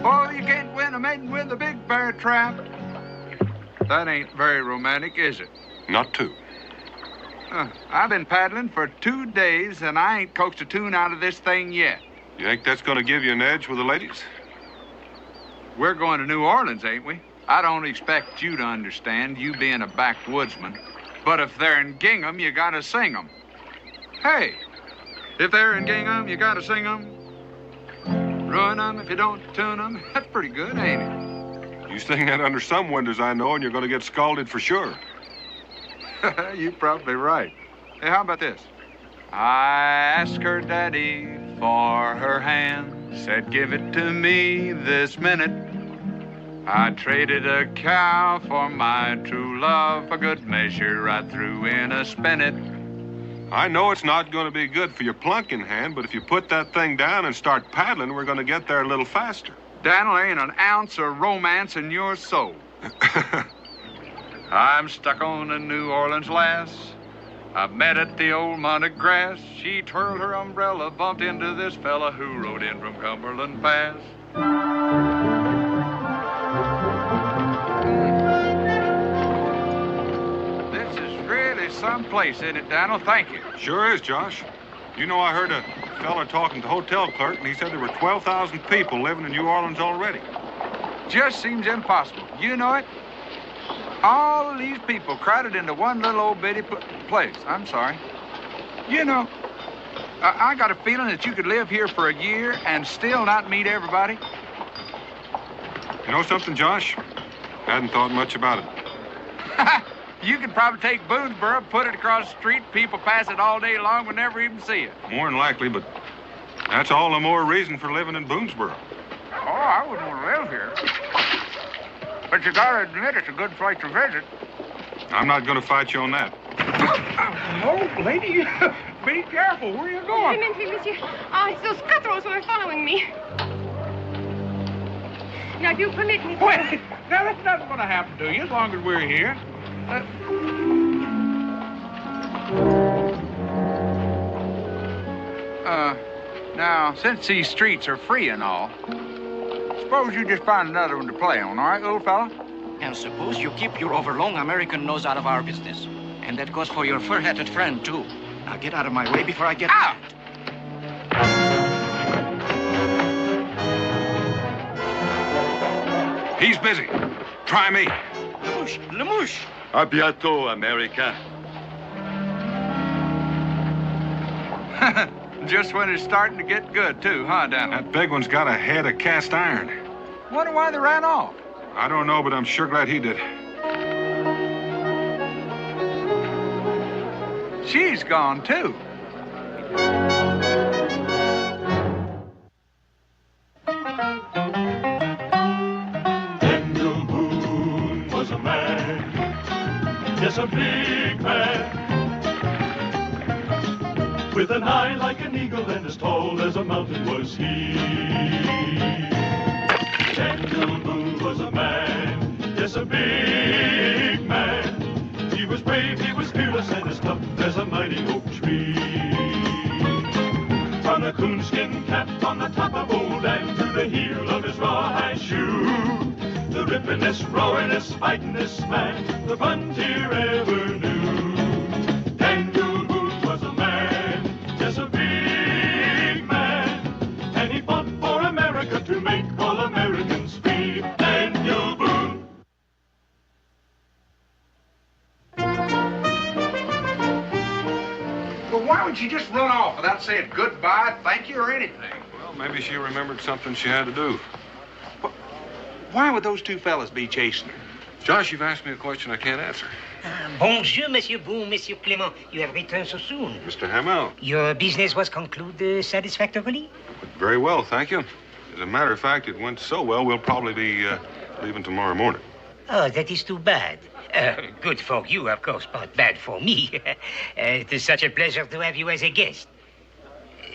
Oh, you can't win a maiden with a big bear trap. That ain't very romantic, is it? Not too. I've been paddling for 2 days, and I ain't coaxed a tune out of this thing yet. You think that's going to give you an edge with the ladies? We're going to New Orleans, ain't we? I don't expect you to understand, you being a backwoodsman. But if they're in gingham, you gotta sing 'em. Hey, if they're in gingham, you gotta sing 'em. Ruin 'em if you don't tune 'em. That's pretty good, ain't it? You sing that under some windows I know, and you're going to get scalded for sure. You're probably right. Hey, how about this? I asked her daddy for her hand, said give it to me this minute. I traded a cow for my true love, for good measure I threw in a spinet. I know it's not going to be good for your plunking hand, but if you put that thing down and start paddling, we're going to get there a little faster. Daniel, ain't an ounce of romance in your soul. I'm stuck on a New Orleans lass. I met at the old Mounted Grass. She twirled her umbrella, bumped into this fella who rode in from Cumberland Pass. This is really someplace, isn't it, Daniel? Thank you. Sure is, Josh. You know, I heard a fella talking to the hotel clerk, and he said there were 12,000 people living in New Orleans already. Just seems impossible. You know it? All of these people crowded into one little old bitty place. I'm sorry. You know, I got a feeling that you could live here for a year and still not meet everybody. You know something, Josh? I hadn't thought much about it. You could probably take Boonesboro, put it across the street, people pass it all day long, would never even see it. More than likely, but that's all the more reason for living in Boonesboro. Oh, I wouldn't want to live here. But you gotta admit it's a good place to visit. I'm not gonna fight you on that. Oh, lady, be careful. Where are you going? Clemente, monsieur. It's those cutthroats who are following me. Now, do you permit me to... Wait, now that's nothing gonna happen to you as long as we're here. Now, since these streets are free and all, suppose you just find another one to play on, all right, little fella? And suppose you keep your overlong American nose out of our business. And that goes for your fur-hatted friend, too. Now get out of my way before I get... Out! He's busy. Try me. Lemouche! Lemouche! À bientôt, America. Just when it's starting to get good, too, huh, Daniel? That big one's got a head of cast iron. Wonder why they ran off. I don't know, but I'm sure glad he did. She's gone, too. Daniel Boone was a man, yes, a big man, with an eye like an eagle and as tall as a mountain was he. Daniel Boone was a man, yes, a big man. He was brave, he was fearless, and as tough as a mighty oak tree. From a coonskin cap on the top of old and to the heel of his rawhide shoe, the rippin'est, roaring'est, fighting'est man the frontier ever knew. Daniel Boone was a man, just a big man, and he fought for America to make all Americans free. Daniel Boone. Well, why would she just run off without saying goodbye, thank you, or anything? Well, maybe she remembered something she had to do. Why would those two fellas be chasing her? Josh, you've asked me a question I can't answer. Bonjour, Monsieur Boone, Monsieur Clement. You have returned so soon. Mr. Hamel. Your business was concluded satisfactorily? Very well, thank you. As a matter of fact, it went so well, we'll probably be leaving tomorrow morning. Oh, that is too bad. Good for you, of course, but bad for me. It is such a pleasure to have you as a guest.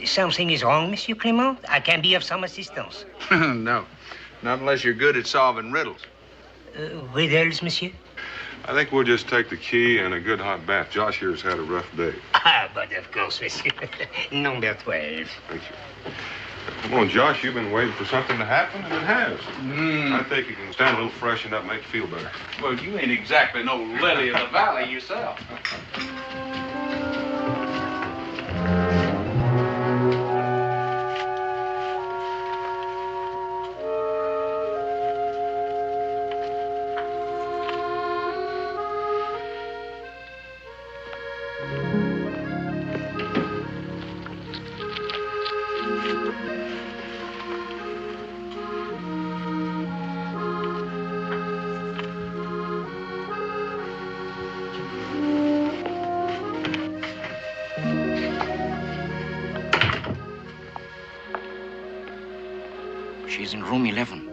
Something is wrong, Monsieur Clement? I can be of some assistance. No, not unless you're good at solving riddles. Riddles, Monsieur? I think we'll just take the key and a good hot bath. Josh here's had a rough day. Ah, but of course, Monsieur. Number 12. Thank you. Come on, Josh, you've been waiting for something to happen, and it has. I think you can stand a little freshen up and make you feel better. Well, you ain't exactly no lily of the valley yourself. She's in room 11.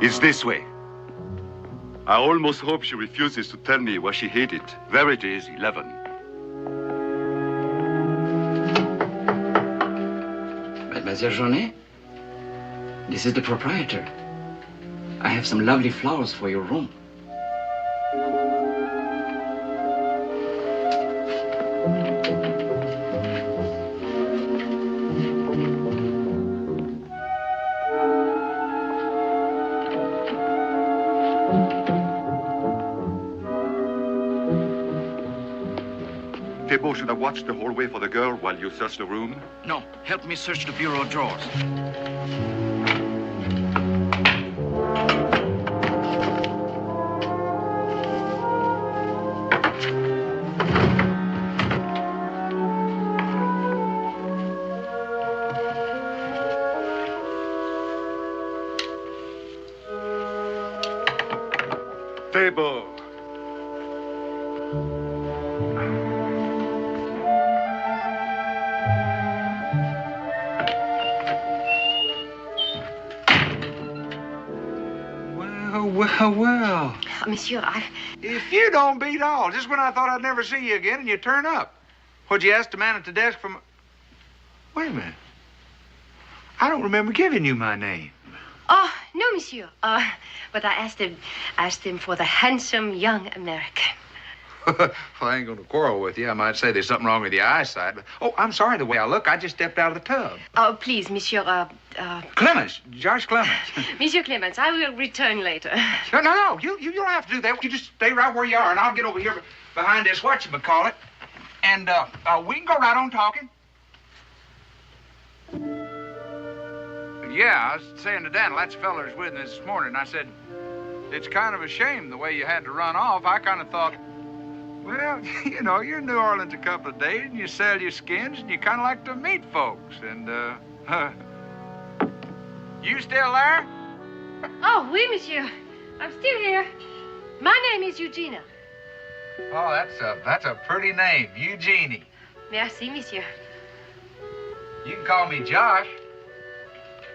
It's this way. I almost hope she refuses to tell me where she hid it. There it is, 11. Mademoiselle Jaunet, this is the proprietor. I have some lovely flowers for your room. Thébault should have watched the hallway for the girl while you searched the room. No, help me search the bureau drawers. Thébault. Well. Monsieur, If you don't beat all, just when I thought I'd never see you again and you turn up. What'd you ask the man at the desk from... Wait a minute. I don't remember giving you my name. Oh, no, monsieur. But I asked him for the handsome young American. Well, I ain't gonna quarrel with you. I might say there's something wrong with your eyesight. But, oh, I'm sorry the way I look. I just stepped out of the tub. Oh, please, monsieur, Clements. Josh Clements. Monsieur Clements, I will return later. No. You don't have to do that. You just stay right where you are, and I'll get over here behind this whatchamacallit. And, we can go right on talking. Yeah, I was saying to Daniel, that's the fella who's with me this morning. I said, it's kind of a shame the way you had to run off. I kind of thought, well, you know, you're in New Orleans a couple of days, and you sell your skins, and you kind of like to meet folks. And, you still there? Oh, oui, monsieur. I'm still here. My name is Eugenia. Oh, that's a pretty name, Eugenie. Merci, monsieur. You can call me Josh.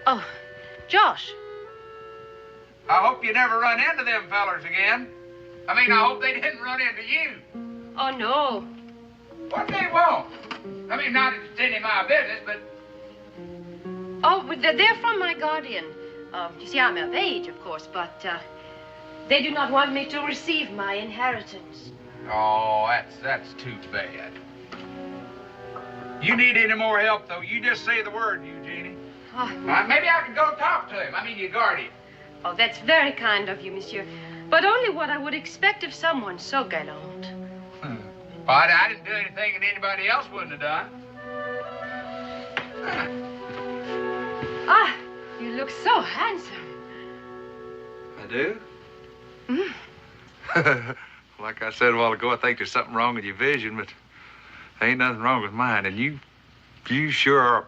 Oh, Josh. I hope you never run into them fellers again. I mean, I hope they didn't run into you. Oh, no. What they won't. I mean, not that it's any of my business, but... Oh, but they're from my guardian. You see, I'm of age, of course, but they do not want me to receive my inheritance. Oh, that's too bad. You need any more help, though, you just say the word, Eugenie. Oh. Maybe I can go talk to him. I mean, your guardian. Oh, that's very kind of you, monsieur. But only what I would expect of someone so gallant. Well, I didn't do anything that anybody else wouldn't have done. Ah, you look so handsome. I do? Mm. Like I said a while ago, I think there's something wrong with your vision, but there ain't nothing wrong with mine. And you sure are...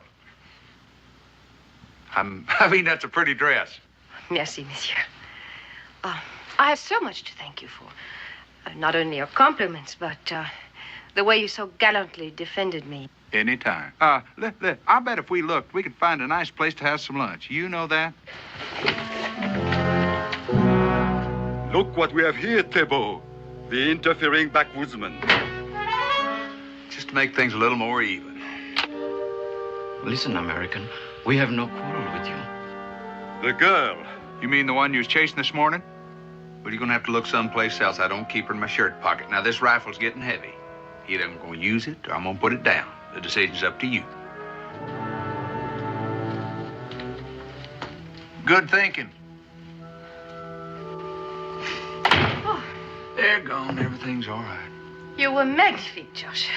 I mean, that's a pretty dress. Merci, monsieur. I have so much to thank you for. Not only your compliments, but the way you so gallantly defended me. Anytime. I bet if we looked, we could find a nice place to have some lunch. You know that? Look what we have here, Thébault. The interfering backwoodsman. Just to make things a little more even. Listen, American, we have no quarrel with you. The girl. You mean the one you was chasing this morning? Well, you're gonna have to look someplace else. I don't keep her in my shirt pocket. Now, this rifle's getting heavy. Either I'm going to use it or I'm going to put it down. The decision's up to you. Good thinking. Oh. They're gone. Everything's all right. You were magnifique, Josh.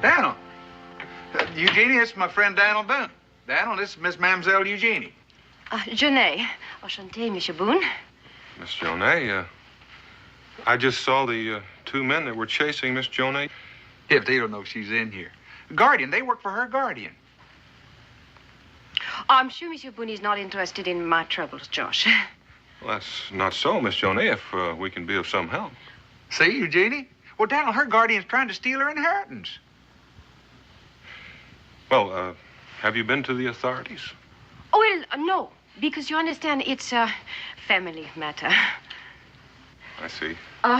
Daniel. Eugenie, it's my friend Daniel Boone. Daniel, this is Miss Mademoiselle Eugenie. Journey. Enchanté, Monsieur Boone. Miss Jonay, I just saw the two men that were chasing Miss Jonay. If they don't know she's in here. Guardian, they work for her guardian. I'm sure Monsieur Boone is not interested in my troubles, Josh. Well, that's not so, Miss Jonay, if we can be of some help. See, Eugenie? Well, Daniel, her guardian's trying to steal her inheritance. Well, have you been to the authorities? Oh, well, no, because you understand it's a family matter. I see. I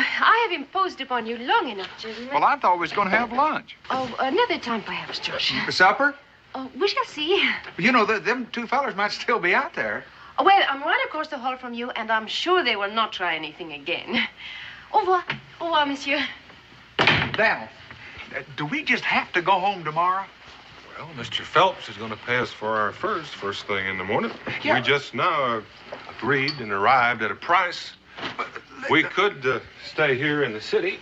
have imposed upon you long enough, gentlemen. Well, I thought we was going to have lunch. Oh, another time, perhaps, Josh. Supper? Oh, we shall see. You know, them two fellers might still be out there. Oh, well, I'm right across the hall from you, and I'm sure they will not try anything again. Au revoir. Au revoir, monsieur. Daniel, do we just have to go home tomorrow? Well, Mr. Phelps is going to pay us for our first thing in the morning. Yeah. We just now agreed and arrived at a price. We could stay here in the city.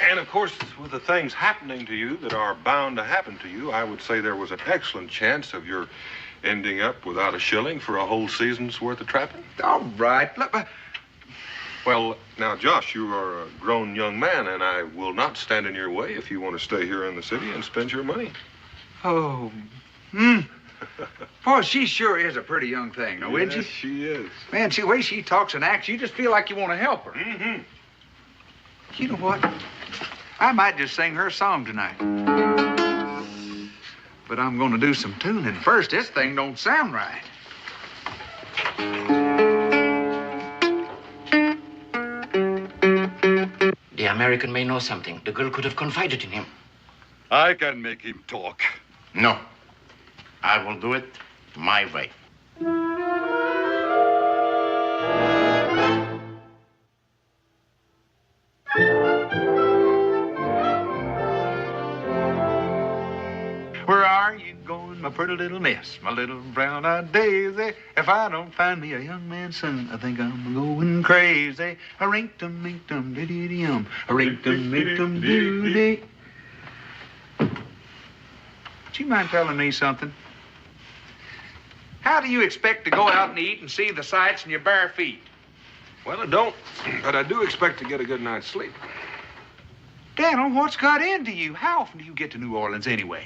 And, of course, with the things happening to you that are bound to happen to you, I would say there was an excellent chance of your ending up without a shilling for a whole season's worth of trapping. All right. Look, Well, now, Josh, you are a grown young man, and I will not stand in your way if you want to stay here in the city and spend your money. oh, Boy, she sure is a pretty young thing, now, isn't Yes, she? she is. Man, see, the way she talks and acts, you just feel like you want to help her. Mm-hmm. You know what? I might just sing her a song tonight. But I'm going to do some tuning first. This thing don't sound right. The American may know something. The girl could have confided in him. I can make him talk. No. I will do it my way. Where are you going, my pretty little miss, my little brown-eyed daisy? If I don't find me a young man soon, I think I'm going crazy. A rink-tum, mink-tum, dee-dee-dee-um. A rink-tum, mink-tum, doo-dee. Would you mind telling me something? How do you expect to go out and eat and see the sights in your bare feet? Well, I don't, but I do expect to get a good night's sleep. Daniel, what's got into you? How often do you get to New Orleans anyway?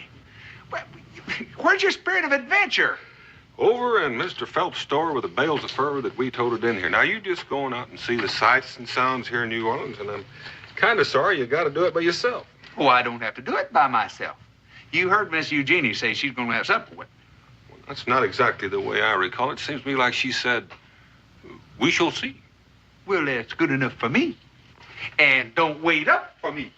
Where's your spirit of adventure? Over in Mr. Phelps' store with the bales of fur that we toted in here. Now, you just going out and see the sights and sounds here in New Orleans, and I'm kind of sorry you got to do it by yourself. Oh, I don't have to do it by myself. You heard Miss Eugenie say she's going to have supper with me. Well, that's not exactly the way I recall it. Seems to me like she said, we shall see. Well, that's good enough for me. And don't wait up for me.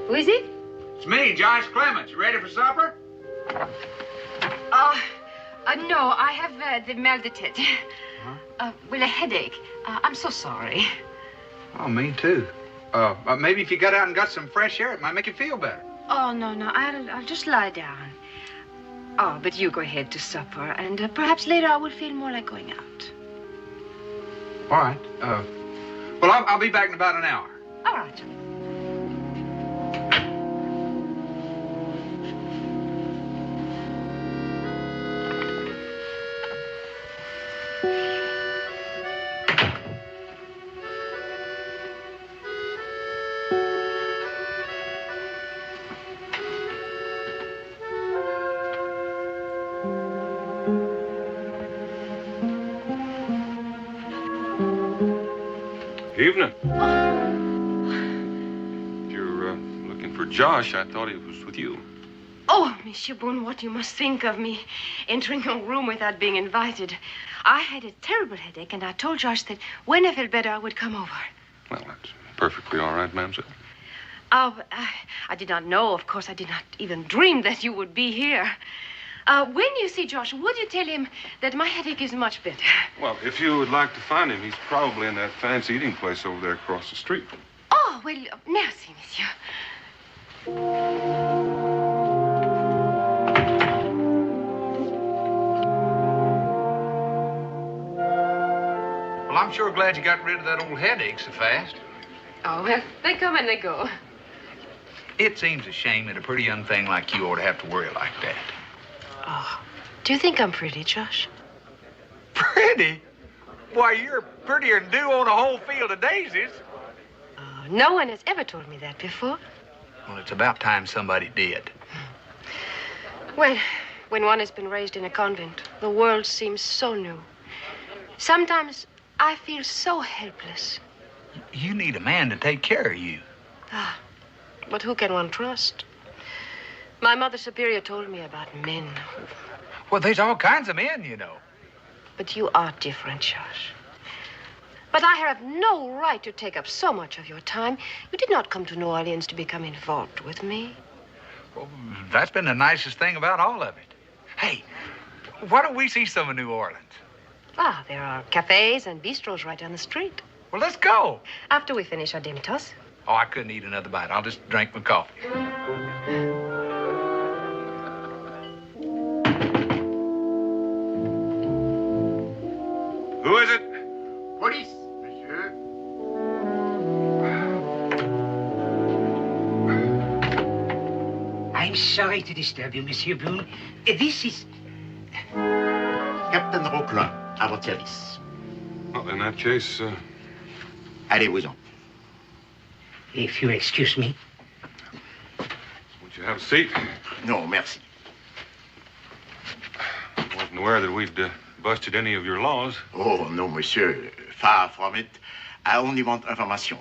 Who is it? It's me, Josh Clements. You ready for supper? No, I have the mal de tête. Well, a headache. I'm so sorry. Oh, me too. Maybe if you got out and got some fresh air, it might make you feel better. Oh, no, I'll just lie down. Oh, but you go ahead to supper, and perhaps later I will feel more like going out. All right. Well, I'll be back in about an hour. All right. Evening. If you're looking for Josh, I thought he was with you. Oh, Oh, Monsieur Boone, what you must think of me entering your room without being invited. I had a terrible headache, and I told Josh that when I felt better, I would come over. Well, that's perfectly all right, mademoiselle. Oh, I did not know, of course, I did not even dream that you would be here. When you see Josh, would you tell him that my headache is much better? Well, if you would like to find him, he's probably in that fancy eating place over there across the street. Oh, well, merci, monsieur. Well, I'm sure glad you got rid of that old headache so fast. Oh, well, they come and they go. It seems a shame that a pretty young thing like you ought to have to worry like that. Oh, do you think I'm pretty, Josh? Pretty? Why, you're prettier than dew on a whole field of daisies. No one has ever told me that before. Well, it's about time somebody did. Well, when one has been raised in a convent, the world seems so new. Sometimes I feel so helpless. You need a man to take care of you. Ah, but who can one trust? My Mother Superior told me about men. Well, there's all kinds of men, you know. But you are different, Josh. But I have no right to take up so much of your time. You did not come to New Orleans to become involved with me. Well, that's been the nicest thing about all of it. Hey, why don't we see some of New Orleans? Ah, there are cafes and bistros right down the street. Well, let's go. After we finish our dim toss. Oh, I couldn't eat another bite. I'll just drink my coffee. Who is it? Police, monsieur. I'm sorry to disturb you, Monsieur Boone. This is... Captain Roquelin, à votre service. Well, in that case, Allez-vous-en. If you excuse me. would you have a seat? Non, merci. Wasn't aware that we'd busted any of your laws. Oh, no, monsieur. Far from it. I only want information.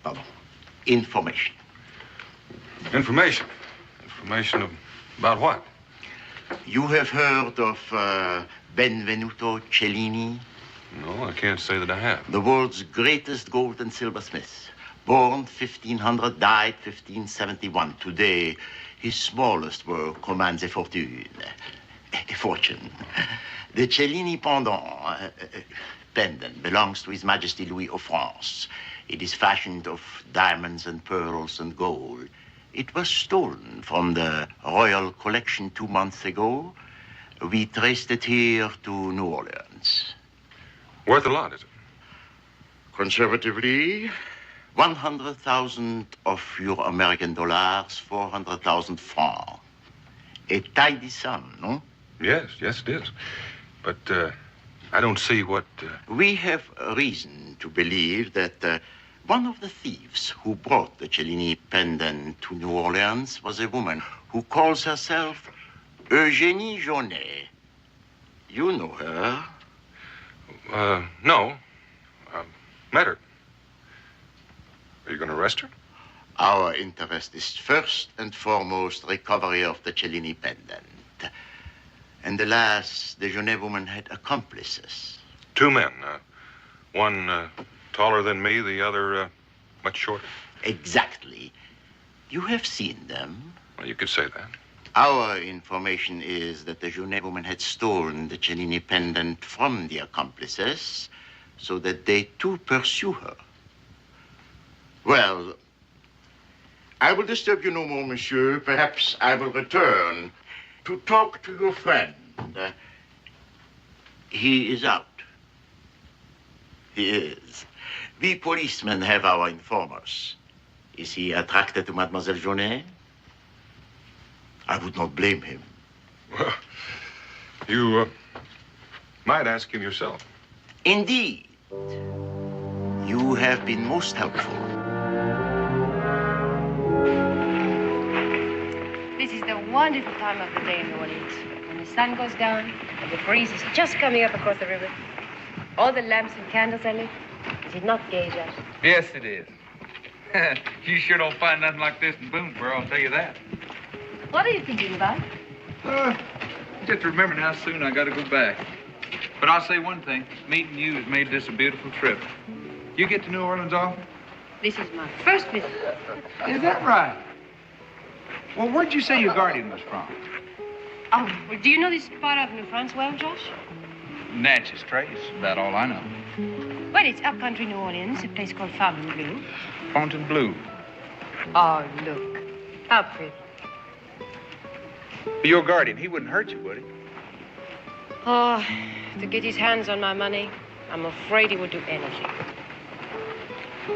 Pardon. Information. Information? Information about what? You have heard of Benvenuto Cellini? No, I can't say that I have. The world's greatest gold and silversmith. Born 1500, died 1571. Today, his smallest work commands a fortune. A fortune. The Cellini pendant belongs to His Majesty Louis of France. It is fashioned of diamonds and pearls and gold. It was stolen from the royal collection 2 months ago. We traced it here to New Orleans. Worth a lot, is it? Conservatively, 100,000 of your American dollars, 400,000 francs. A tidy sum, no? Yes, it is. But I don't see what... We have reason to believe that one of the thieves who brought the Cellini pendant to New Orleans was a woman who calls herself Eugénie Jaunet. You know her. No. Met her. Are you going to arrest her? Our interest is first and foremost recovery of the Cellini pendant. And alas, the Jaunet woman had accomplices. 2 men. One taller than me, the other much shorter. Exactly. You have seen them. Well, you could say that. Our information is that the Jaunet woman had stolen the Cellini pendant from the accomplices so that they too pursue her. Well, I will disturb you no more, monsieur. Perhaps I will return to talk to your friend. He is out. He is. We policemen have our informers. Is he attracted to Mademoiselle Jaunet? I would not blame him. Well, you might ask him yourself. Indeed. You have been most helpful. This is the wonderful time of the day in New Orleans. When the sun goes down and the breeze is just coming up across the river. All the lamps and candles are lit. Is it not gay, Josh? Yes, it is. You sure don't find nothing like this in Boonesboro, I'll tell you that. What are you thinking about? Just remembering how soon I got to go back. But I'll say one thing. Meeting you has made this a beautiful trip. You get to New Orleans often? This is my first visit. Is that right? Well, where'd you say your guardian was from? Oh, well, do you know this part of New France well, Josh? Natchez Trace. About all I know. Well, it's up country New Orleans, a place called Fontainebleau. Fontainebleau. Oh, look. How pretty. Your guardian, he wouldn't hurt you, would he? Oh, to get his hands on my money, I'm afraid he would do anything.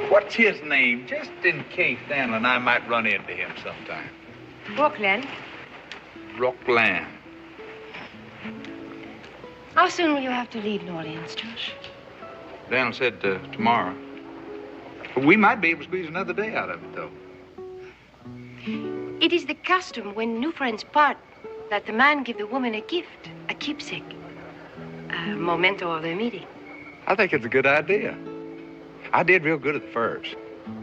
What's his name? Just in case Daniel and I might run into him sometime. Brooklyn. Rockland. How soon will you have to leave New Orleans, Josh? Daniel said tomorrow. But we might be able to squeeze another day out of it, though. It is the custom when new friends part that the man give the woman a gift, a keepsake, a memento of their meeting. I think it's a good idea. I did real good at the first,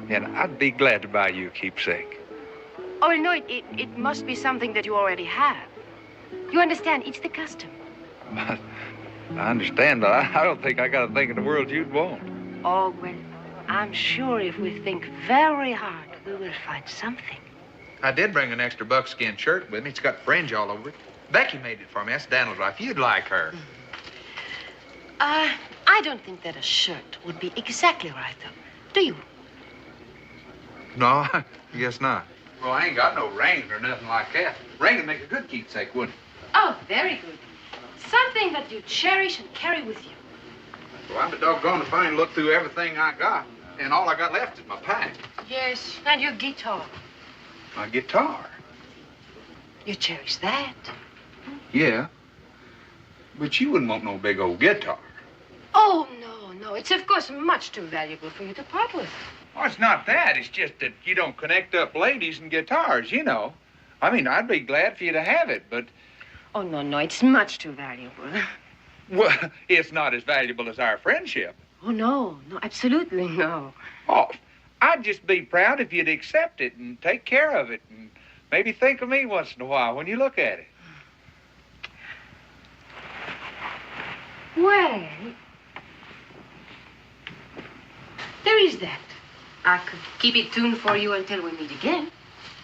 and I'd be glad to buy you a keepsake. Oh, no, it must be something that you already have. You understand, it's the custom. I understand, but I don't think I got a thing in the world you'd want. Oh, well, I'm sure if we think very hard, we will find something. I did bring an extra buckskin shirt with me. It's got fringe all over it. Becky made it for me. That's Daniel's wife. You'd like her. I don't think that a shirt would be exactly right, though. Do you? No, I guess not. Well, I ain't got no ring or nothing like that. Ring would make a good keepsake, wouldn't it? Oh, very good. Something that you cherish and carry with you. Well, I'm a doggone if I ain't looked through everything I got. And all I got left is my pack. Yes, and your guitar. My guitar. You cherish that? Yeah. But you wouldn't want no big old guitar. Oh, no. It's, of course, much too valuable for you to part with. Oh, it's not that. It's just that you don't connect up ladies and guitars, you know. I mean, I'd be glad for you to have it, but... Oh, no. It's much too valuable. Well, it's not as valuable as our friendship. Oh, no, absolutely no. Oh, I'd just be proud if you'd accept it and take care of it and maybe think of me once in a while when you look at it. Well, there is that. I could keep it tuned for you until we meet again.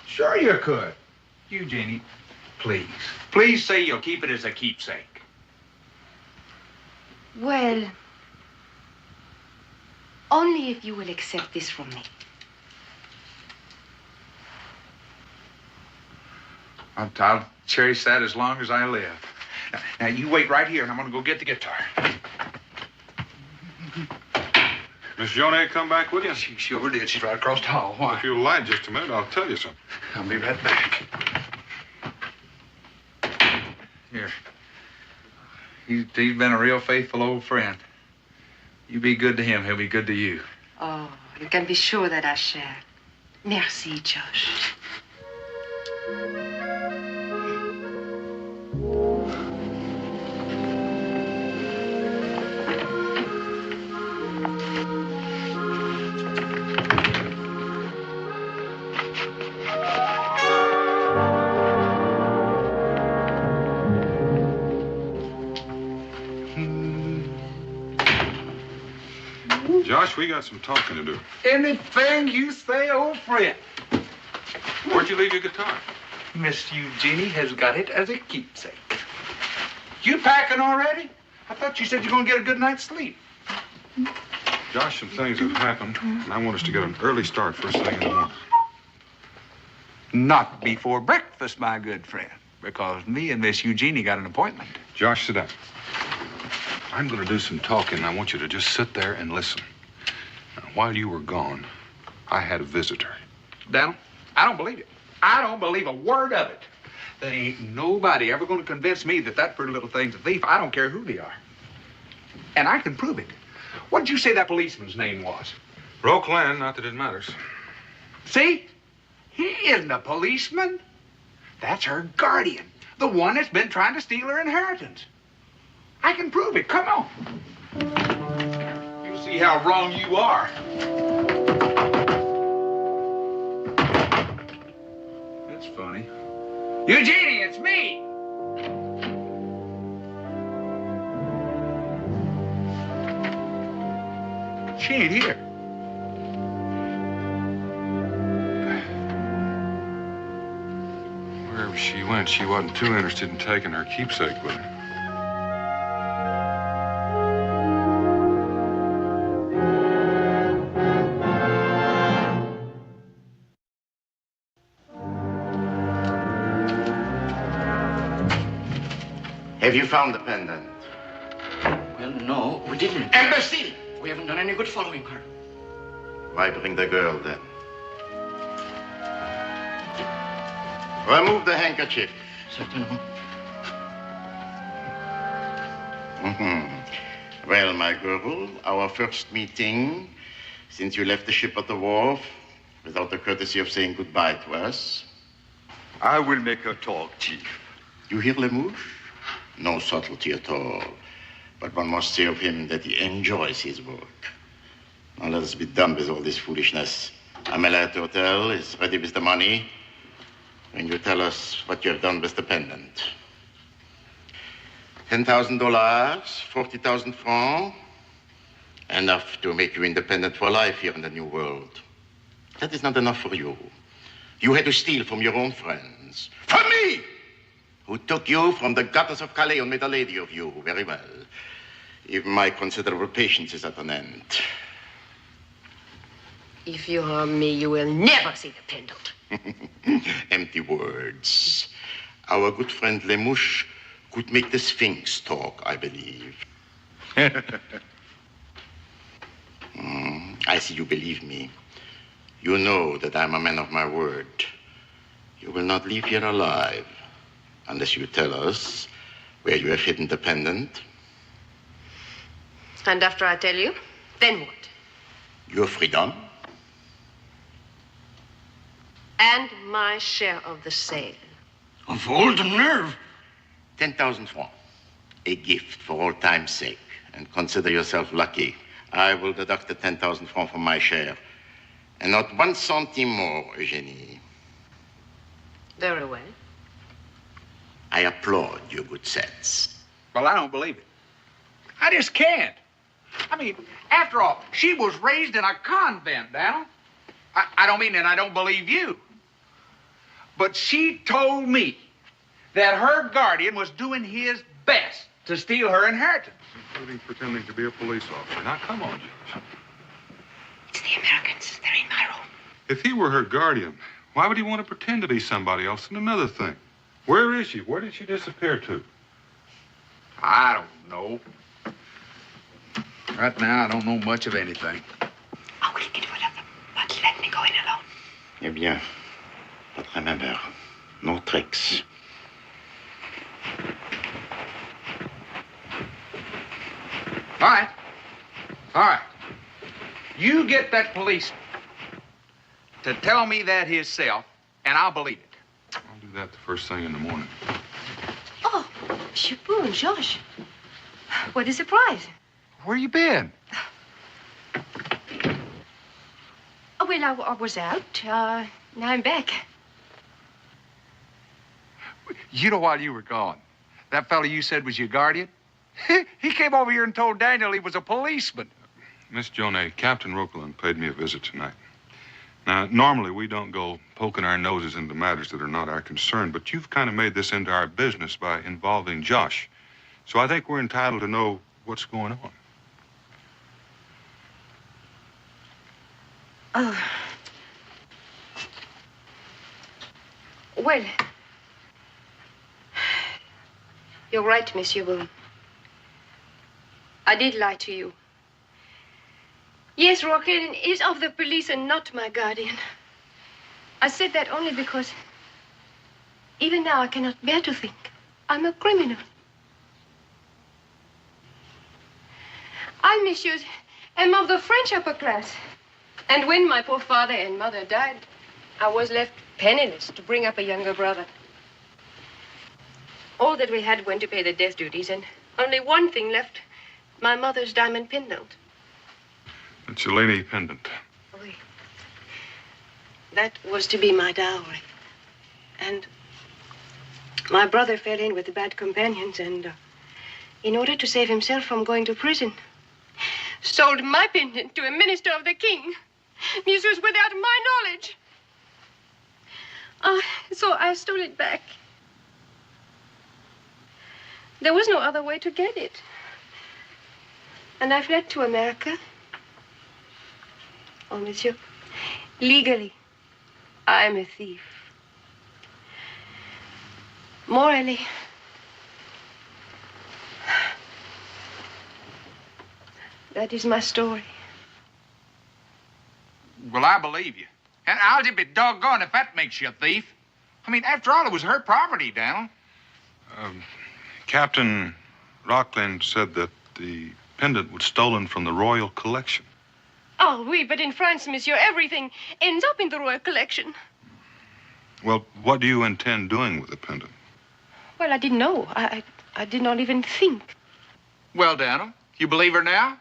Sure you could. Eugenie, please. Please say you'll keep it as a keepsake. Well, only if you will accept this from me. I'll cherish that as long as I live. Now, you wait right here, and I'm going to go get the guitar. Miss Jonah come back with you? She sure did. She's right across the hall. Why? If you'll lie just a minute, I'll tell you something. I'll be right back. Here. He's been a real faithful old friend. You be good to him, he'll be good to you. Oh, you can be sure that I shall. Merci, Josh. Josh, we got some talking to do. Anything you say, old friend. Where'd you leave your guitar? Miss Eugenie has got it as a keepsake. You packing already? I thought you said you're going to get a good night's sleep. Josh, some things have happened, and I want us to get an early start first thing in the morning. Not before breakfast, my good friend, because me and Miss Eugenie got an appointment. Josh, sit down. I'm going to do some talking, and I want you to just sit there and listen. Now, while you were gone, I had a visitor. Daniel, I don't believe it. I don't believe a word of it. There ain't nobody ever going to convince me that that pretty little thing's a thief. I don't care who they are. And I can prove it. What did you say that policeman's name was? Rockland, not that it matters. See? He isn't a policeman. That's her guardian, the one that's been trying to steal her inheritance. I can prove it. Come on. You'll see how wrong you are. That's funny. Eugenie, it's me! She ain't here. Wherever she went, she wasn't too interested in taking her keepsake with her. Have you found the pendant? Well, no, we didn't. Imbecile! We haven't done any good following her. Why bring the girl then? Remove the handkerchief. Certainly. Well, my girl, our first meeting since you left the ship at the wharf without the courtesy of saying goodbye to us. I will make her talk, Chief. You hear, Lemouche? No subtlety at all. But one must say of him that he enjoys his work. Now let us be done with all this foolishness. Amelia at the hotel is ready with the money. When you tell us what you have done with the pendant. $10,000, 40,000 francs. Enough to make you independent for life here in the New World. That is not enough for you. You had to steal from your own friends. From me! Who took you from the gutters of Calais and made a lady of you. Very well. Even my considerable patience is at an end. If you harm me, you will never see the pendant. Empty words. Our good friend Lemouche could make the Sphinx talk, I believe. I see you believe me. You know that I'm a man of my word. You will not leave here alive unless you tell us where you have hidden the pendant. And after I tell you, then what? Your freedom. And my share of the sale. Of all the nerve. 10,000 francs. A gift for all time's sake. And consider yourself lucky. I will deduct the 10,000 francs from my share. And not 1 centime more, Eugenie. Very well. I applaud your good sense. Well, I don't believe it. I just can't. I mean, after all, she was raised in a convent, Daniel. I don't mean that I don't believe you. But she told me that her guardian was doing his best to steal her inheritance. Including pretending to be a police officer. Now, come on, Josh. It's the Americans. They're in my room. If he were her guardian, why would he want to pretend to be somebody else? And another thing, where is she? Where did she disappear to? I don't know. Right now, I don't know much of anything. I will get rid of them, but let me go in alone. Eh bien, but remember, no tricks. All right. All right. You get that policeman to tell me that himself, and I'll believe it. I'll do that the first thing in the morning. Oh, Monsieur Boone, Josh. What a surprise. Where you been? Oh, well, I was out. Now I'm back. You know, while you were gone, that fellow you said was your guardian, he came over here and told Daniel he was a policeman. Miss Jonay, Captain Roquelin paid me a visit tonight. Now, normally we don't go poking our noses into matters that are not our concern, but you've kind of made this into our business by involving Josh. So I think we're entitled to know what's going on. Oh. Well, you're right, Monsieur Boone. I did lie to you. Yes, Roquelin is of the police and not my guardian. I said that only because even now I cannot bear to think I'm a criminal. I, messieurs, am of the French upper class. And when my poor father and mother died, I was left penniless to bring up a younger brother. All that we had went to pay the death duties, and only one thing left, my mother's diamond pendant. The Cellini pendant. Oui. That was to be my dowry. And My brother fell in with the bad companions and, in order to save himself from going to prison, sold my pendant to a minister of the king. Messieurs, without my knowledge. So I stole it back. There was no other way to get it. And I fled to America. Oh, monsieur, legally, I'm a thief. Morally, that is my story. Well, I believe you. And I'll just be doggone if that makes you a thief. I mean, after all, it was her property, Daniel. Captain Rockland said that the pendant was stolen from the royal collection. Oh, oui, but in France, monsieur, everything ends up in the royal collection. Well, what do you intend doing with the pendant? Well, I didn't know. I did not even think. Well, Daniel, you believe her now?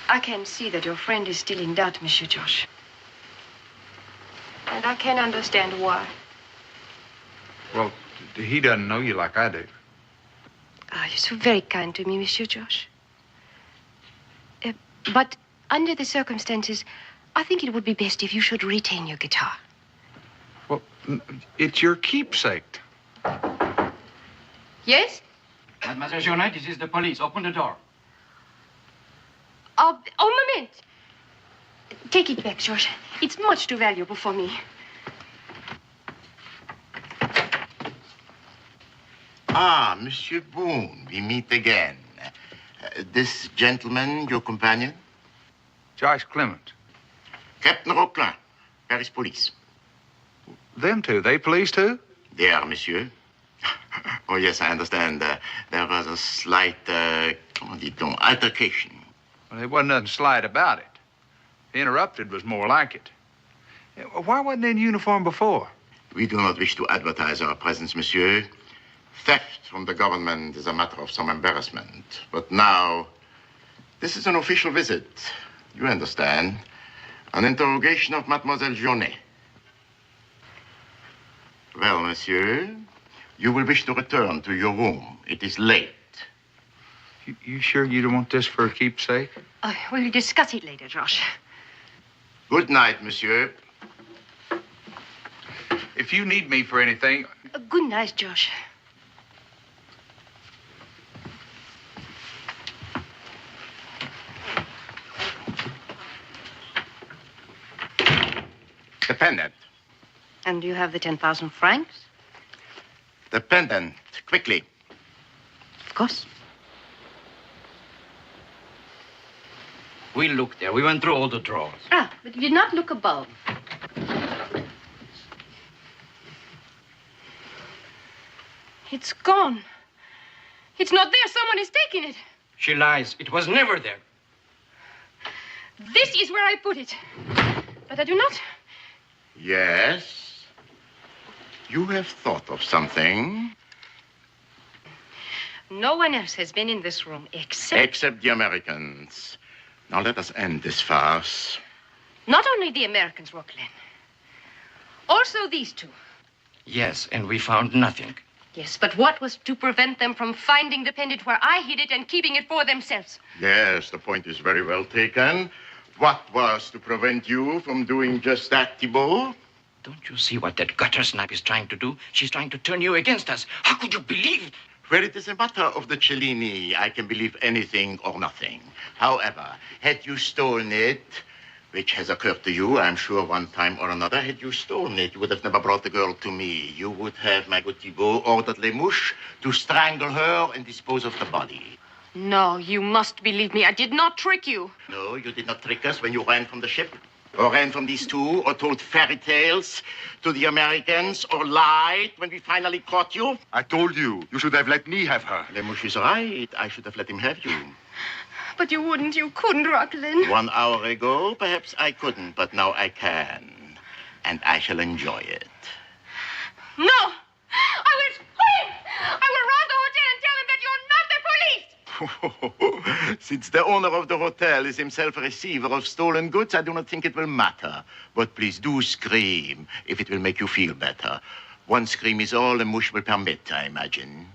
I can see that your friend is still in doubt, Monsieur Josh. And I can understand why. Well, he doesn't know you like I do. You're so very kind to me, Monsieur Josh. But under the circumstances, I think it would be best if you should retain your guitar. Well, it's your keepsake. Yes? Mademoiselle Journet, this is the police. Open the door. Oh, moment. Take it back, George. It's much too valuable for me. Ah, Monsieur Boone, we meet again. This gentleman, your companion? Josh Clements. Captain Roquelin, Paris Police. Them two, they police too? They are, monsieur. Oh, yes, I understand. There was a slight, comment dit-on, altercation. Well, there wasn't nothing slight about it. Interrupted was more like it. Why wasn't they in uniform before? We do not wish to advertise our presence, monsieur. Theft from the government is a matter of some embarrassment. But now, this is an official visit. You understand. An interrogation of Mademoiselle Journet. Well, monsieur, you will wish to return to your room. It is late. You sure you don't want this for a keepsake? We'll discuss it later, Josh. Good night, monsieur. If you need me for anything... Good night, Josh. The pendant. And do you have the 10,000 francs? The pendant, quickly. Of course. We looked there. We went through all the drawers. But you did not look above. It's gone. It's not there. Someone is taking it. She lies. It was never there. This is where I put it. But I do not. Yes. You have thought of something. No one else has been in this room except... Except the Americans. Now let us end this farce. Not only the Americans, Rockland. Also these two. Yes, and we found nothing. Yes, but what was to prevent them from finding the pendant where I hid it and keeping it for themselves? Yes, the point is very well taken. What was to prevent you from doing just that, Thibault? Don't you see what that gutter snipe is trying to do? She's trying to turn you against us. How could you believe? Where it is a matter of the Cellini, I can believe anything or nothing. However, had you stolen it, which has occurred to you, I'm sure, one time or another, had you stolen it, you would have never brought the girl to me. You would have, my good Thibault, ordered Les Mouches to strangle her and dispose of the body. No, you must believe me. I did not trick you. No, you did not trick us when you ran from the ship, or ran from these two, or told fairy tales to the Americans, or lied when we finally caught you. I told you, you should have let me have her. Les Mouches is right. I should have let him have you. But you wouldn't. You couldn't, Rockland. 1 hour ago, perhaps I couldn't, but now I can. And I shall enjoy it. No! I will scream! I will rob the hotel and tell them that you're not the police! Since the owner of the hotel is himself a receiver of stolen goods, I do not think it will matter. But please do scream if it will make you feel better. One scream is all the mush will permit, I imagine.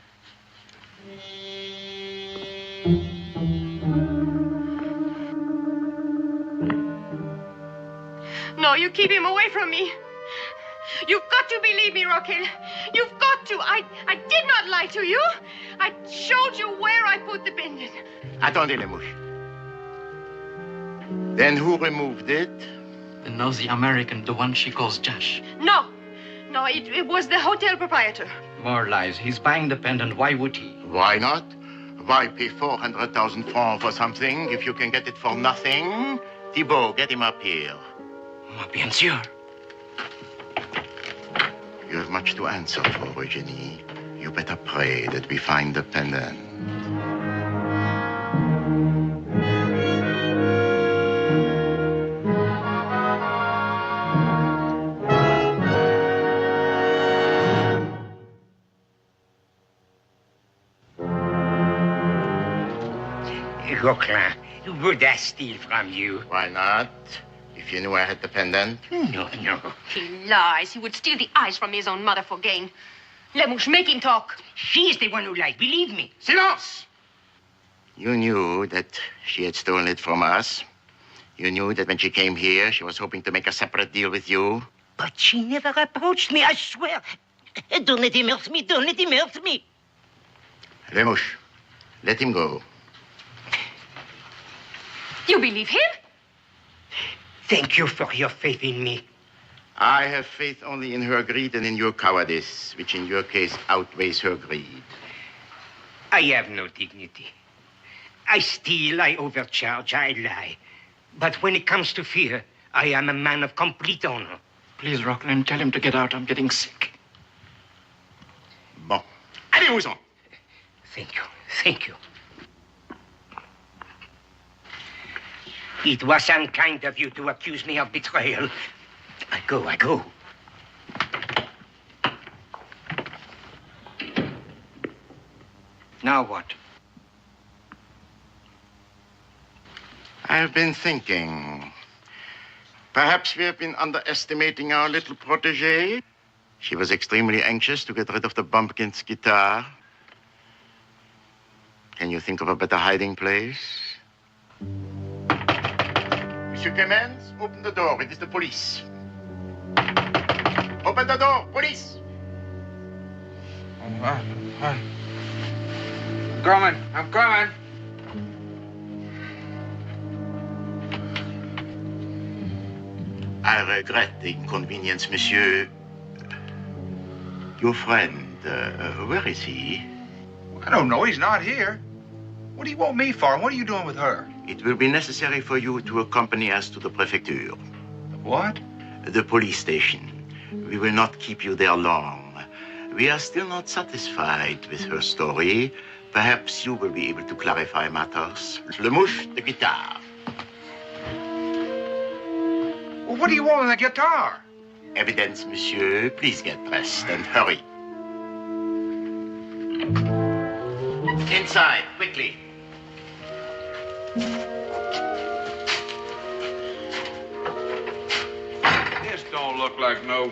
No, you keep him away from me. You've got to believe me, Raquel. You've got to. I did not lie to you. I showed you where I put the pendant. Attendez, Lemouche. Then who removed it? The nosy American, the one she calls Josh. No, it was the hotel proprietor. More lies. He's buying the pendant. Why would he? Why not? Why pay 400,000 francs for something if you can get it for nothing? Thibault, get him up here. Bien sûr. You have much to answer for, Eugenie. You better pray that we find the pendant. Roquelin, would I steal from you? Why not? If you knew I had the pendant. No. He lies. He would steal the eyes from his own mother for gain. Lemouche, make him talk. She's the one who lied, believe me. Silence! You knew that she had stolen it from us. You knew that when she came here, she was hoping to make a separate deal with you. But she never approached me, I swear. Don't let him hurt me. Don't let him hurt me. Lemouche, let him go. You believe him? Thank you for your faith in me. I have faith only in her greed and in your cowardice, which in your case outweighs her greed. I have no dignity. I steal, I overcharge, I lie. But when it comes to fear, I am a man of complete honor. Please, Roquelin, tell him to get out. I'm getting sick. Bon. Allez-vous-en. Thank you. It was unkind of you to accuse me of betrayal. I go. Now what? I have been thinking. Perhaps we have been underestimating our little protégée. She was extremely anxious to get rid of the bumpkin's guitar. Can you think of a better hiding place? Monsieur Clements, open the door. It is the police. Open the door, police. I'm coming. I regret the inconvenience, monsieur. Your friend, where is he? I don't know. He's not here. What do you want me for? What are you doing with her? It will be necessary for you to accompany us to the prefecture. What? The police station. We will not keep you there long. We are still not satisfied with her story. Perhaps you will be able to clarify matters. Lemouche, the guitar. Well, what do you want with the guitar? Evidence, monsieur. Please get dressed and hurry. Inside, quickly. This don't look like no...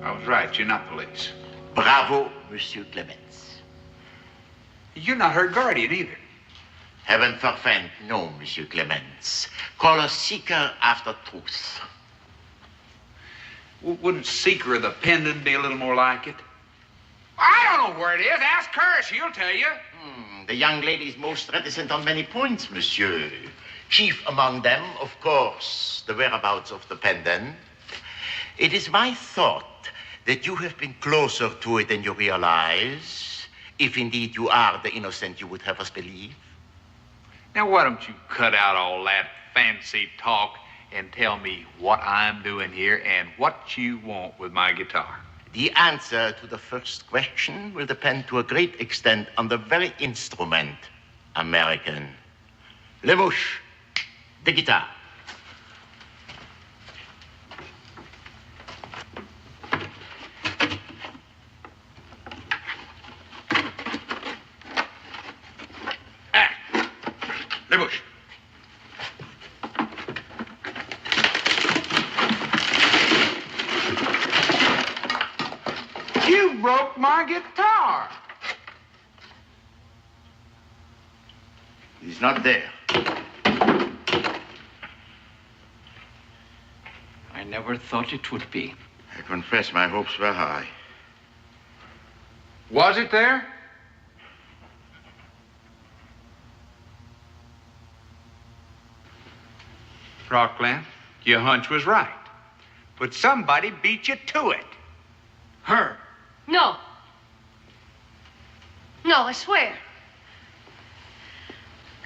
I was right. You're not police. Bravo, Monsieur Clements. You're not her guardian either. Heaven forfend, no, Monsieur Clements. Call a seeker after truth. Wouldn't seeker of the pendant be a little more like it? I don't know where it is. Ask her. She'll tell you. The young lady is most reticent on many points, monsieur. Chief among them, of course, the whereabouts of the pendant. It is my thought that you have been closer to it than you realize, if indeed you are the innocent you would have us believe. Now, why don't you cut out all that fancy talk and tell me what I'm doing here and what you want with my guitar? The answer to the first question will depend to a great extent on the very instrument, American. Lemouche, the guitar. my guitar. He's not there. I never thought it would be. I confess my hopes were high. Was it there? Rockland, your hunch was right. But somebody beat you to it. Her. No. No, I swear.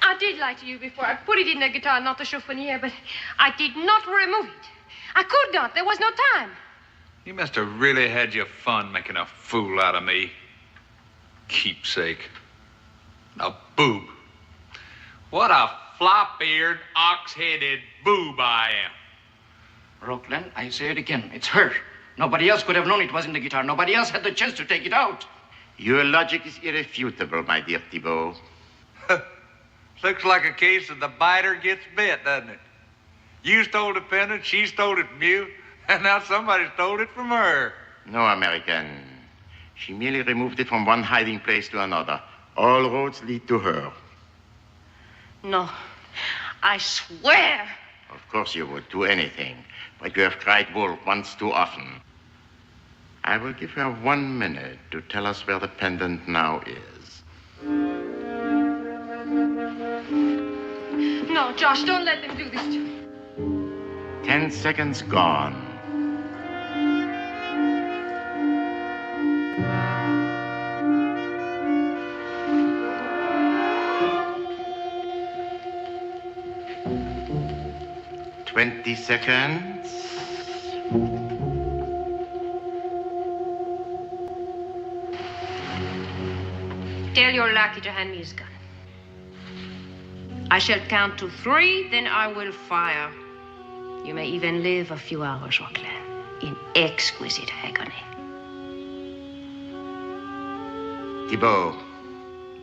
I did lie to you before. I put it in the guitar, not the chiffonier, but I did not remove it. I could not. There was no time. You must have really had your fun making a fool out of me. Keepsake. A boob. What a flop-eared, ox-headed boob I am. Rockland, I say it again. It's her. Nobody else could have known it was in the guitar. Nobody else had the chance to take it out. Your logic is irrefutable, my dear Thibault. Looks like a case of the biter gets bit, doesn't it? You stole the pendant, she stole it from you, and now somebody stole it from her. No, American. She merely removed it from one hiding place to another. All roads lead to her. No. I swear. Of course you would do anything, but you have cried wolf once too often. I will give her 1 minute to tell us where the pendant now is. No, Josh, don't let them do this to me. 10 seconds gone. $20 seconds. Tell your lackey to hand me his gun. I shall count to 3, then I will fire. You may even live a few hours, Rockland, in exquisite agony. Thibault,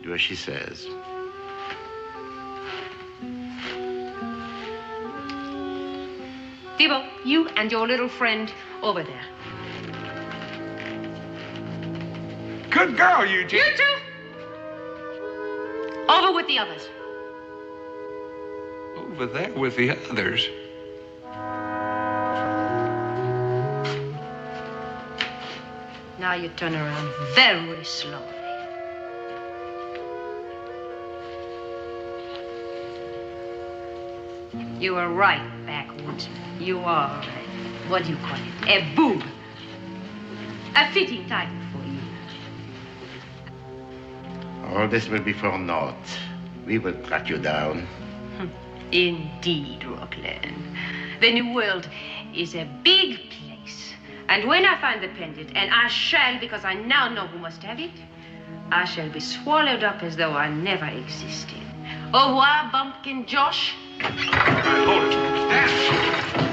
do as she says. Thibault, you and your little friend over there. Good girl, Eugene. You too. Over with the others. Over there with the others. Now you turn around very slowly. You were right, backwoodsman. You are, what do you call it? A boob. A fitting title for you. All this will be for naught. We will track you down. Indeed, Rockland. The New World is a big place. And when I find the pendant, and I shall because I now know who must have it, I shall be swallowed up as though I never existed. Au revoir, Bumpkin Josh. Hold it. Stand.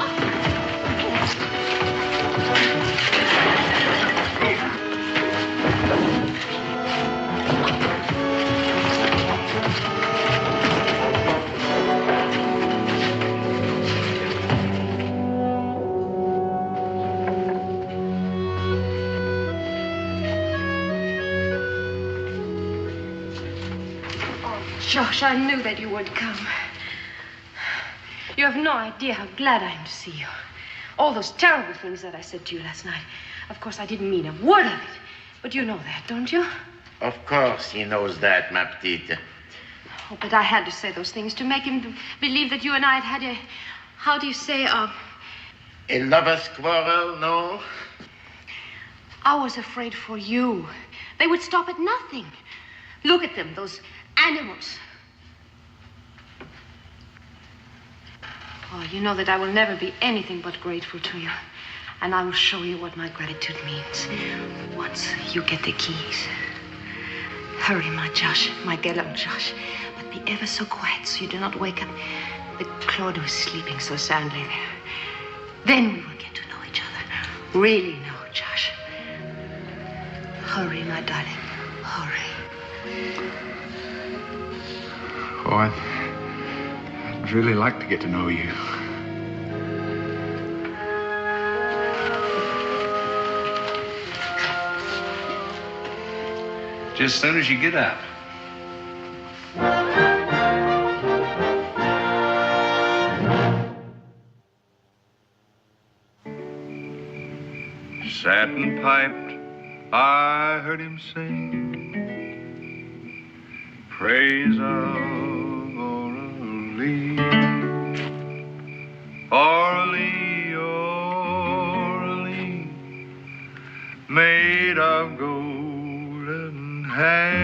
Josh, I knew that you would come. You have no idea how glad I am to see you. All those terrible things that I said to you last night. Of course, I didn't mean a word of it. But you know that, don't you? Of course he knows that, ma petite. Oh, but I had to say those things to make him believe that you and I had had a, how do you say, A lover's quarrel, no? I was afraid for you. They would stop at nothing. Look at them, those animals. Oh, you know that I will never be anything but grateful to you. And I will show you what my gratitude means once you get the keys. Hurry, my Josh, my gallant Josh. But be ever so quiet so you do not wake up the Claude who is sleeping so soundly there. Then we will get to know each other. Really know, Josh. Hurry, my darling. Hurry. Oh, I'd really like to get to know you. Just as soon as you get up. Satin piped, I heard him sing praise of Orly, Orly, Orly, made of golden hair.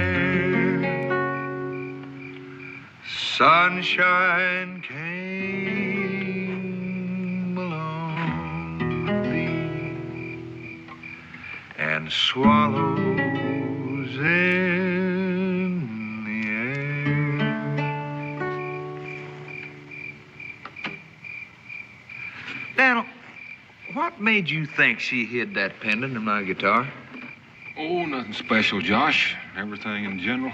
Sunshine came along thee, and swallows in the air. Daniel, what made you think she hid that pendant in my guitar? Oh, nothing special, Josh. Everything in general.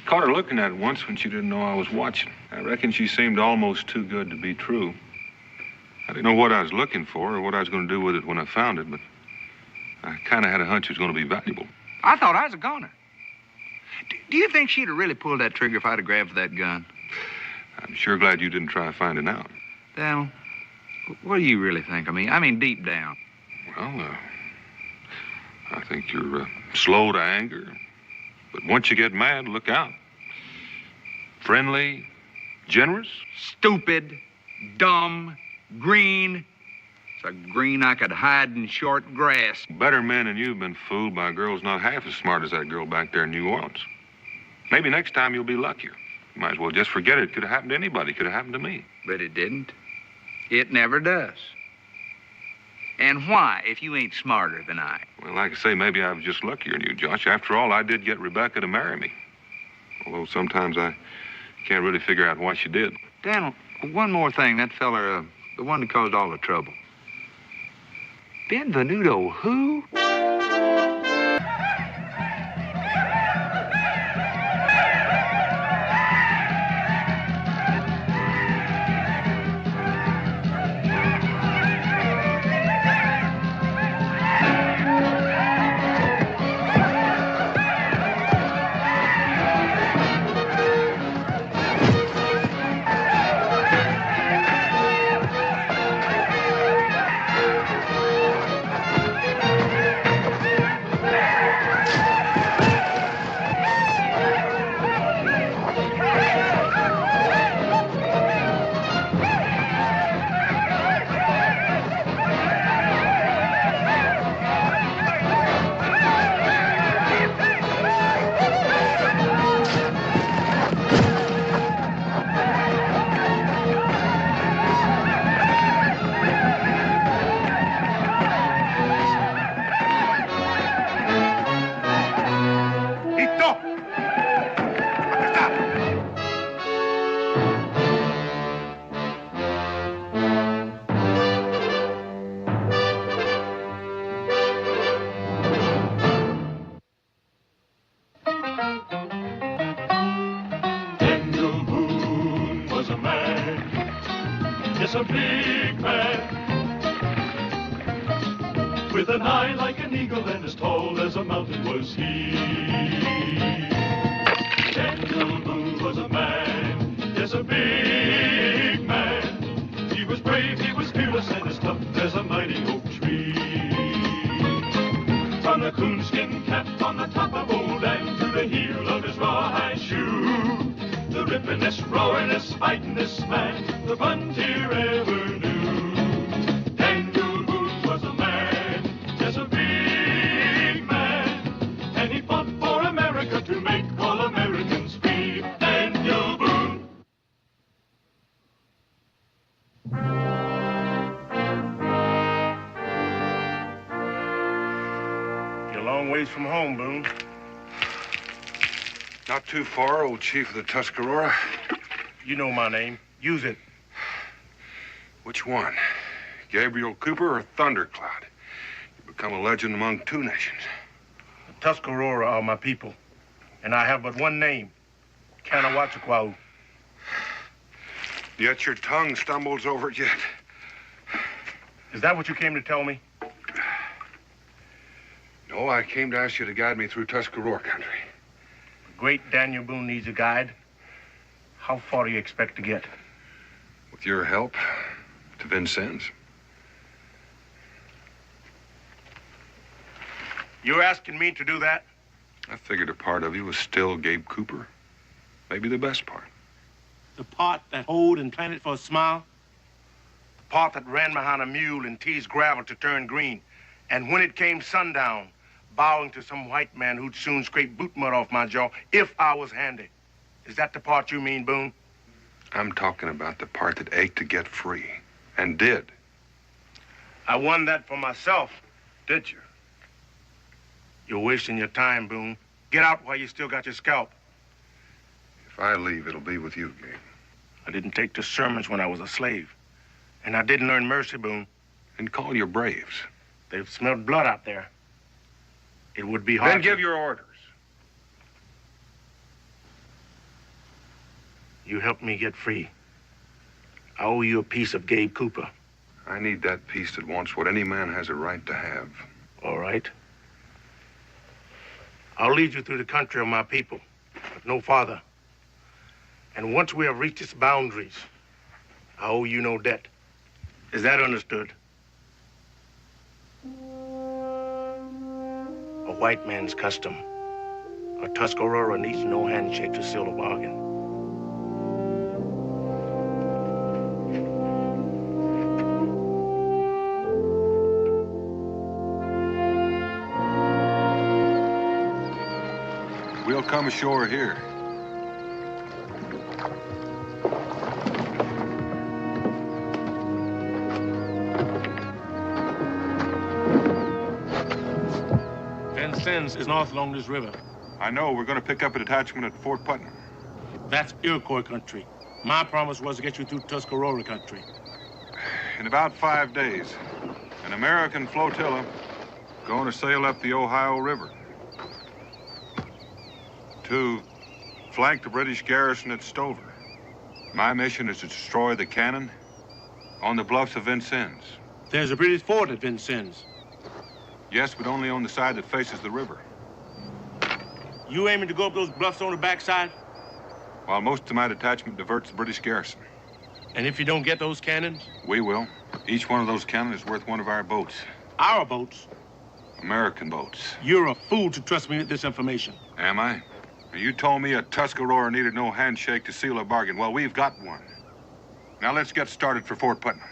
Caught her looking at it once when she didn't know I was watching. I reckon she seemed almost too good to be true. I didn't know what I was looking for or what I was going to do with it when I found it, but I kind of had a hunch it was going to be valuable. I thought I was a goner. Do you think she'd have really pulled that trigger if I'd have grabbed for that gun? I'm sure glad you didn't try finding out. Daniel, what do you really think of me? I mean, deep down. Well, I think you're slow to anger. But once you get mad, look out. Friendly, generous. Stupid, dumb, green. It's a green I could hide in short grass. Better men than you've been fooled by girls not half as smart as that girl back there in New Orleans. Maybe next time you'll be luckier. You might as well just forget it. It could have happened to anybody. It could have happened to me. But it didn't. It never does. And why, if you ain't smarter than I? Well, like I say, maybe I was just luckier than you, Josh. After all, I did get Rebecca to marry me. Although sometimes I can't really figure out why she did. Daniel, one more thing. That fella, the one that caused all the trouble. Benvenuto who? Daniel Boone was a man, yes, a big man, with an eye like an eagle and as tall as a mountain was he. Daniel Boone was a man, yes, a big man. He was brave, he was fearless, and as tough as a mighty oak tree. From the coonskin cap on the top of old Dan to the heel of his rawhide shoe, the rippin'est, roaring'est, fighting'est man the frontier ever knew. Daniel Boone was a man, yes, a big man, and he fought for America to make all Americans free. Daniel Boone. You're a long ways from home, Boone. Not too far, old chief of the Tuscarora. You know my name. Use it. Which one? Gabriel Cooper or Thundercloud? You've become a legend among two nations. The Tuscarora are my people, and I have but one name, Kanawatchaquau. Yet your tongue stumbles over it yet. Is that what you came to tell me? No, I came to ask you to guide me through Tuscarora country. Great Daniel Boone needs a guide. How far do you expect to get? With your help, to Vincennes. You're asking me to do that? I figured a part of you was still Gabe Cooper. Maybe the best part. The part that hoed and planted for a smile? The part that ran behind a mule and teased gravel to turn green. And when it came sundown, bowing to some white man who'd soon scrape boot mud off my jaw if I was handy. Is that the part you mean, Boone? I'm talking about the part that ached to get free. And did. I won that for myself, did you? You're wasting your time, Boone. Get out while you still got your scalp. If I leave, it'll be with you, Gabe. I didn't take to sermons when I was a slave. And I didn't learn mercy, Boone. And call your braves. They've smelled blood out there. It would be hard. Then give your orders. You helped me get free. I owe you a piece of Gabe Cooper. I need that piece that wants what any man has a right to have. All right. I'll lead you through the country of my people, but no farther. And once we have reached its boundaries, I owe you no debt. Is that understood? A white man's custom. A Tuscarora needs no handshake to seal a bargain. We'll come ashore here. Vincennes is north along this river. I know. We're going to pick up a detachment at Fort Putnam. That's Iroquois country. My promise was to get you through Tuscarora country. In about 5 days, an American flotilla going to sail up the Ohio River to flank the British garrison at Stover. My mission is to destroy the cannon on the bluffs of Vincennes. There's a British fort at Vincennes. Yes, but only on the side that faces the river. You aiming to go up those bluffs on the backside? While most of my detachment diverts the British garrison. And if you don't get those cannons? We will. Each one of those cannons is worth one of our boats. Our boats? American boats. You're a fool to trust me with this information. Am I? You told me a Tuscarora needed no handshake to seal a bargain. Well, we've got one. Now let's get started for Fort Putnam.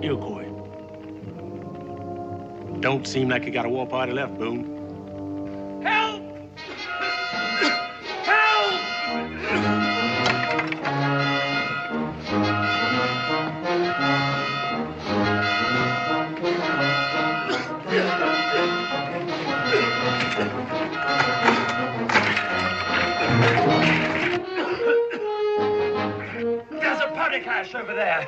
Iroquois. Don't seem like you got a war party left, Boone. Help! Help! There's a powder cache over there.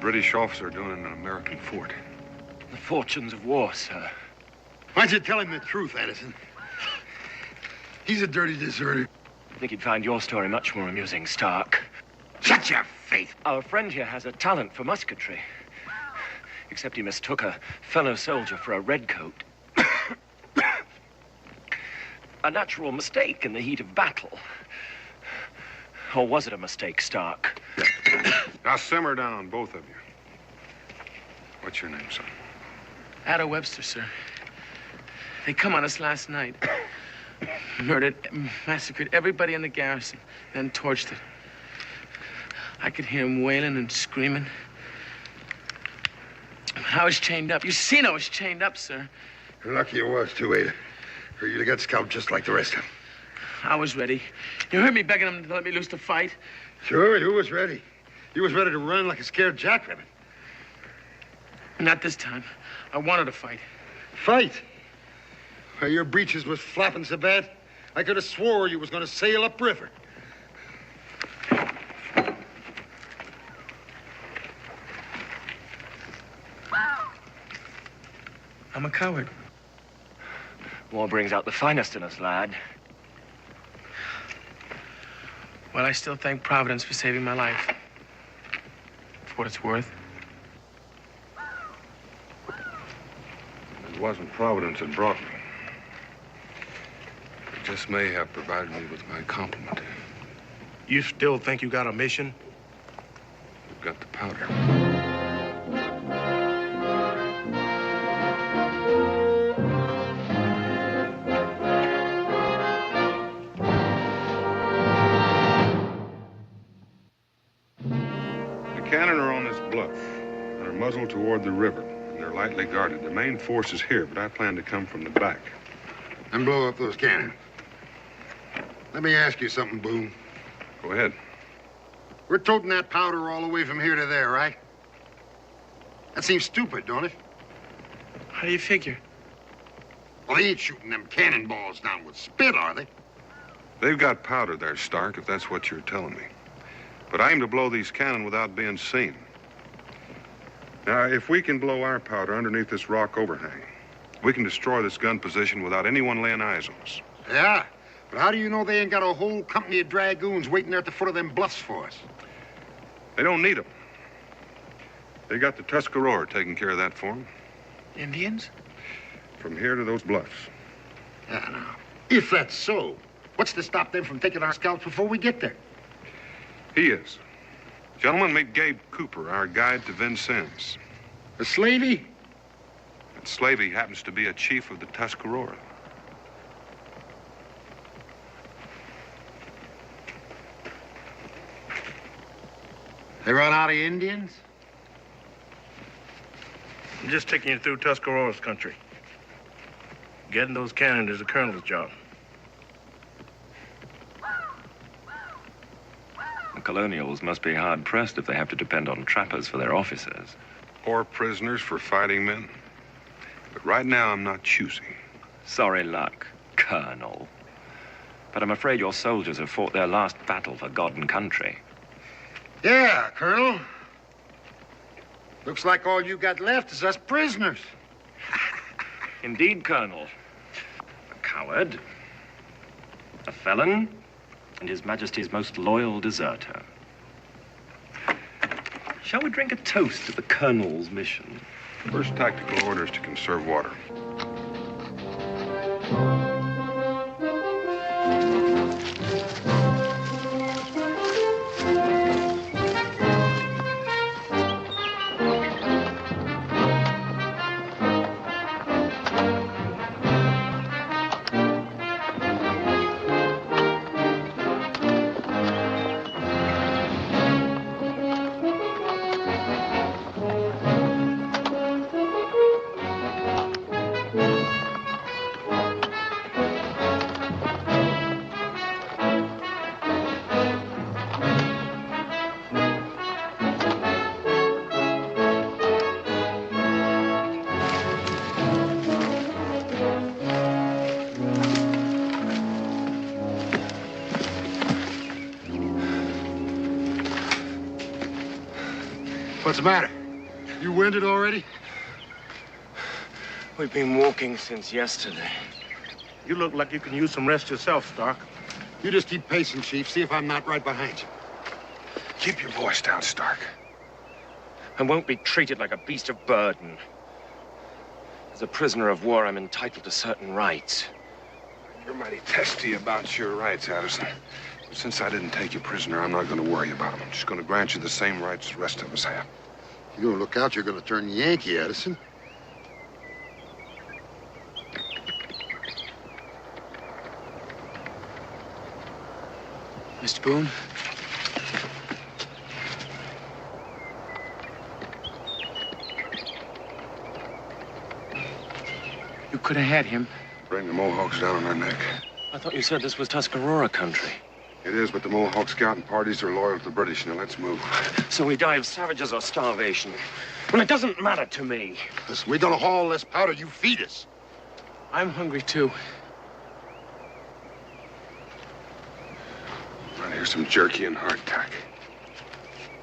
British officer doing in an American fort. The fortunes of war, sir. Why don't you tell him the truth, Addison? He's a dirty deserter. I think you'd find your story much more amusing, Stark. Shut your face! Our friend here has a talent for musketry. Except he mistook a fellow soldier for a redcoat. A natural mistake in the heat of battle. Or was it a mistake, Stark? Now simmer down, both of you. What's your name, son? Ada Webster, sir. They come on us last night. Murdered, massacred everybody in the garrison, then torched it. I could hear him wailing and screaming. I was chained up. You seen I was chained up, sir. You're lucky you was, too, Ada. Or you'd have got scalped just like the rest of them. I was ready. You heard me begging him to let me loose to fight. Sure, you was ready. You was ready to run like a scared jackrabbit. Not this time. I wanted to fight. Fight? Why, your breeches was flapping so bad, I could have swore you was going to sail upriver. I'm a coward. War brings out the finest in us, lad. Well, I still thank Providence for saving my life. For what it's worth. It wasn't Providence that brought me. It just may have provided me with my complement. You still think you got a mission? We've got the powder. The cannon are on this bluff. They're muzzled toward the river, and they're lightly guarded. The main force is here, but I plan to come from the back. And blow up those cannons. Let me ask you something, Boone. Go ahead. We're toting that powder all the way from here to there, right? That seems stupid, don't it? How do you figure? Well, they ain't shooting them cannonballs down with spit, are they? They've got powder there, Stark, if that's what you're telling me. But I aim to blow these cannon without being seen. Now, if we can blow our powder underneath this rock overhang, we can destroy this gun position without anyone laying eyes on us. Yeah, but how do you know they ain't got a whole company of dragoons waiting there at the foot of them bluffs for us? They don't need them. They got the Tuscarora taking care of that for them. Indians? From here to those bluffs. Yeah, now, if that's so, what's to stop them from taking our scalps before we get there? He is. Gentlemen, meet Gabe Cooper, our guide to Vincennes. A slavey? That slavey happens to be a chief of the Tuscarora. They run out of Indians? I'm just taking you through Tuscarora's country. Getting those cannons is the colonel's job. The colonials must be hard-pressed if they have to depend on trappers for their officers. Or prisoners for fighting men. But right now, I'm not choosing. Sorry luck, Colonel. But I'm afraid your soldiers have fought their last battle for God and country. Yeah, Colonel. Looks like all you got left is us prisoners. Indeed, Colonel. A coward, a felon, and His Majesty's most loyal deserter. Shall we drink a toast to the Colonel's mission? First tactical order is to conserve water. What's the matter? You winded already? We've been walking since yesterday. You look like you can use some rest yourself, Stark. You just keep pacing, Chief. See if I'm not right behind you. Keep your voice down, Stark. I won't be treated like a beast of burden. As a prisoner of war, I'm entitled to certain rights. You're mighty testy about your rights, Addison. But since I didn't take you prisoner, I'm not going to worry about them. I'm just going to grant you the same rights the rest of us have. You don't look out, you're going to turn Yankee, Addison. Mr. Boone? You could have had him. Bring the Mohawks down on their neck. I thought you said this was Tuscarora country. It is, but the Mohawk scouting parties are loyal to the British. Now, let's move. So we die of savages or starvation. Well, it doesn't matter to me. Listen, we're going to haul less powder. You feed us. I'm hungry, too. Right, here's some jerky and hardtack.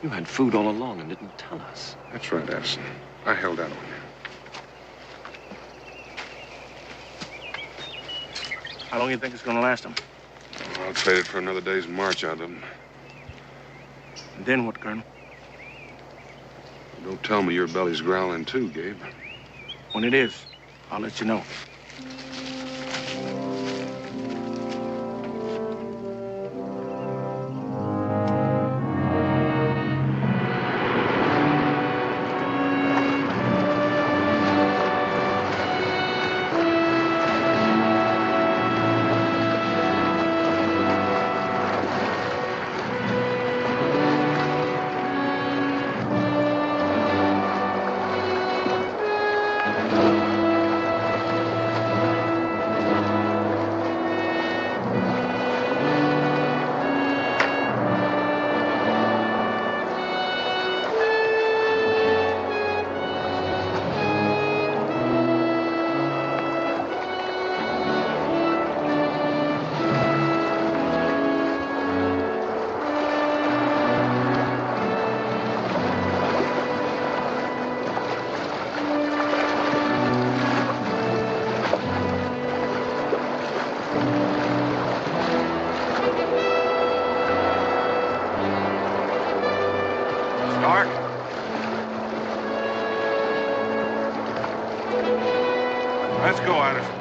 You had food all along and didn't tell us. That's right, Addison. I held out on you. How long do you think it's going to last them? Well, I'll trade it for another day's march out of them. And then what, Colonel? Don't tell me your belly's growling too, Gabe. When it is, I'll let you know. Let's go, Addison.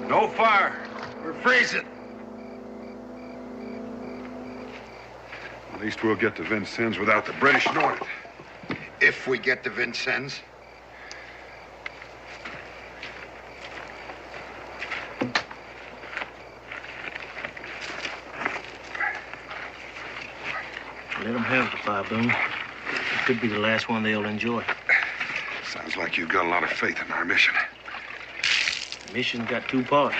No fire. We're freezing. At least we'll get to Vincennes without the British knowing it. If we get to Vincennes. Let them have the fire, Boone. It could be the last one they'll enjoy. Sounds like you've got a lot of faith in our mission. The mission's got two parts.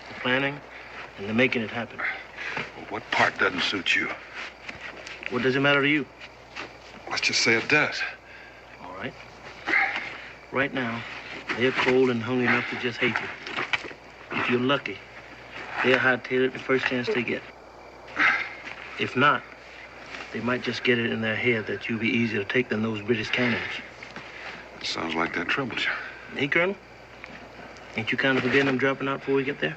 The planning and the making it happen. Well, what part doesn't suit you? What does it matter to you? Let's just say it does. All right. Right now, they're cold and hungry enough to just hate you. If you're lucky, they'll hightail it the first chance they get. If not, they might just get it in their head that you'll be easier to take than those British cannons. It sounds like that troubles you. Hey, Colonel, ain't you kind of forgetting I'm dropping out before we get there?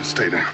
Stay down.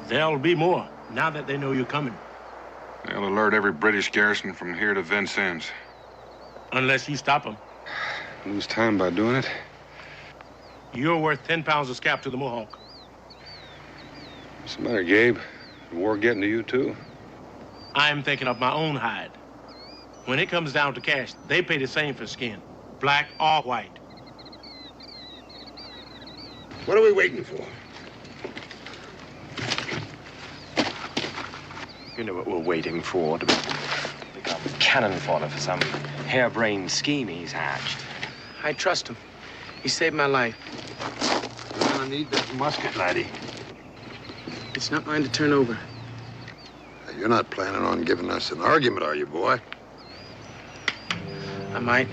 There'll be more, now that they know you're coming. They'll alert every British garrison from here to Vincennes. Unless you stop them. Lose time by doing it? You're worth 10 pounds of scalp to the Mohawk. What's the matter, Gabe? The war getting to you, too? I'm thinking of my own hide. When it comes down to cash, they pay the same for skin, black or white. What are we waiting for? You know what we're waiting for, to become cannon fodder for some harebrained scheme he's hatched. I trust him. He saved my life. You're gonna need that musket, laddie. It's not mine to turn over. You're not planning on giving us an argument, are you, boy? I might.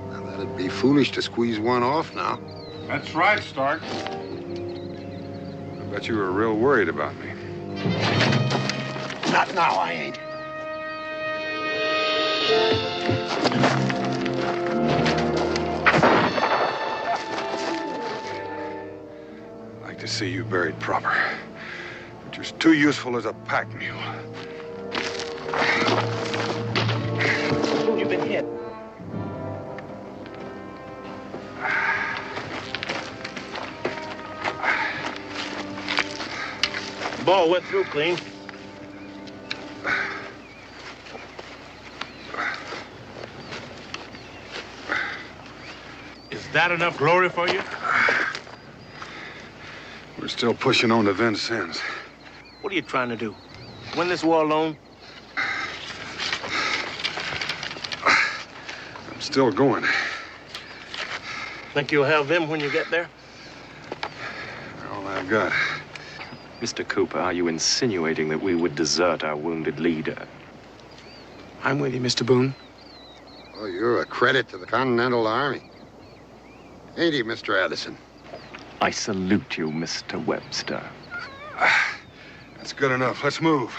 Now, that'd be foolish to squeeze one off now. That's right, Stark. I bet you were real worried about me. Not now, I ain't. I'd like to see you buried proper. But you're too useful as a pack mule. You've been hit. The ball went through clean. Is that enough glory for you? We're still pushing on to Vincennes. What are you trying to do? Win this war alone? I'm still going. Think you'll have them when you get there? All I've got. Mr. Cooper, are you insinuating that we would desert our wounded leader? I'm with you, Mr. Boone. Oh, you're a credit to the Continental Army. Ain't he, Mr. Addison? I salute you, Mr. Webster. That's good enough. Let's move.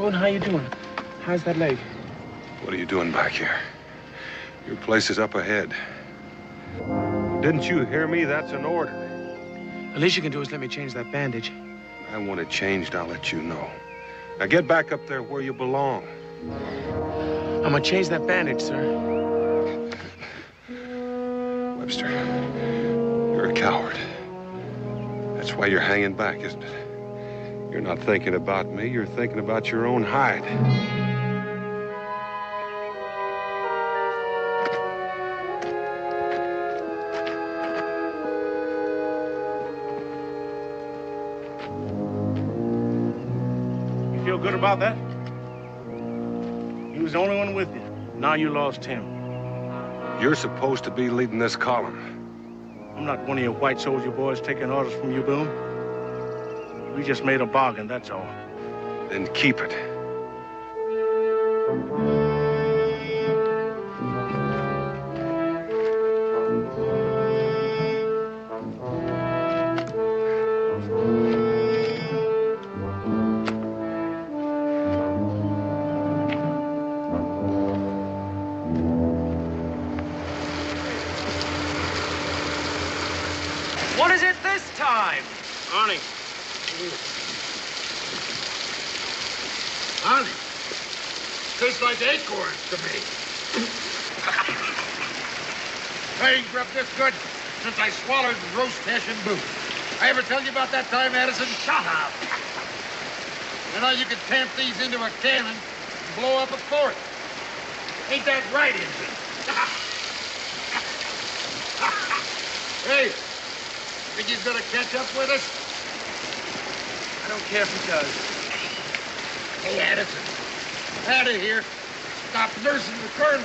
How you doing? How's that leg? What are you doing back here? Your place is up ahead. Didn't you hear me? That's an order. The least you can do is let me change that bandage. I want it changed, I'll let you know. Now get back up there where you belong. I'm gonna change that bandage, sir. Webster, you're a coward. That's why you're hanging back, isn't it? You're not thinking about me, you're thinking about your own hide. Feel good about that? He was the only one with you. Now you lost him. You're supposed to be leading this column. I'm not one of your white soldier boys taking orders from you, Boone. We just made a bargain, that's all. Then keep it. What is it this time? Arnie. Arnie. Tastes like acorns to me. I ain't grubbed this good since I swallowed roast hash and booze. I ever tell you about that time, Addison? Shut up. You know, you could tamp these into a cannon and blow up a fort. Ain't that right, Injun? Hey, think he's gonna catch up with us? I don't care if he does. Hey, Addison, out of here. Stop nursing the colonel.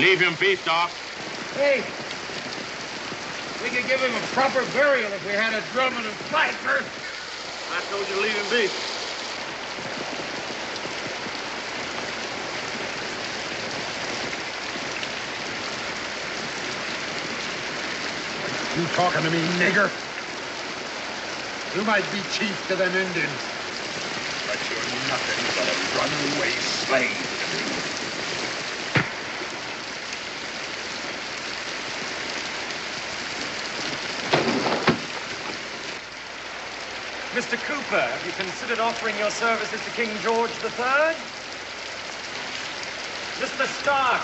Leave him be, Doc. Hey, we could give him a proper burial if we had a drum and a fifer. I told you to leave him be. You talking to me, nigger? You might be chief to them Indians, but you're nothing but a runaway slave. Mr. Cooper, have you considered offering your services to King George III? Mr. Stark,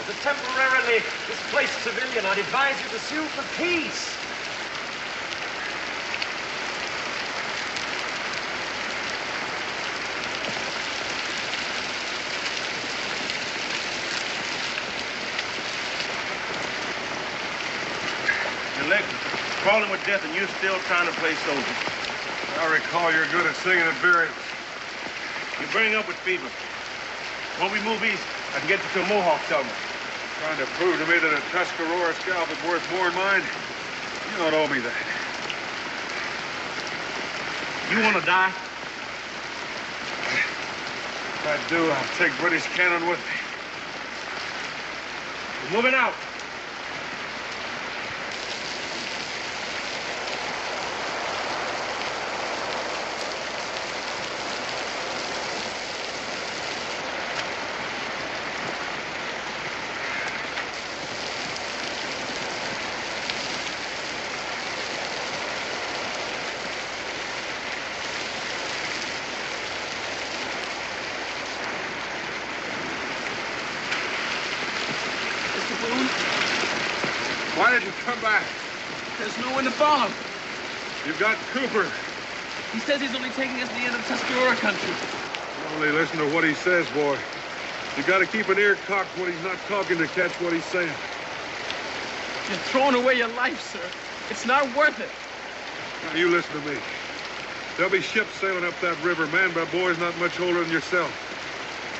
as a temporarily displaced civilian, I'd advise you to sue for peace. Your leg crawling with death and you're still trying to play soldier. I recall you're good at singing at burials. You bring up with fever. When we move east, I can get you to a Mohawk settlement. Trying to prove to me that a Tuscarora scalp is worth more than mine? You don't owe me that. You want to die? If I do, I'll take British cannon with me. We're moving out. Why did you come back? There's no one to follow. You've got Cooper. He says he's only taking us to the end of Tuscarora country. Only listen to what he says, boy. You got to keep an ear cocked when he's not talking to catch what he's saying. You're throwing away your life, sir. It's not worth it. Now, you listen to me. There'll be ships sailing up that river, manned by boys not much older than yourself.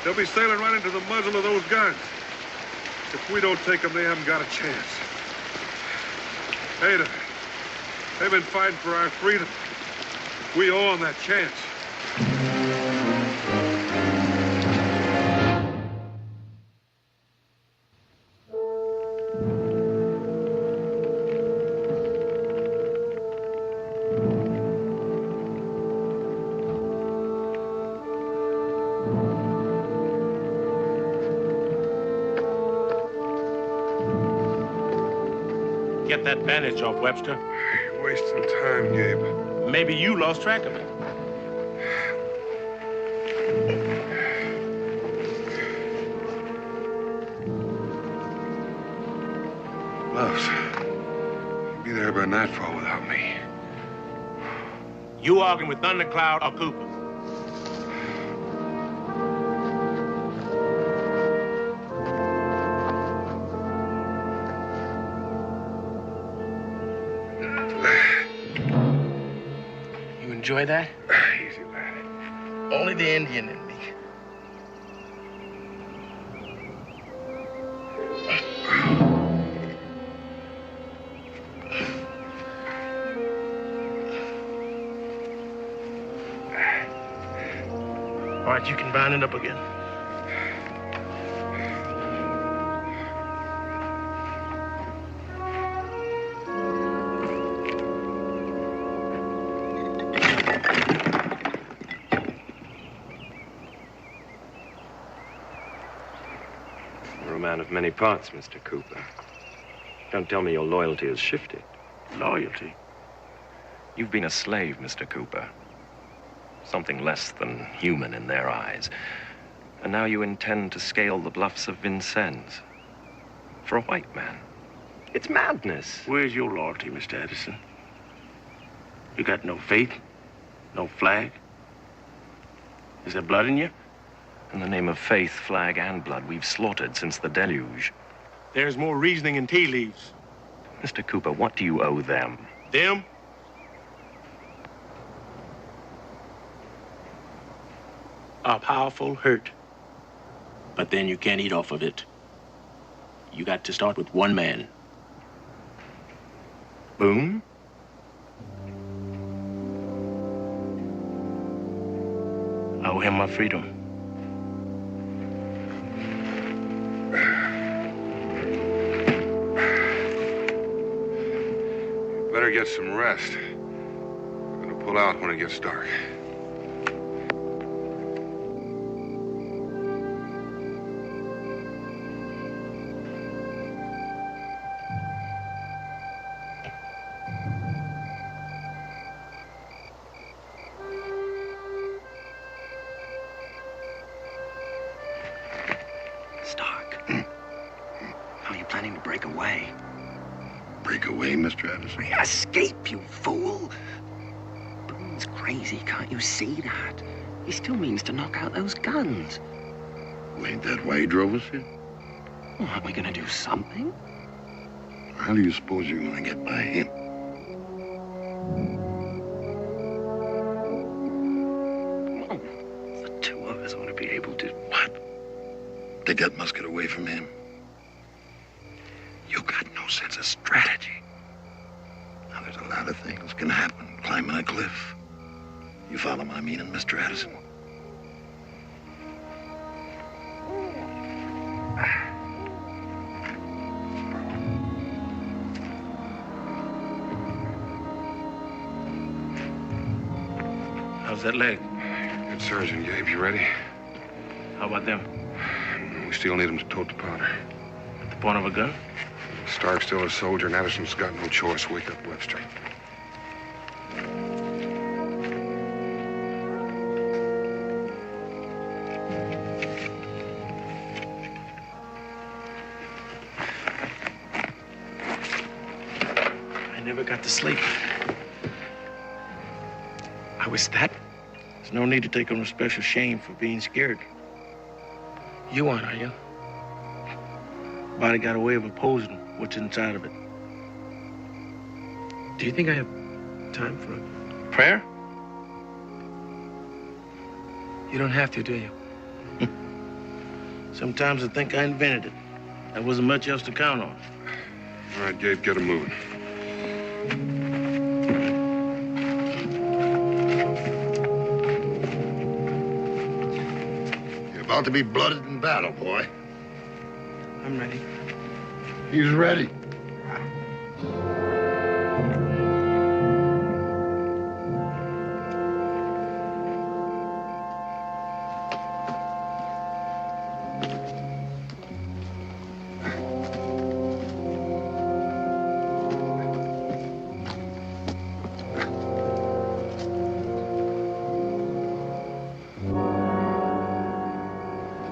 They'll be sailing right into the muzzle of those guns. If we don't take them, they haven't got a chance. Ada, they've been fighting for our freedom. We owe them that chance. get that bandage off, Webster. You're wasting time, Gabe. Maybe you lost track of it. Loves. Be there by nightfall without me. You arguing with Thundercloud or Cooper? You enjoy that? Easy, lad. Only the Indian in me. All right, you can bind it up again. You're a man of many parts, Mr. Cooper. Don't tell me your loyalty has shifted. Loyalty? You've been a slave, Mr. Cooper. Something less than human in their eyes. And now you intend to scale the bluffs of Vincennes. For a white man. It's madness. Where's your loyalty, Mr. Edison? You got no faith? No flag? Is there blood in you? In the name of faith, flag, and blood, we've slaughtered since the deluge. There's more reasoning in tea leaves. Mr. Cooper, what do you owe them? Them? A powerful hurt. But then you can't eat off of it. You got to start with one man. Boone? I owe him my freedom. Better get some rest. I'm gonna pull out when it gets dark. Escape, you fool! Boone's crazy, can't you see that? He still means to knock out those guns. Well, ain't that why he drove us here? Well, aren't we gonna do something? How do you suppose you're gonna get by him? Well, the two of us ought to be able to... What? Take that musket away from him? You got no sense of strategy. Now, there's a lot of things can happen climbing a cliff. You follow my meaning, Mr. Addison? How's that leg? Good surgeon, Gabe. You ready? How about them? We still need him to tote the powder. At the point of a gun? Stark's still a soldier, and Addison's got no choice. Wake up, Webster. I never got to sleep. I was that. There's no need to take on a special shame for being scared. You aren't, are you? Body got a way of opposing what's inside of it. Do you think I have time for a prayer? You don't have to, do you? Sometimes I think I invented it. There wasn't much else to count on. All right, Gabe, get him moving. You're about to be blooded in battle, boy. I'm ready. He's ready.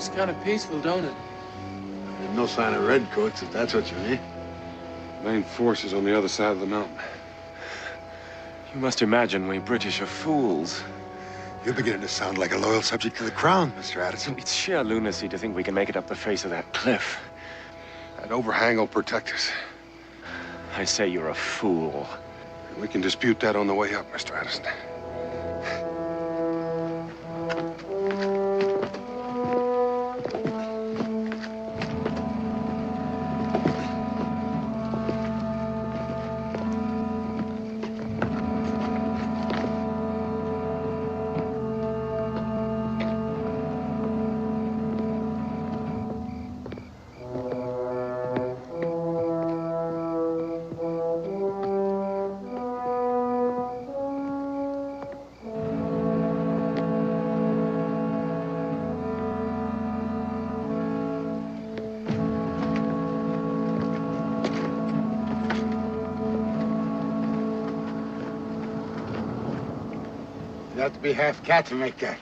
Looks kind of peaceful, don't it? There's no sign of redcoats, if that's what you mean. Main force is on the other side of the mountain. You must imagine we British are fools. You're beginning to sound like a loyal subject to the crown, Mr. Addison. It's sheer lunacy to think we can make it up the face of that cliff. That overhang will protect us. I say you're a fool. We can dispute that on the way up, Mr. Addison. You have to be half cat to make that.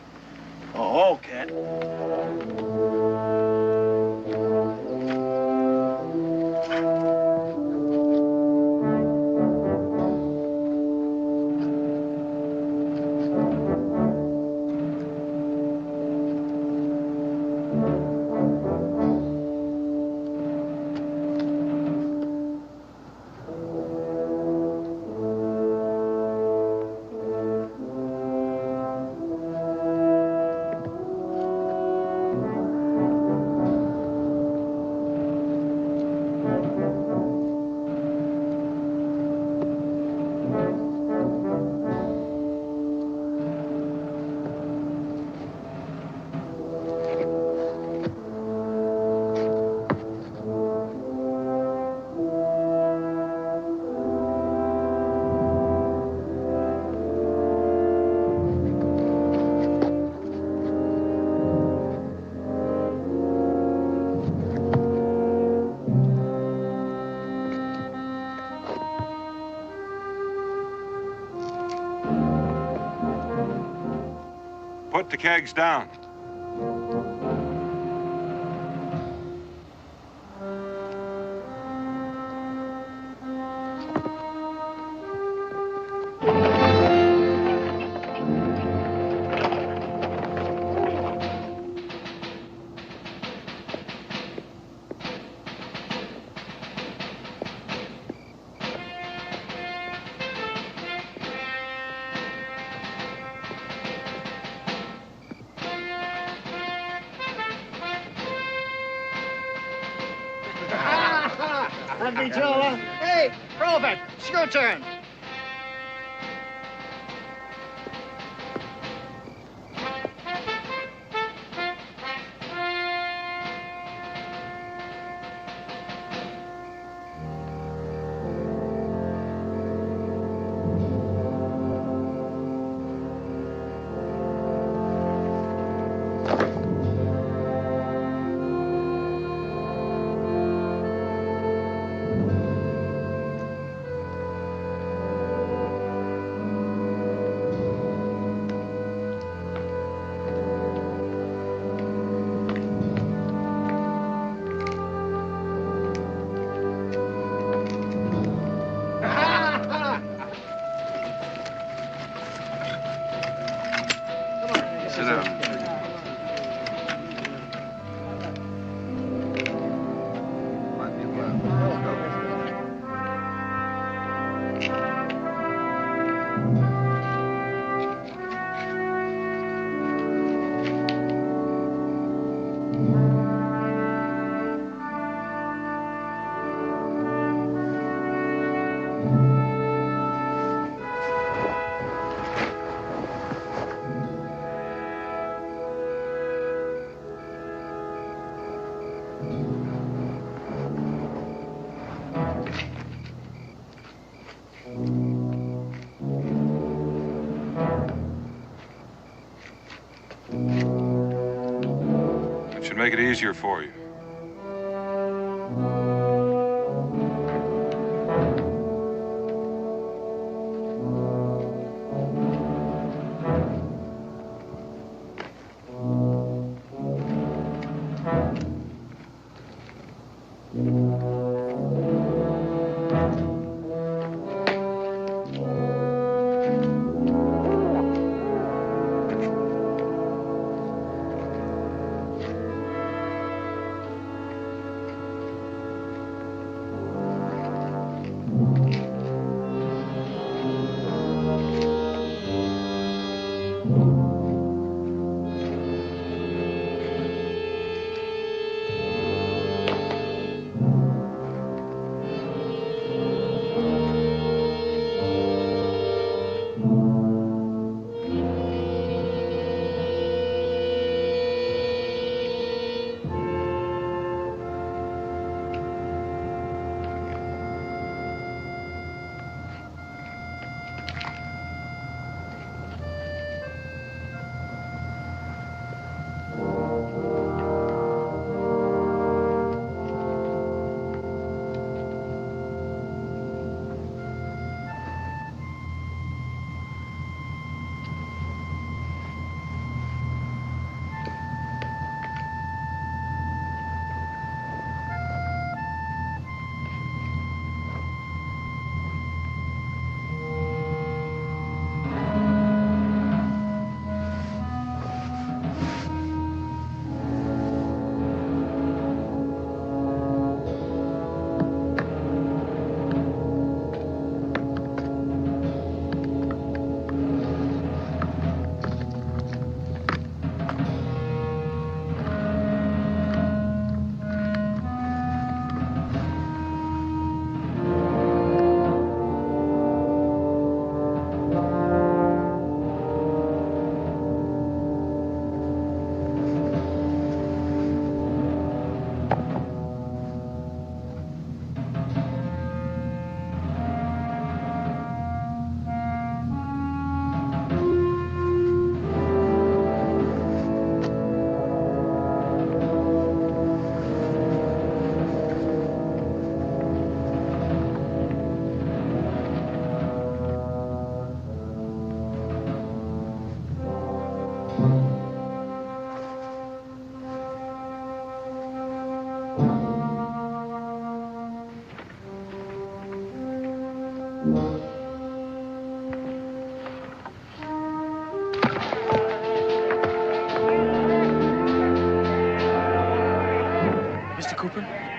Oh, all cat. Put the kegs down. Hey, Robert, it's your turn. Make it easier for you. Mr. Cooper?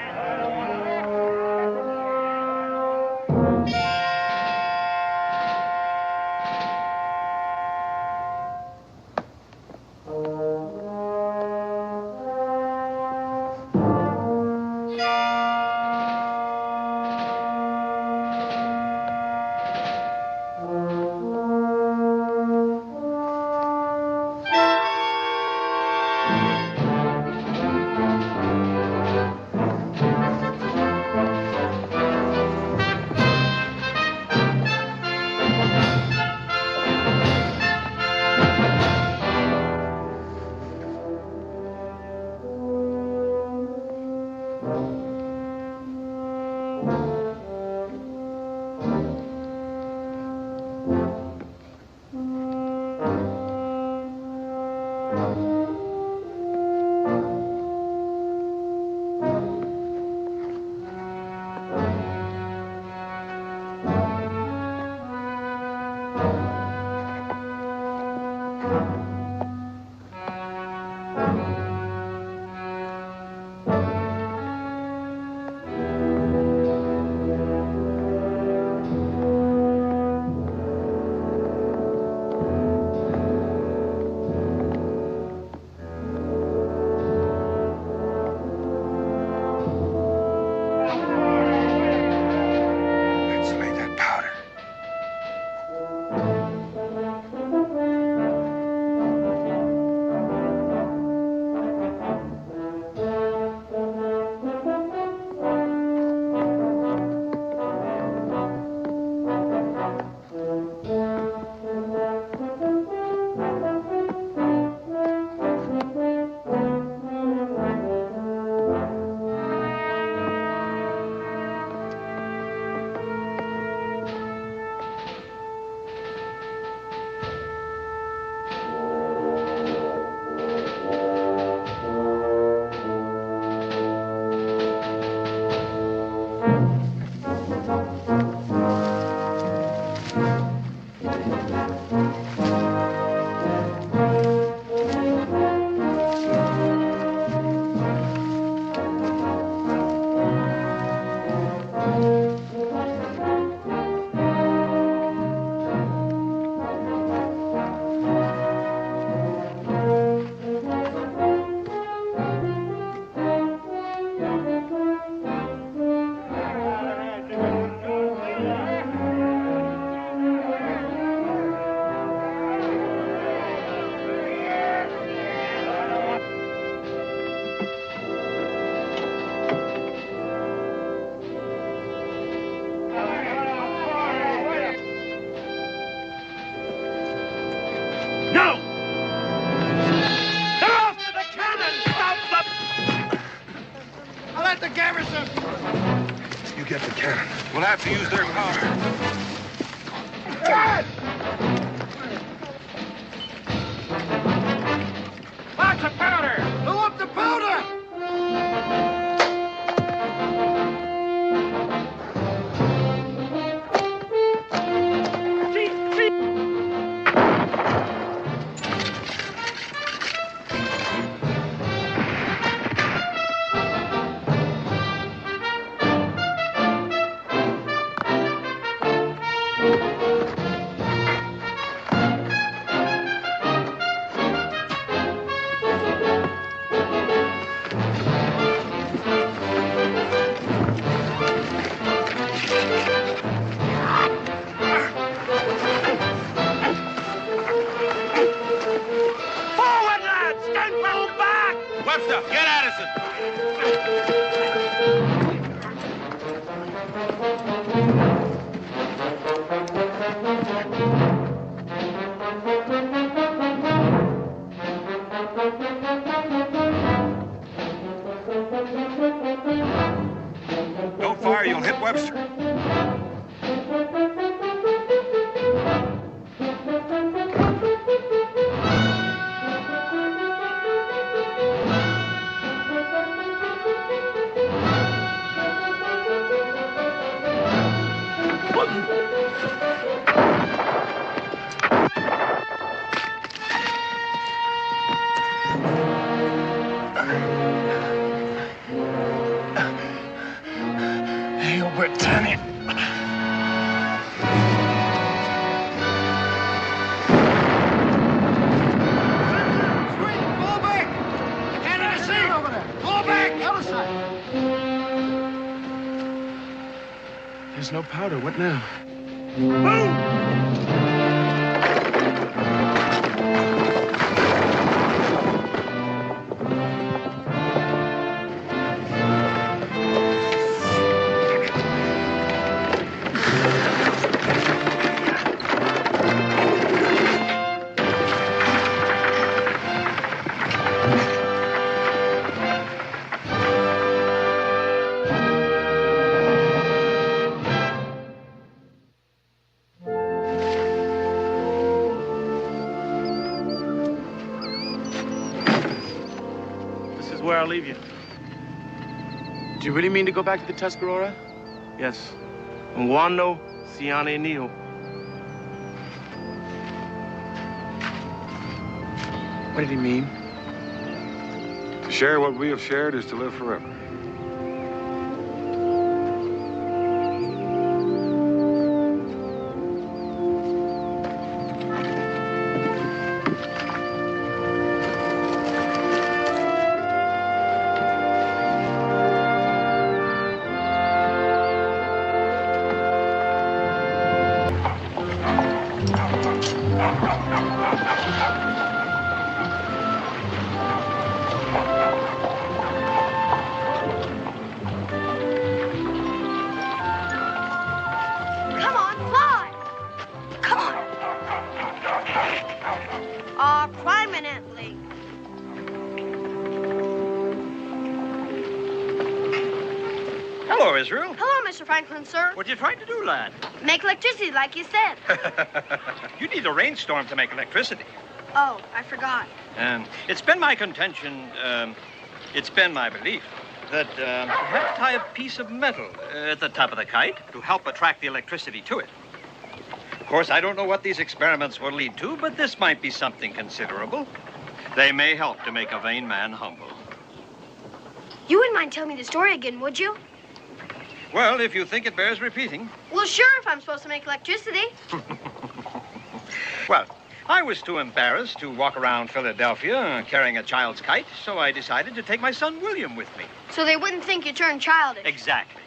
We'll have to use their powder. Lots of powder! Blow up the powder! Webster, get Addison! Don't fire, you'll hit Webster. Danny. Fall back! Can't I see over there? Fall back! Other side! There's no powder. What now? I'll leave you. Do you really mean to go back to the Tuscarora? Yes. Unguando, Siane Neo. What did he mean? To share what we have shared is to live forever. Sir? What are you trying to do, lad? Make electricity, like you said. You need a rainstorm to make electricity. Oh, I forgot. It's been my contention, it's been my belief that perhaps tie a piece of metal at the top of the kite to help attract the electricity to it. Of course, I don't know what these experiments will lead to, but this might be something considerable. They may help to make a vain man humble. You wouldn't mind telling me the story again, would you? Well, if you think it bears repeating. Well, sure, if I'm supposed to make electricity. Well, I was too embarrassed to walk around Philadelphia carrying a child's kite, so I decided to take my son William with me. So they wouldn't think you turned childish. Exactly.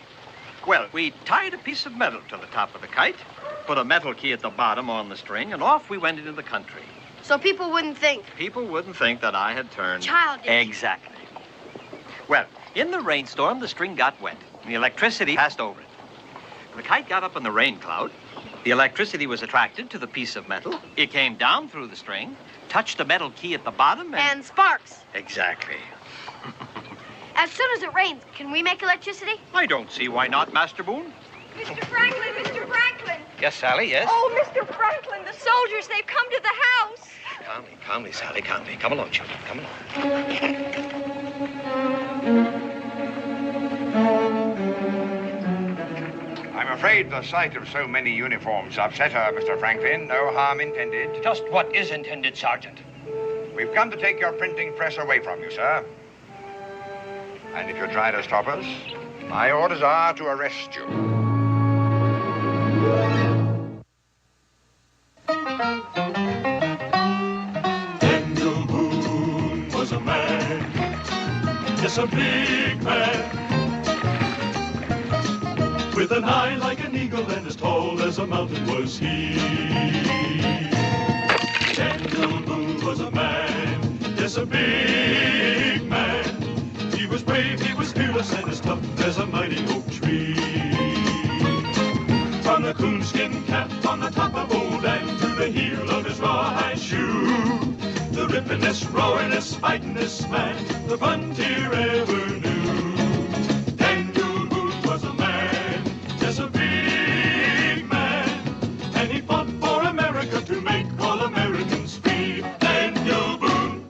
Well, we tied a piece of metal to the top of the kite, put a metal key at the bottom on the string, and off we went into the country. So people wouldn't think. People wouldn't think that I had turned... childish. Exactly. Well, in the rainstorm, the string got wet. The electricity passed over it. The kite got up in the rain cloud. The electricity was attracted to the piece of metal. It came down through the string, touched the metal key at the bottom, and sparks. Exactly. As soon as it rains, can we make electricity? I don't see why not, Master Boone. Mr. Franklin, Mr. Franklin. Yes, Sally, yes? Oh, Mr. Franklin, the soldiers, they've come to the house. Calmly, Sally, calmly. Come along, children, come along. I'm afraid the sight of so many uniforms upset her, Mr. Franklin. No harm intended. Just what is intended, Sergeant? We've come to take your printing press away from you, sir. And if you try to stop us, my orders are to arrest you. Daniel Boone was a man, yes, a big man, with an eye like an eagle and as tall as a mountain was he. Daniel Boone was a man, yes, a big man. He was brave, he was fearless, and as tough as a mighty oak tree. From the coonskin cap on the top of old Dan to the heel of his rawhide shoe, the rippin'est, roaring'est, fighting'est man the frontier ever knew. Daniel Boone was a man, yes, a big man, and he fought for America to make all Americans free. Daniel Boone.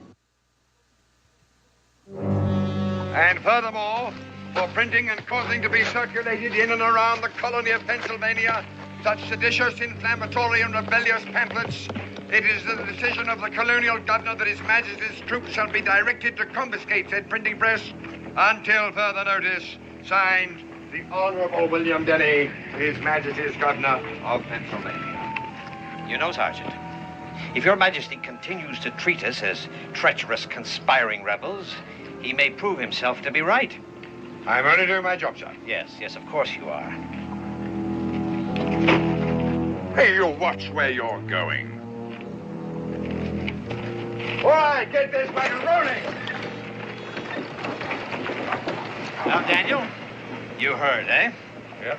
And furthermore, for printing and causing to be circulated in and around the colony of Pennsylvania such seditious, inflammatory, and rebellious pamphlets, it is the decision of the colonial governor that His Majesty's troops shall be directed to confiscate said printing press until further notice. Signed, the Honorable William Denny, His Majesty's Governor of Pennsylvania. You know, Sergeant, if Your Majesty continues to treat us as treacherous, conspiring rebels, he may prove himself to be right. I'm only doing my job, sir. Yes, yes, of course you are. Hey, you watch where you're going. All right, get this wagon rolling. Now, Daniel, you heard, eh? Yep.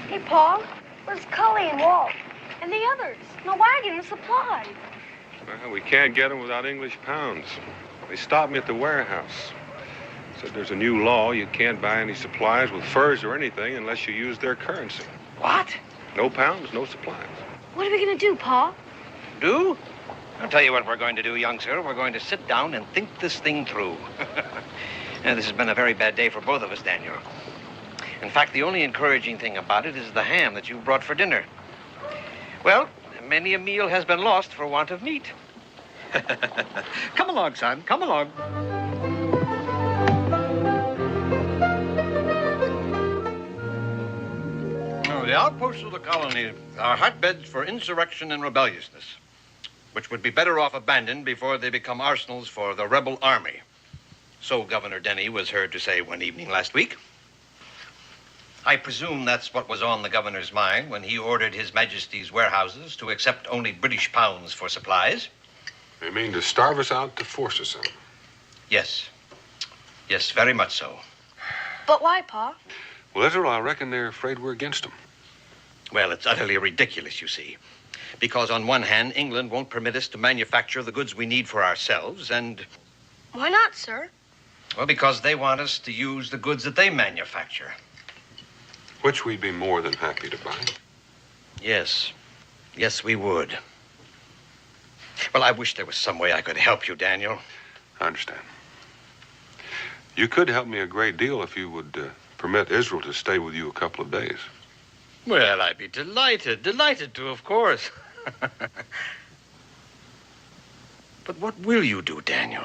Hey, Paul, where's Cully and Walt? And the others? The wagon and supplies. Well, we can't get them without English pounds. They stopped me at the warehouse. Said there's a new law. You can't buy any supplies with furs or anything unless you use their currency. What? No pounds, no supplies. What are we going to do, Paul? Do? I'll tell you what we're going to do, young sir. We're going to sit down and think this thing through. Now, this has been a very bad day for both of us, Daniel. In fact, the only encouraging thing about it is the ham that you brought for dinner. Well, many a meal has been lost for want of meat. Come along, son. Come along. The outposts of the colony are hotbeds for insurrection and rebelliousness, which would be better off abandoned before they become arsenals for the rebel army. So Governor Denny was heard to say one evening last week. I presume that's what was on the governor's mind when he ordered His Majesty's warehouses to accept only British pounds for supplies. They mean to starve us out to force us out. Yes. Yes, very much so. But why, Pa? Well, Israel, I reckon they're afraid we're against them. Well, it's utterly ridiculous, you see. Because on one hand, England won't permit us to manufacture the goods we need for ourselves, and... Why not, sir? Well, because they want us to use the goods that they manufacture. Which we'd be more than happy to buy. Yes. Yes, we would. Well, I wish there was some way I could help you, Daniel. I understand. You could help me a great deal if you would permit Israel to stay with you a couple of days. Well, I'd be delighted to, of course. But what will you do, Daniel?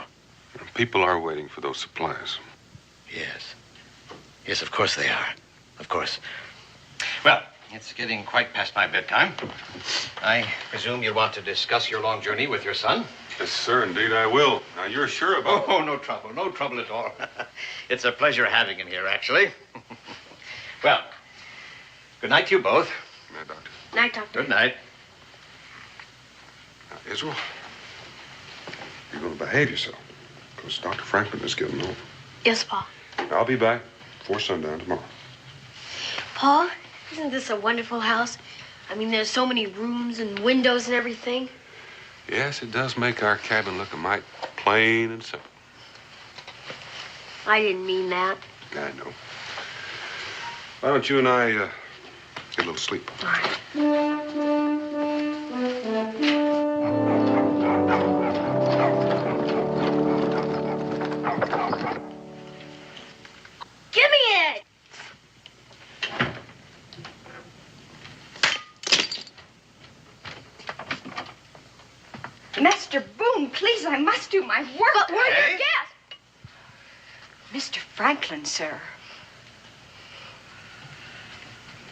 People are waiting for those supplies. Yes. Yes, of course they are. Of course. Well, it's getting quite past my bedtime. I presume you'll want to discuss your long journey with your son? Yes, sir, indeed I will. Now, you're sure about... Oh, no trouble at all. It's a pleasure having him here, actually. Well, good night to you both. Good night, Doctor. Night, Doctor. Good night. Now, Israel, you're going to behave yourself, because Dr. Franklin is getting home. Yes, Pa. I'll be back before sundown tomorrow. Pa, isn't this a wonderful house? I mean, there's so many rooms and windows and everything. Yes, it does make our cabin look a mite plain and simple. I didn't mean that. I know. Why don't you and I get a little sleep? All right. Give me it! Mr. Boone, please, I must do my work. But we're your guests. Mr. Franklin, sir.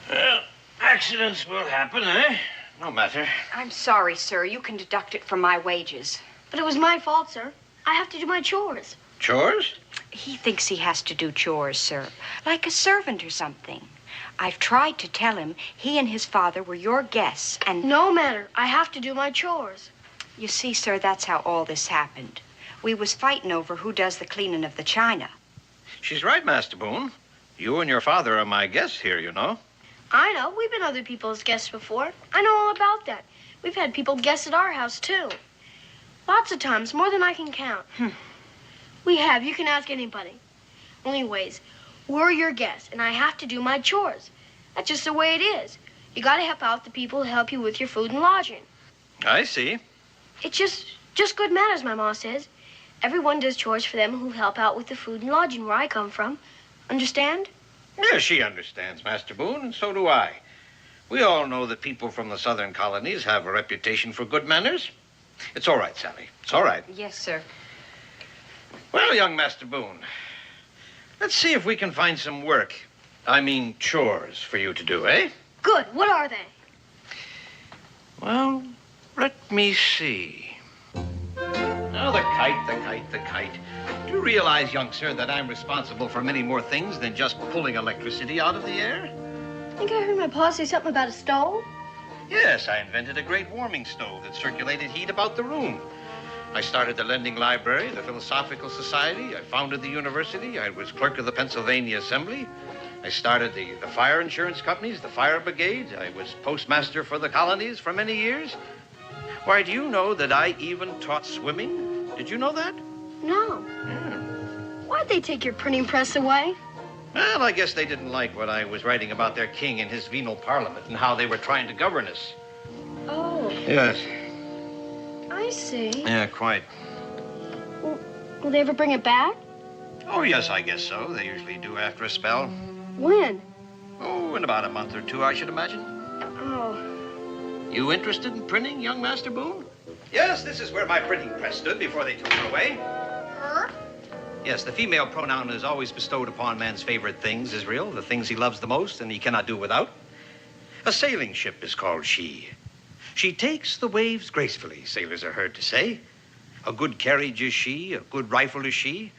Well, accidents will happen, eh? No matter. I'm sorry, sir. You can deduct it from my wages. But it was my fault, sir. I have to do my chores. Chores? He thinks he has to do chores, sir. Like a servant or something. I've tried to tell him he and his father were your guests, and... No matter. I have to do my chores. You see, sir, that's how all this happened. We was fighting over who does the cleaning of the china. She's right, Master Boone. You and your father are my guests here, you know. I know. We've been other people's guests before. I know all about that. We've had people guest at our house, too. Lots of times, more than I can count. We have. You can ask anybody. Anyways, we're your guests, and I have to do my chores. That's just the way it is. You gotta help out the people who help you with your food and lodging. I see. It's just good manners, my ma says. Everyone does chores for them who help out with the food and lodging where I come from. Understand? Yes, she understands, Master Boone, and so do I. We all know that people from the southern colonies have a reputation for good manners. It's all right, Sally. It's all right. Yes, sir. Well, young Master Boone, let's see if we can find some work I mean chores for you to do, eh? Good. What are they? Well, let me see. Oh, the kite. Do you realize, young sir, that I'm responsible for many more things than just pulling electricity out of the air? I think I heard my pa say something about a stove. Yes, I invented a great warming stove that circulated heat about the room. I started the lending library, the Philosophical Society. I founded the university. I was clerk of the Pennsylvania Assembly. I started the fire insurance companies, the fire brigade. I was postmaster for the colonies for many years. Why, do you know that I even taught swimming? Did you know that? No. Yeah. Why'd they take your printing press away? Well, I guess they didn't like what I was writing about their king and his venal parliament and how they were trying to govern us. Oh. Yes. I see. Yeah, quite. Will they ever bring it back? Oh, yes, I guess so. They usually do after a spell. When? Oh, in about a month or two, I should imagine. Oh. You interested in printing, young Master Boone? Yes, this is where my printing press stood before they took her away. Her? Yes, the female pronoun is always bestowed upon man's favorite things, Israel, the things he loves the most and he cannot do without. A sailing ship is called she. She takes the waves gracefully, sailors are heard to say. A good carriage is she, a good rifle is she.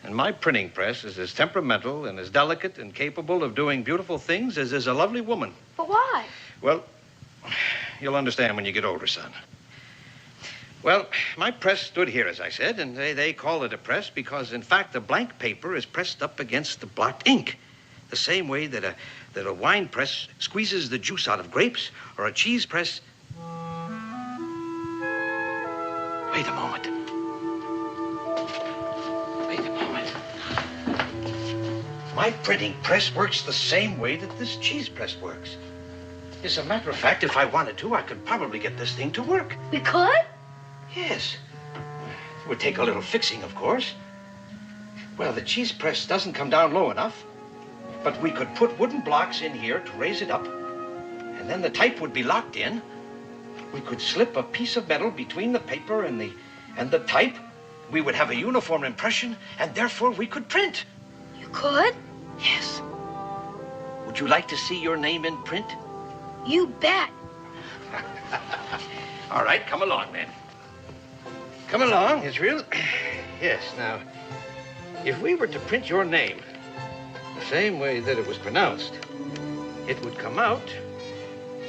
And my printing press is as temperamental and as delicate and capable of doing beautiful things as is a lovely woman. But why? Well, you'll understand when you get older, son. Well, my press stood here, as I said, and they call it a press because, in fact, the blank paper is pressed up against the blocked ink, the same way that a wine press squeezes the juice out of grapes, or a cheese press... Wait a moment. My printing press works the same way that this cheese press works. As a matter of fact, if I wanted to, I could probably get this thing to work. We could? Yes. It would take a little fixing, of course. Well, the cheese press doesn't come down low enough, but we could put wooden blocks in here to raise it up, and then the type would be locked in. We could slip a piece of metal between the paper and the type. We would have a uniform impression, and therefore we could print. You could? Yes. Would you like to see your name in print? You bet. All right, come along, then. Come along, Israel. Yes, now, if we were to print your name the same way that it was pronounced, it would come out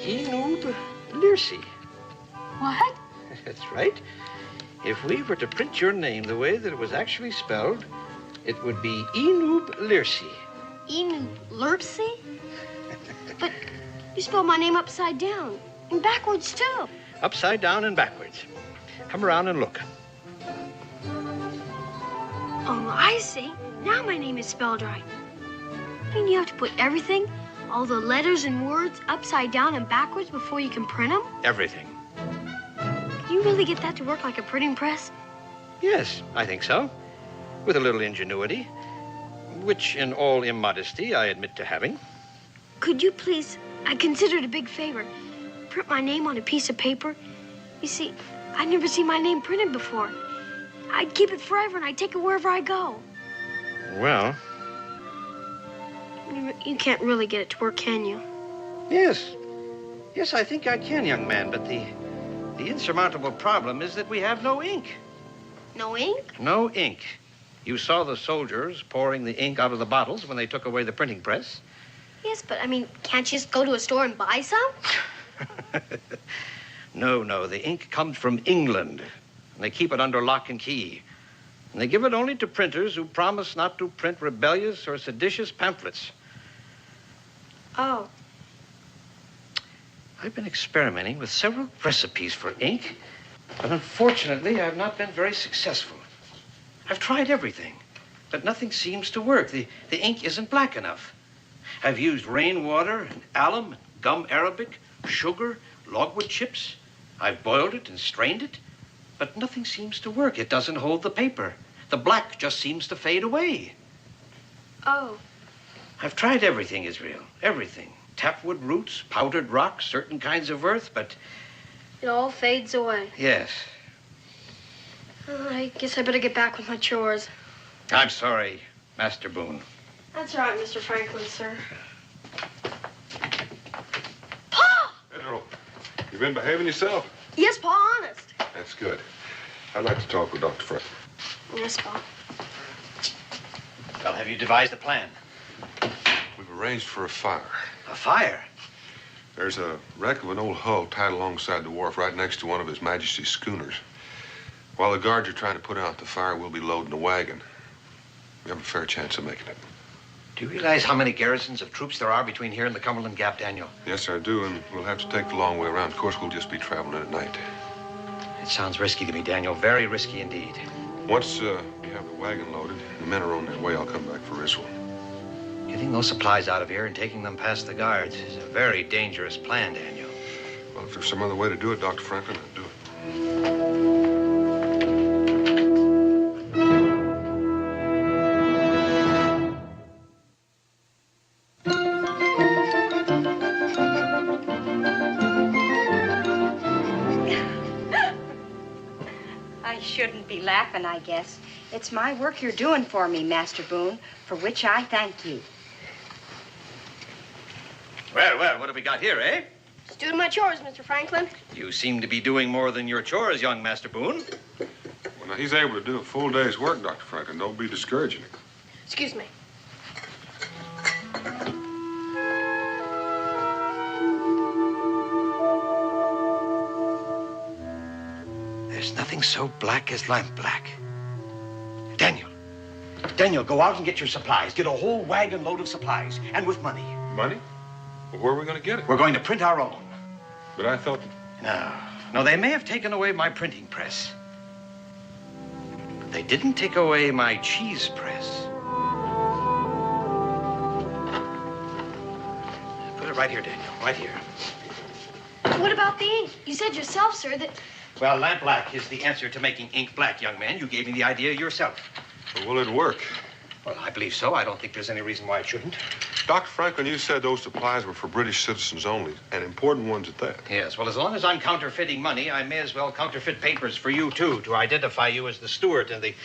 Enub Lirsi. What? That's right. If we were to print your name the way that it was actually spelled, it would be Enub Lirsi. Enub Lirsi? But you spelled my name upside down and backwards, too. Upside down and backwards. Come around and look. Oh, I see. Now my name is spelled right. I mean, you have to put everything, all the letters and words, upside down and backwards before you can print them? Everything. Can you really get that to work like a printing press? Yes, I think so. With a little ingenuity, which in all immodesty I admit to having. Could you please, I consider it a big favor, print my name on a piece of paper? You see, I'd never seen my name printed before. I'd keep it forever and I'd take it wherever I go. Well... You can't really get it to work, can you? Yes. Yes, I think I can, young man, but the insurmountable problem is that we have no ink. No ink? No ink. You saw the soldiers pouring the ink out of the bottles when they took away the printing press. Yes, but, I mean, can't you just go to a store and buy some? No, the ink comes from England. And they keep it under lock and key. And they give it only to printers who promise not to print rebellious or seditious pamphlets. Oh. I've been experimenting with several recipes for ink, but unfortunately, I've not been very successful. I've tried everything, but nothing seems to work. The ink isn't black enough. I've used rainwater and alum, gum arabic, sugar, logwood chips. I've boiled it and strained it, but nothing seems to work. It doesn't hold the paper. The black just seems to fade away. Oh. I've tried everything, Israel, everything. Tapwood roots, powdered rocks, certain kinds of earth, but... It all fades away. Yes. I guess I better get back with my chores. I'm sorry, Master Boone. That's right, Mr. Franklin, sir. Pa! Pedro, you been behaving yourself? Yes, Pa, honest. That's good. I'd like to talk with Dr. Franklin. Yes, Pa. Well, have you devised a plan? We've arranged for a fire. A fire? There's a wreck of an old hull tied alongside the wharf right next to one of His Majesty's schooners. While the guards are trying to put out the fire, we'll be loading a wagon. We have a fair chance of making it. Do you realize how many garrisons of troops there are between here and the Cumberland Gap, Daniel? Yes, I do, and we'll have to take the long way around. Of course, we'll just be traveling at night. It sounds risky to me, Daniel. Very risky indeed. Once we have the wagon loaded, the men are on their way, I'll come back for Israel. Getting those supplies out of here and taking them past the guards is a very dangerous plan, Daniel. Well, if there's some other way to do it, Dr. Franklin, I'll do it. I shouldn't be laughing, I guess. It's my work you're doing for me, Master Boone, for which I thank you. Well, what have we got here, eh? Just doing my chores, Mr. Franklin. You seem to be doing more than your chores, young Master Boone. Well, now, he's able to do a full day's work, Dr. Franklin. Don't be discouraging him. Excuse me. There's nothing so black as lampblack. Daniel, go out and get your supplies. Get a whole wagon load of supplies, and with money. Money? Well, where are we going to get it? We're going to print our own. But I thought... No, they may have taken away my printing press. But they didn't take away my cheese press. Put it right here, Daniel, right here. What about the ink? You said yourself, sir, that... Well, lampblack is the answer to making ink black, young man. You gave me the idea yourself. Well, will it work? Well, I believe so. I don't think there's any reason why it shouldn't. Dr. Franklin, you said those supplies were for British citizens only, and important ones at that. Yes, well, as long as I'm counterfeiting money, I may as well counterfeit papers for you, too, to identify you as the steward and the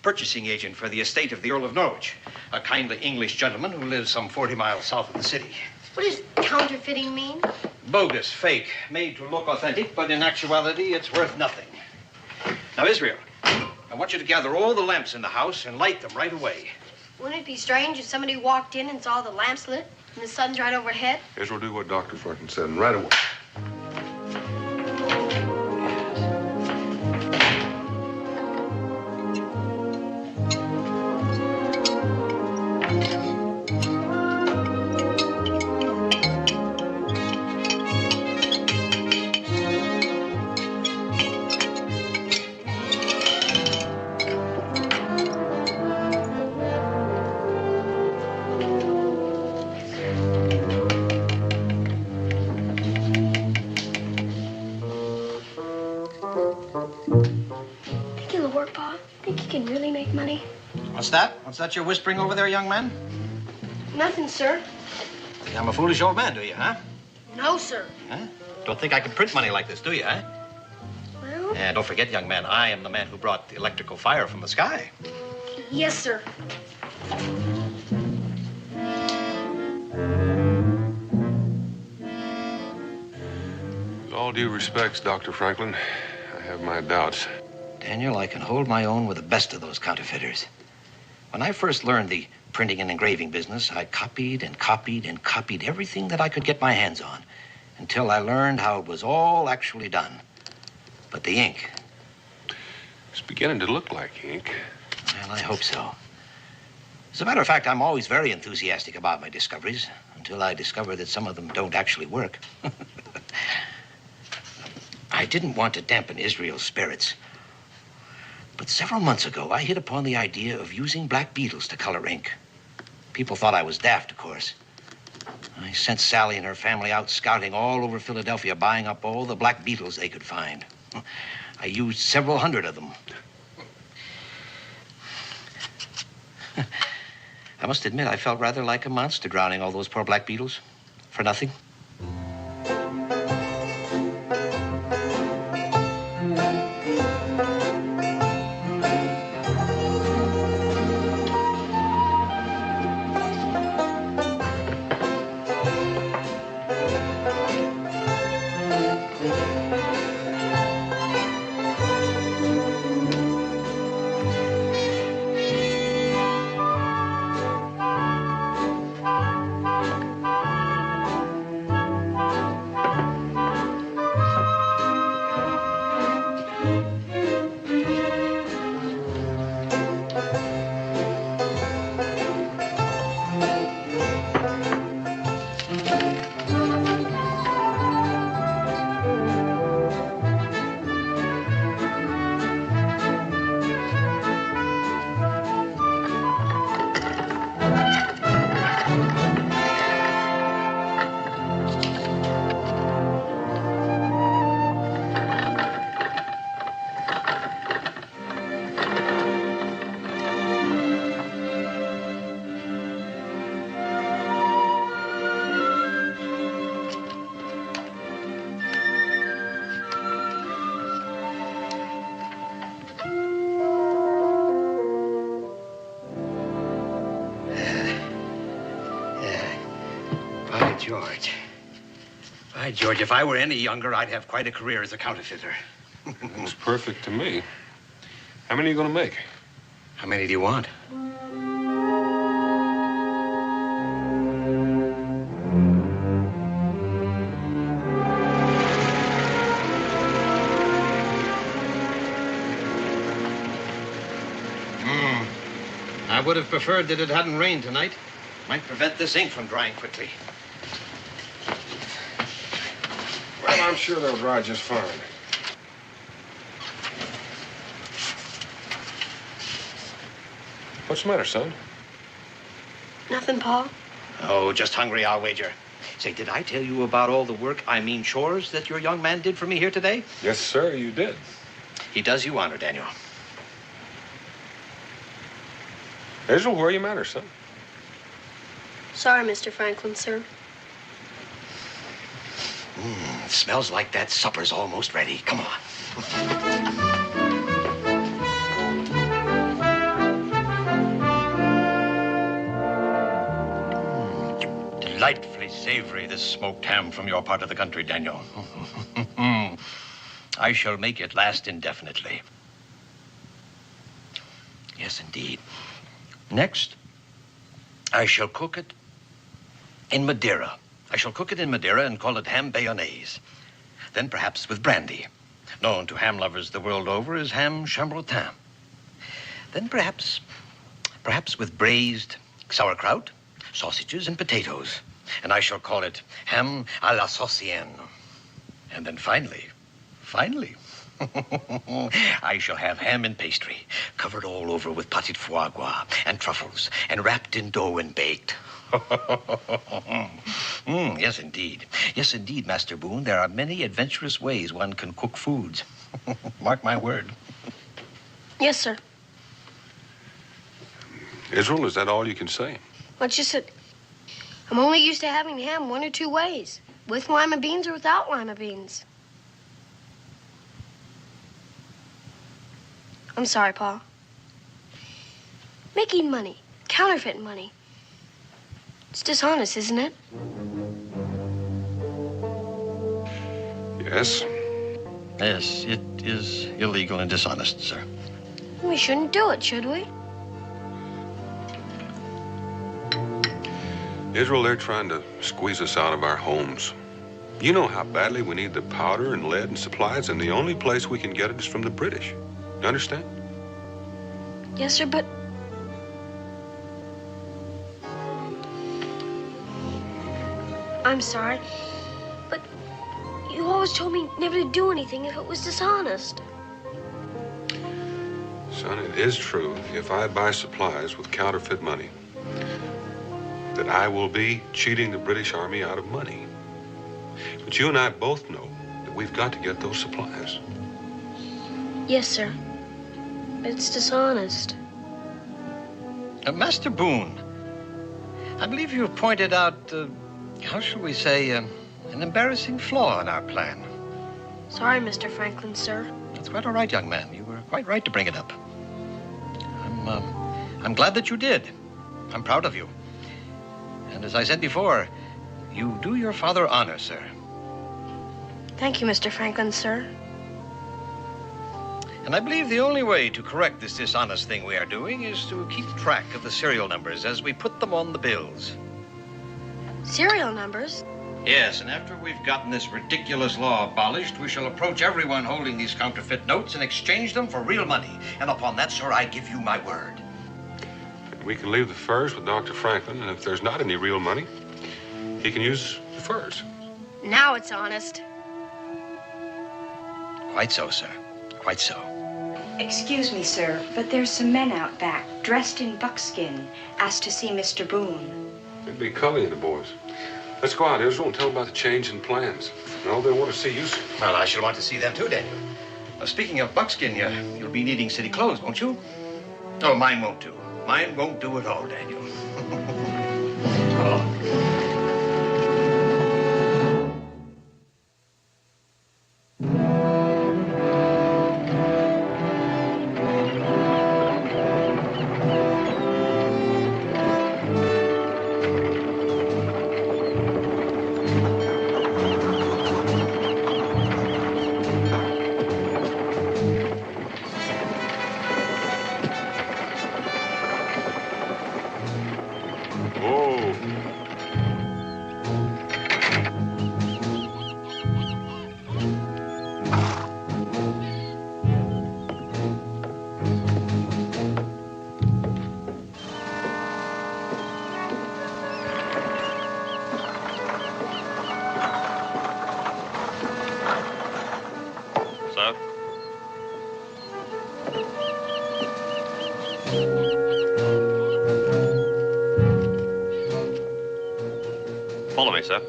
purchasing agent for the estate of the Earl of Norwich, a kindly English gentleman who lives some 40 miles south of the city. What does counterfeiting mean? Bogus, fake, made to look authentic, but in actuality, it's worth nothing. Now, Israel, I want you to gather all the lamps in the house and light them right away. Wouldn't it be strange if somebody walked in and saw the lamps lit and the sun's right overhead? Israel, do what Dr. Franklin said, and right away. What's that? What's that you're whispering over there, young man? Nothing, sir. Think I'm a foolish old man, do you, huh? No, sir. Huh? Don't think I can print money like this, do you, huh? Well... And don't forget, young man, I am the man who brought the electrical fire from the sky. Yes, sir. With all due respects, Dr. Franklin, I have my doubts. Daniel, I can hold my own with the best of those counterfeiters. When I first learned the printing and engraving business, I copied and copied and copied everything that I could get my hands on until I learned how it was all actually done. But the ink... It's beginning to look like ink. Well, I hope so. As a matter of fact, I'm always very enthusiastic about my discoveries until I discover that some of them don't actually work. I didn't want to dampen Israel's spirits. But several months ago, I hit upon the idea of using black beetles to color ink. People thought I was daft, of course. I sent Sally and her family out scouting all over Philadelphia, buying up all the black beetles they could find. I used several hundred of them. I must admit, I felt rather like a monster drowning all those poor black beetles for nothing. George. By George, if I were any younger, I'd have quite a career as a counterfeiter. Looks perfect to me. How many are you going to make? How many do you want? I would have preferred that it hadn't rained tonight. Might prevent this ink from drying quickly. Well, I'm sure they'll dry just fine. What's the matter, son? Nothing, Pa. Oh, just hungry, I'll wager. Say, did I tell you about all the work, I mean chores, that your young man did for me here today? Yes, sir, you did. He does you honor, Daniel. Israel, where are you matter, son? Sorry, Mr. Franklin, sir. It smells like that supper's almost ready. Come on. Delightfully savory, this smoked ham from your part of the country, Daniel. I shall make it last indefinitely. Yes, indeed. Next, I shall cook it in Madeira. I shall cook it in Madeira and call it ham bayonnaise. Then perhaps with brandy, known to ham lovers the world over as ham chambretin. Then perhaps with braised sauerkraut, sausages, and potatoes. And I shall call it ham à la saucienne. And then finally, I shall have ham and pastry, covered all over with pâté de foie gras and truffles, and wrapped in dough and baked. Yes, indeed. Yes, indeed, Master Boone. There are many adventurous ways one can cook foods. Mark my word. Yes, sir. Israel, is that all you can say? Well, it's just that I'm only used to having ham one or two ways. With lima beans or without lima beans. I'm sorry, Pa. Making money, counterfeit money. It's dishonest, isn't it? Yes. Yes, it is illegal and dishonest, sir. We shouldn't do it, should we? Israel, they're trying to squeeze us out of our homes. You know how badly we need the powder and lead and supplies, and the only place we can get it is from the British. You understand? Yes, sir, but... I'm sorry, but you always told me never to do anything if it was dishonest. Son, it is true, if I buy supplies with counterfeit money, that I will be cheating the British Army out of money. But you and I both know that we've got to get those supplies. Yes, sir. But it's dishonest. Master Boone, I believe you have pointed out, how shall we say, an embarrassing flaw in our plan. Sorry, Mr. Franklin, sir. That's quite all right, young man. You were quite right to bring it up. I'm glad that you did. I'm proud of you. And as I said before, you do your father honor, sir. Thank you, Mr. Franklin, sir. And I believe the only way to correct this dishonest thing we are doing is to keep track of the serial numbers as we put them on the bills. Serial numbers? Yes, and after we've gotten this ridiculous law abolished, we shall approach everyone holding these counterfeit notes and exchange them for real money. And upon that, sir, I give you my word. We can leave the furs with Dr. Franklin, and if there's not any real money, he can use the furs. Now it's honest. Quite so, sir. Quite so. Excuse me, sir, but there's some men out back, dressed in buckskin, asked to see Mr. Boone. It'd be Cully and the boys. Let's go out, Israel, and tell them about the change in plans. No, they want to see you, sir. Well, I shall want to see them too, Daniel. Speaking of buckskin, you'll be needing city clothes, won't you? Oh, mine won't do. Mine won't do at all, Daniel. Oh. sir.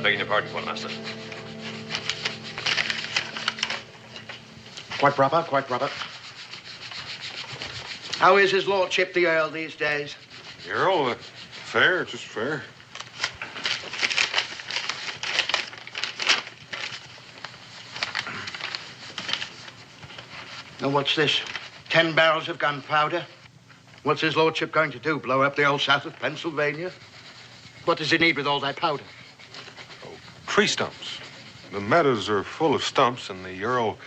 Begging your pardon, Quartermaster. Quite proper, quite proper. How is his lordship, the Earl, these days? The Earl, fair, just fair. Now, what's this? 10 barrels of gunpowder? What's his lordship going to do, blow up the old south of Pennsylvania? What does he need with all that powder? Tree stumps. The meadows are full of stumps, and the Earl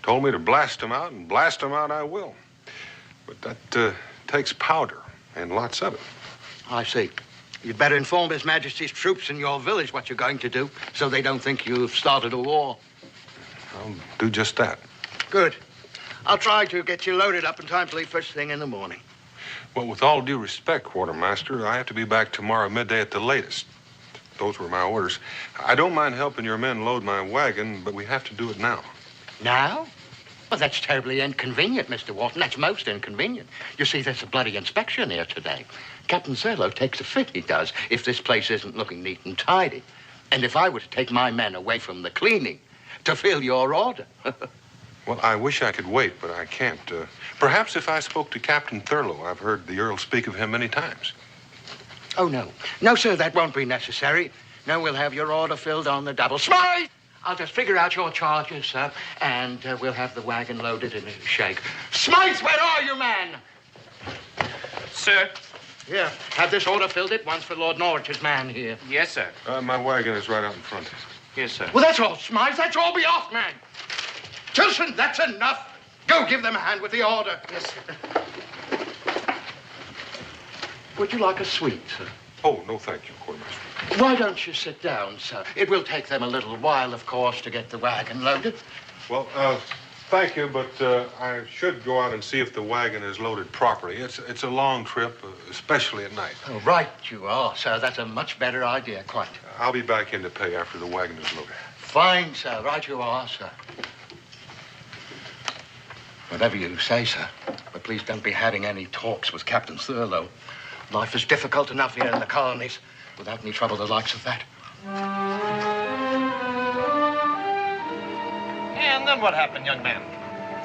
told me to blast them out, and blast them out I will. But that takes powder, and lots of it. I see. You'd better inform His Majesty's troops in your village what you're going to do, so they don't think you've started a war. I'll do just that. Good. I'll try to get you loaded up in time to leave first thing in the morning. Well, with all due respect, Quartermaster, I have to be back tomorrow midday at the latest. Those were my orders. I don't mind helping your men load my wagon, but we have to do it now. Now? Well, that's terribly inconvenient, Mr. Wharton. That's most inconvenient. You see, there's a bloody inspection here today. Captain Zerlo takes a fit, he does, if this place isn't looking neat and tidy. And if I were to take my men away from the cleaning to fill your order. Well, I wish I could wait, but I can't. Perhaps if I spoke to Captain Thurlow. I've heard the Earl speak of him many times. Oh, no. No, sir, that won't be necessary. No, we'll have your order filled on the double. Smythe! I'll just figure out your charges, sir, and we'll have the wagon loaded in a shake. Smythe, where are you, man? Sir? Here, have this order filled at once for Lord Norwich's man here. Yes, sir. My wagon is right out in front. Yes, sir. Well, that's all, Smythe. That's all. Be off, man. Tilson, that's enough. Go give them a hand with the order. Yes, sir. Would you like a sweet, sir? Oh, no, thank you, Quartermaster. Why don't you sit down, sir? It will take them a little while, of course, to get the wagon loaded. Well, thank you, but I should go out and see if the wagon is loaded properly. It's a long trip, especially at night. Oh, right you are, sir. That's a much better idea, quite. I'll be back in to pay after the wagon is loaded. Fine, sir. Right you are, sir. Whatever you say, sir. But please don't be having any talks with Captain Thurlow. Life is difficult enough here in the colonies without any trouble the likes of that. And then what happened, young man?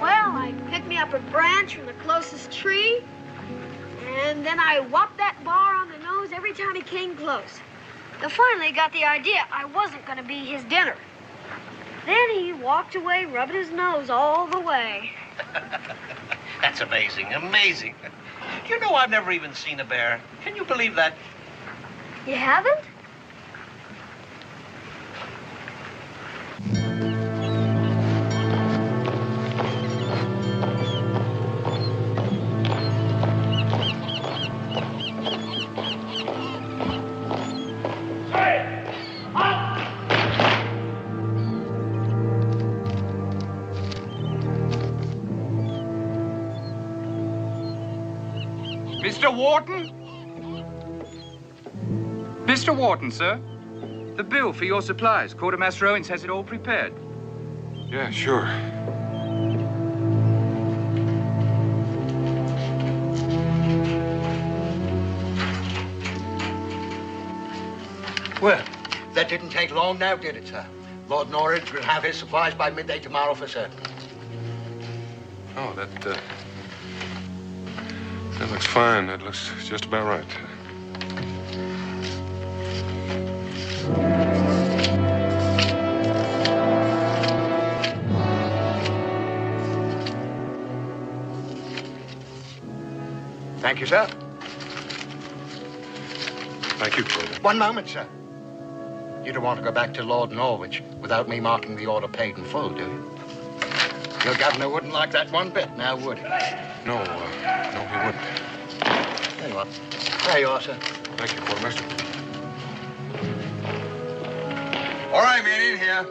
Well, I picked me up a branch from the closest tree, and then I whopped that bar on the nose every time he came close. I finally got the idea I wasn't going to be his dinner. Then he walked away, rubbing his nose all the way. That's amazing, amazing. Do you know I've never even seen a bear? Can you believe that? You haven't? Mr. Wharton? Mr. Wharton, sir. The bill for your supplies. Quartermaster Owens has it all prepared. Yeah, sure. Well, that didn't take long now, did it, sir? Lord Norwich will have his supplies by midday tomorrow for certain. Oh, that looks fine. That looks just about right. Thank you, sir. Thank you, Colonel. One moment, sir. You don't want to go back to Lord Norwich without me marking the order paid in full, do you? Your governor wouldn't like that one bit, now would he? No, he wouldn't. There you are. There you are, sir. Thank you, Quartermaster. All right, man, in here.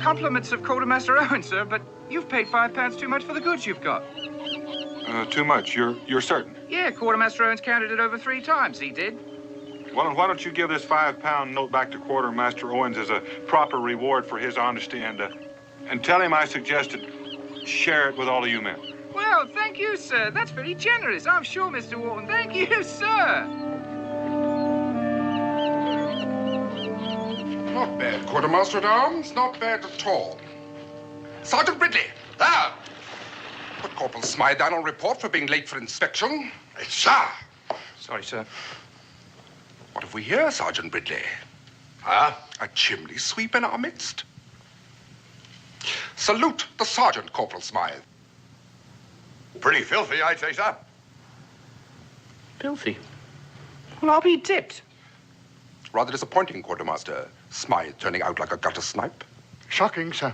Compliments of Quartermaster Owen, sir, but you've paid £5 too much for the goods you've got. Too much, you're certain? Yeah, Quartermaster Owen's counted it over 3 times, he did. Well, then why don't you give this £5 note back to Quartermaster Owens as a proper reward for his honesty and tell him I suggested share it with all of you men. Well, thank you, sir. That's very generous, I'm sure, Mr. Wharton. Thank you, sir. Not bad, Quartermaster at Arms. Not bad at all. Sergeant Ridley. Ah! Put Corporal Smythe down on report for being late for inspection. Yes, sir. Sorry, sir. What have we here, Sergeant Ridley? A chimney sweep in our midst. Salute the sergeant, Corporal Smythe. Pretty filthy, I'd say, sir. Filthy? Well, I'll be dipped. Rather disappointing, Quartermaster. Smythe turning out like a gutter snipe. Shocking, sir.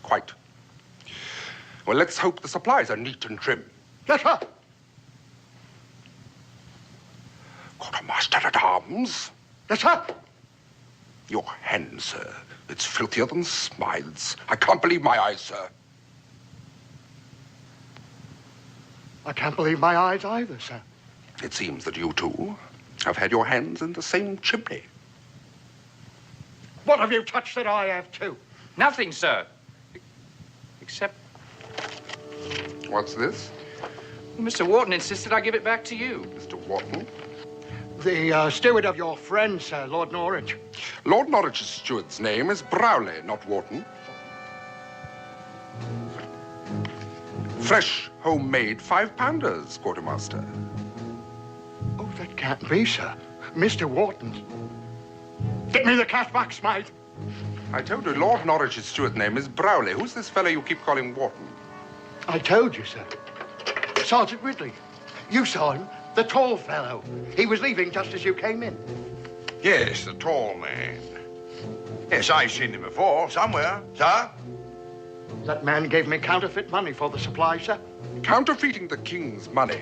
Quite. Well, let's hope the supplies are neat and trim. Yes, sir. Quartermaster at Arms. Yes, sir. Your hand, sir. It's filthier than Smythe's. I can't believe my eyes, sir. I can't believe my eyes either, sir. It seems that you two have had your hands in the same chimney. What have you touched that I have, too? Nothing, sir. Except... What's this? Well, Mr. Wharton insisted I give it back to you. Mr. Wharton? The steward of your friend, sir, Lord Norwich. Lord Norwich's steward's name is Browley, not Wharton. Fresh, homemade 5-pounders, Quartermaster. Oh, that can't be, sir. Mr. Wharton's. Get me the cash box, Smythe. I told you Lord Norwich's steward's name is Browley. Who's this fellow you keep calling Wharton? I told you, sir. Sergeant Ridley. You saw him. The tall fellow. He was leaving just as you came in. Yes, the tall man. Yes, I've seen him before, somewhere, sir. That man gave me counterfeit money for the supply, sir. Counterfeiting the king's money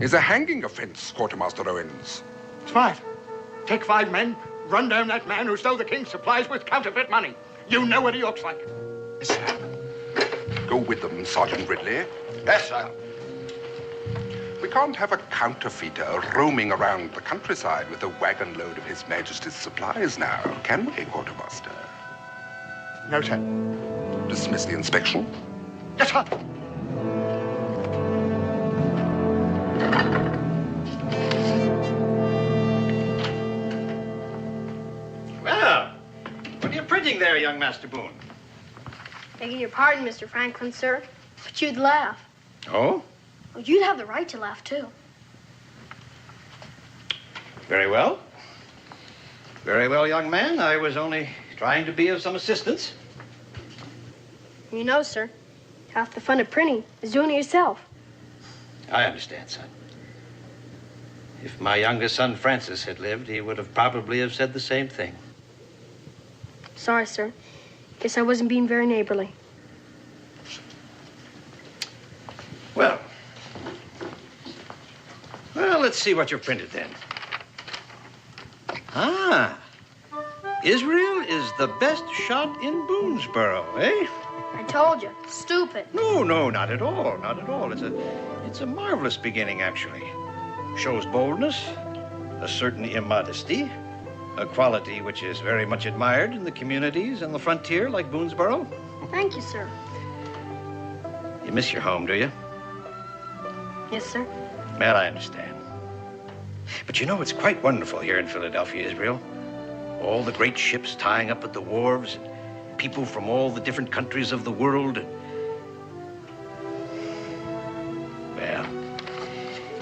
is a hanging offense, Quartermaster Owens. Smythe, take 5 men, run down that man who stole the king's supplies with counterfeit money. You know what he looks like. Yes, sir. Go with them, Sergeant Ridley. Yes, sir. We can't have a counterfeiter roaming around the countryside with a wagon load of His Majesty's supplies now, can we, Quartermaster? No, sir. Dismiss the inspection. Yes, sir. Well, what are you printing there, young Master Boone? Begging your pardon, Mr. Franklin, sir, but you'd laugh. Oh? Well, you'd have the right to laugh, too. Very well. Very well, young man. I was only trying to be of some assistance. You know, sir, half the fun of printing is doing it yourself. I understand, son. If my youngest son, Francis, had lived, he would have probably have said the same thing. Sorry, sir. Guess I wasn't being very neighborly. Well, let's see what you've printed then. Ah, Israel is the best shot in Boonesboro, eh? I told you, stupid. No, not at all, not at all. It's a marvelous beginning, actually. Shows boldness, a certain immodesty, a quality which is very much admired in the communities and the frontier like Boonesboro. Thank you, sir. You miss your home, do you? Yes, sir. Well, I understand. But you know, it's quite wonderful here in Philadelphia, Israel. All the great ships tying up at the wharves, and people from all the different countries of the world. Well,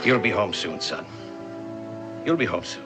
you'll be home soon, son. You'll be home soon.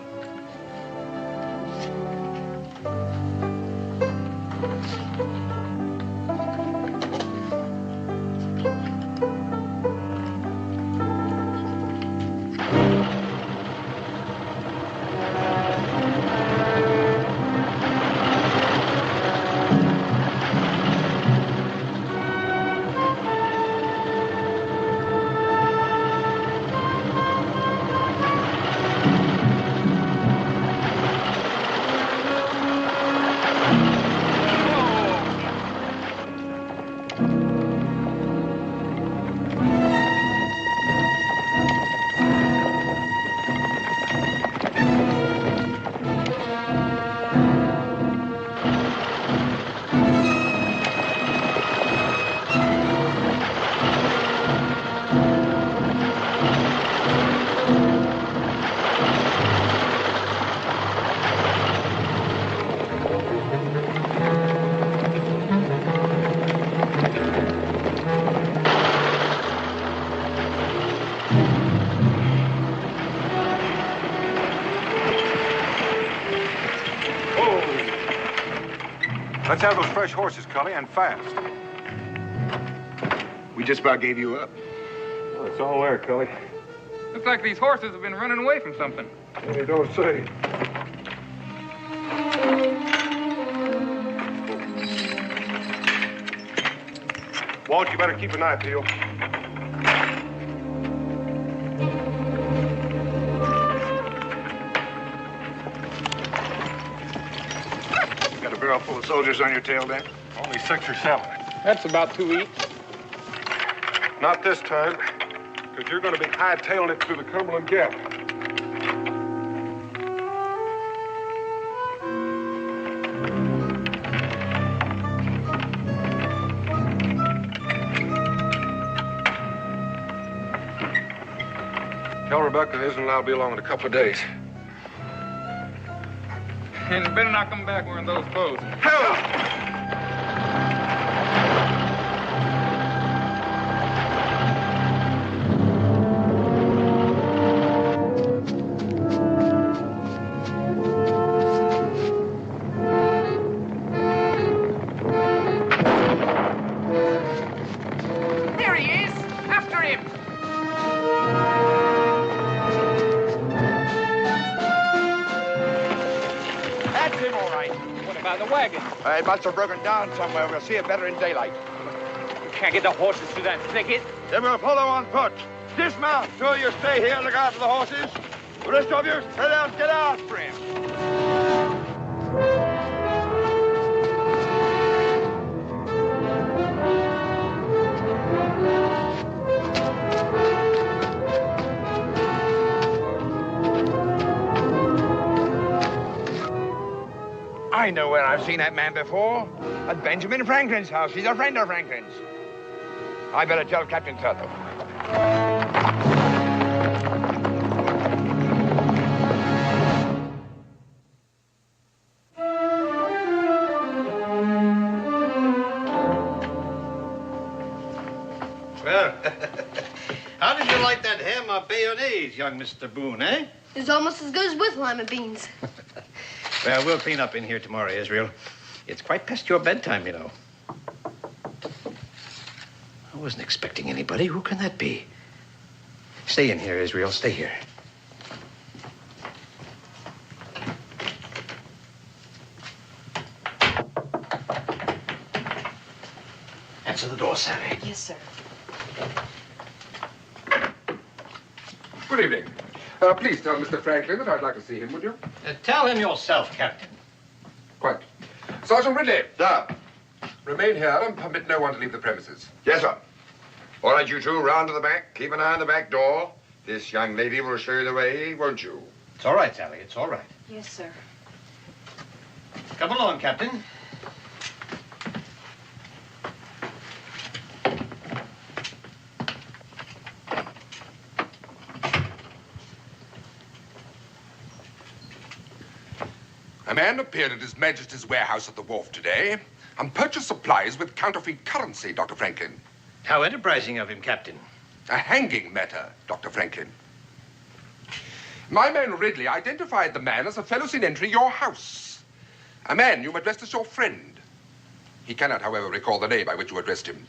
Let's have those fresh horses, Cully, and fast. We just about gave you up. Well, it's all there, Cully. Looks like these horses have been running away from something. You don't say. Walt, you better keep an eye peeled. Got a barrel full of soldiers on your tail, Dan? Only 6 or 7. That's about 2 each. Not this time, because you're going to be hightailing it through the Cumberland Gap. Tell Rebecca Isn't allowed to be along in a couple of days. And better not come back wearing those clothes. There he is! After him! That's him, all right. What about the wagon? It must have broken down somewhere. We'll see it better in daylight. We can't get the horses through that thicket. Then we'll follow on foot. Dismount. Two of you stay here, look after the horses. The rest of you, get out for him. I know where I've seen that man before. At Benjamin Franklin's house. He's a friend of Franklin's. I better tell Captain Turtle. Well, how did you like that ham or bayonnaise, young Mr. Boone, eh? It's almost as good as with lima beans. Well, we'll clean up in here tomorrow, Israel. It's quite past your bedtime, you know. I wasn't expecting anybody. Who can that be? Stay in here, Israel. Stay here. Answer the door, Salmi. Yes, sir. Good evening. Please tell Mr. Franklin that I'd like to see him, would you? Tell him yourself, Captain. Quite. Sergeant Ridley. Sir. Remain here and permit no one to leave the premises. Yes, sir. All right, you two, round to the back. Keep an eye on the back door. This young lady will show you the way, won't you? It's all right, Sally. It's all right. Yes, sir. Come along, Captain. A man appeared at His Majesty's warehouse at the wharf today and purchased supplies with counterfeit currency, Dr. Franklin. How enterprising of him, Captain. A hanging matter, Dr. Franklin. My man Ridley identified the man as a fellow seen entering your house. A man you addressed as your friend. He cannot, however, recall the name by which you addressed him.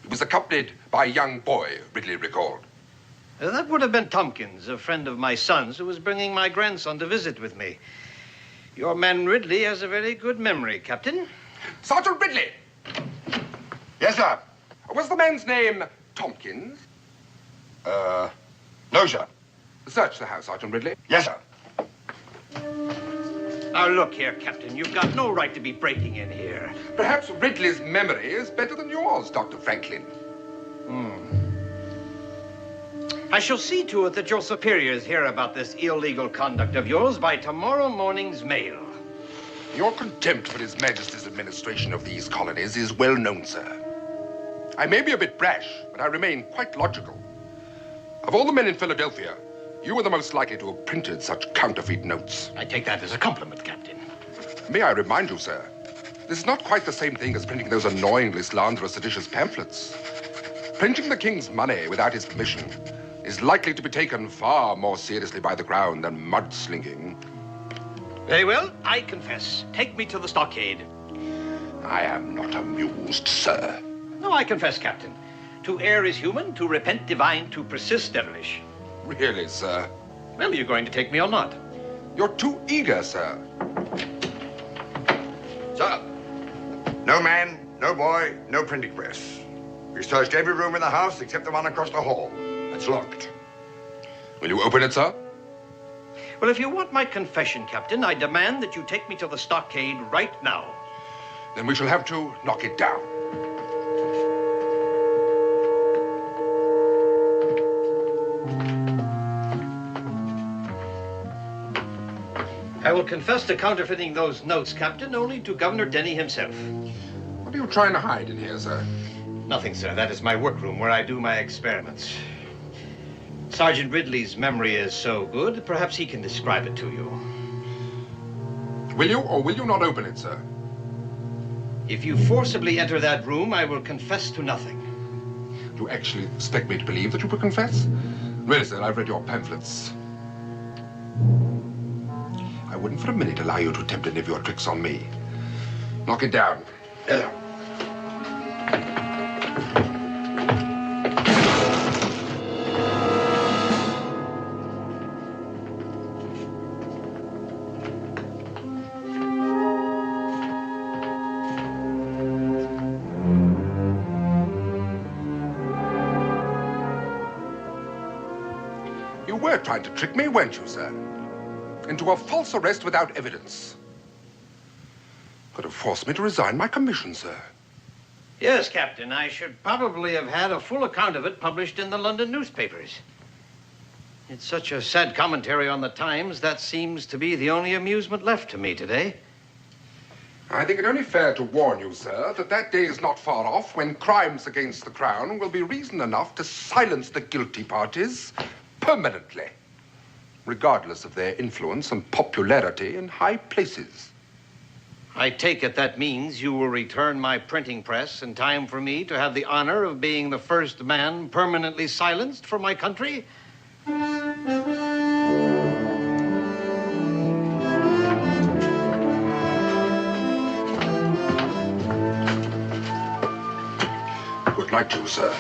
He was accompanied by a young boy, Ridley recalled. That would have been Tompkins, a friend of my son's who was bringing my grandson to visit with me. Your man Ridley has a very good memory, Captain. Sergeant Ridley! Yes, sir. Was the man's name Tompkins? No, sir. Search the house, Sergeant Ridley. Yes, sir. Now, look here, Captain. You've got no right to be breaking in here. Perhaps Ridley's memory is better than yours, Dr. Franklin. I shall see to it that your superiors hear about this illegal conduct of yours by tomorrow morning's mail. Your contempt for His Majesty's administration of these colonies is well known, sir. I may be a bit brash, but I remain quite logical. Of all the men in Philadelphia, you are the most likely to have printed such counterfeit notes. I take that as a compliment, Captain. May I remind you, sir, this is not quite the same thing as printing those annoyingly slanderous seditious pamphlets. Printing the king's money without his permission is likely to be taken far more seriously by the crown than mudslinging. Very well, I confess. Take me to the stockade. I am not amused, sir. No, I confess, Captain. To err is human, to repent divine, to persist devilish. Really, sir? Well, are you going to take me or not? You're too eager, sir. Sir, no man, no boy, no printing press. We searched every room in the house except the one across the hall. It's locked. Will you open it, sir? Well, if you want my confession, Captain, I demand that you take me to the stockade right now. Then we shall have to knock it down. I will confess to counterfeiting those notes, Captain, only to Governor Denny himself. What are you trying to hide in here, sir? Nothing, sir. That is my workroom where I do my experiments. Sergeant Ridley's memory is so good, perhaps he can describe it to you. Will you or will you not open it, sir? If you forcibly enter that room, I will confess to nothing. Do you actually expect me to believe that you will confess? Really, sir, I've read your pamphlets. I wouldn't for a minute allow you to attempt any of your tricks on me. Knock it down. You were trying to trick me, weren't you, sir? Into a false arrest without evidence. Could have forced me to resign my commission, sir. Yes, Captain. I should probably have had a full account of it published in the London newspapers. It's such a sad commentary on the times, that seems to be the only amusement left to me today. I think it only fair to warn you, sir, that that day is not far off when crimes against the crown will be reason enough to silence the guilty parties permanently, regardless of their influence and popularity in high places. I take it that means you will return my printing press in time for me to have the honor of being the first man permanently silenced for my country? Good night to you, sir.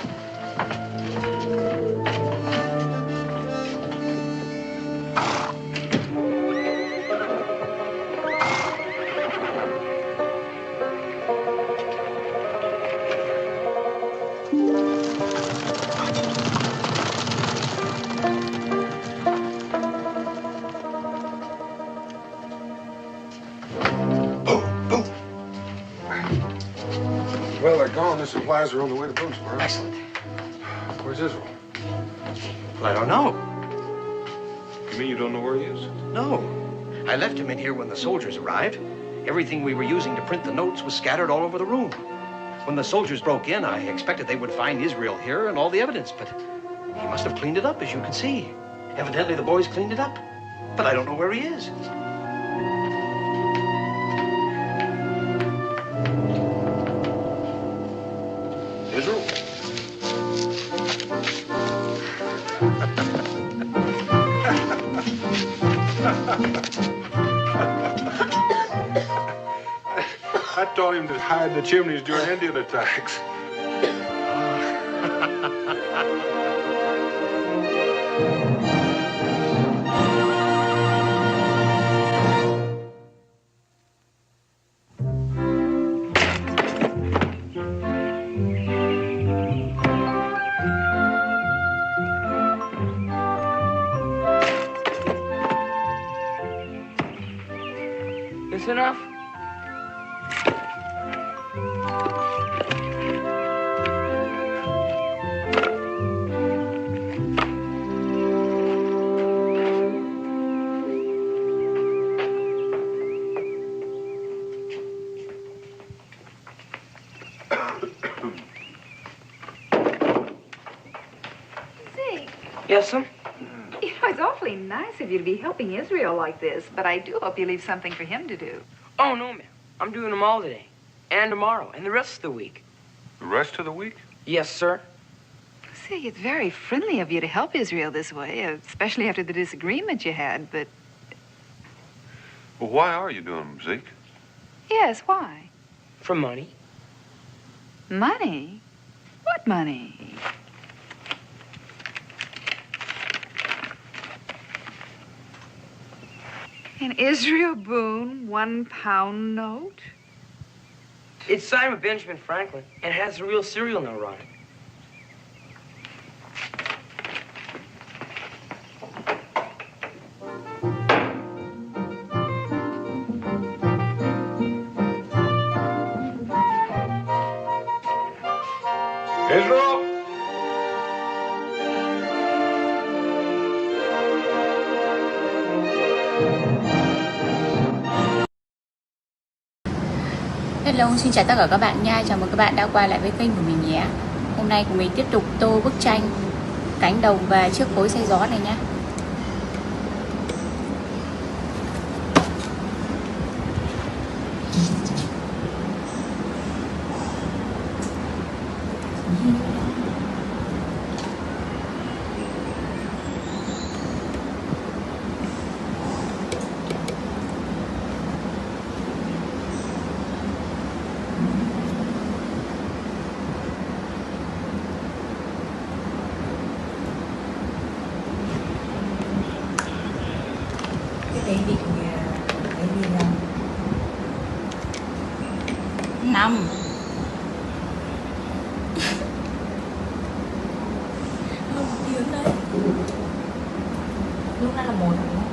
Well, they're gone. The supplies are on the way to Boonesboro. Excellent. Where's Israel? Well, I don't know. You mean you don't know where he is? No. I left him in here when the soldiers arrived. Everything we were using to print the notes was scattered all over the room. When the soldiers broke in, I expected they would find Israel here and all the evidence, but he must have cleaned it up, as you can see. Evidently, the boys cleaned it up. But I don't know where he is. Israel? I taught him to hide the chimneys during Indian attacks. This enough? Yes, sir? You know, it's awfully nice of you to be helping Israel like this, but I do hope you leave something for him to do. Oh, no, ma'am. I'm doing them all today. And tomorrow. And the rest of the week. The rest of the week? Yes, sir. See, it's very friendly of you to help Israel this way, especially after the disagreement you had, but... Well, why are you doing them, Zeke? Yes, why? For money. Money? What money? An Israel Boone £1 note? It's signed with Benjamin Franklin and has a real serial number on it. Israel! Hello, xin chào tất cả các bạn nha. Chào mừng các bạn đã quay lại với kênh của mình nhé. Hôm nay của mình tiếp tục tô bức tranh cánh đồng và chiếc cối xay gió này nhé. Năm. Hơn 1 tiếng đấy. Lúc đó là 1 đúng không?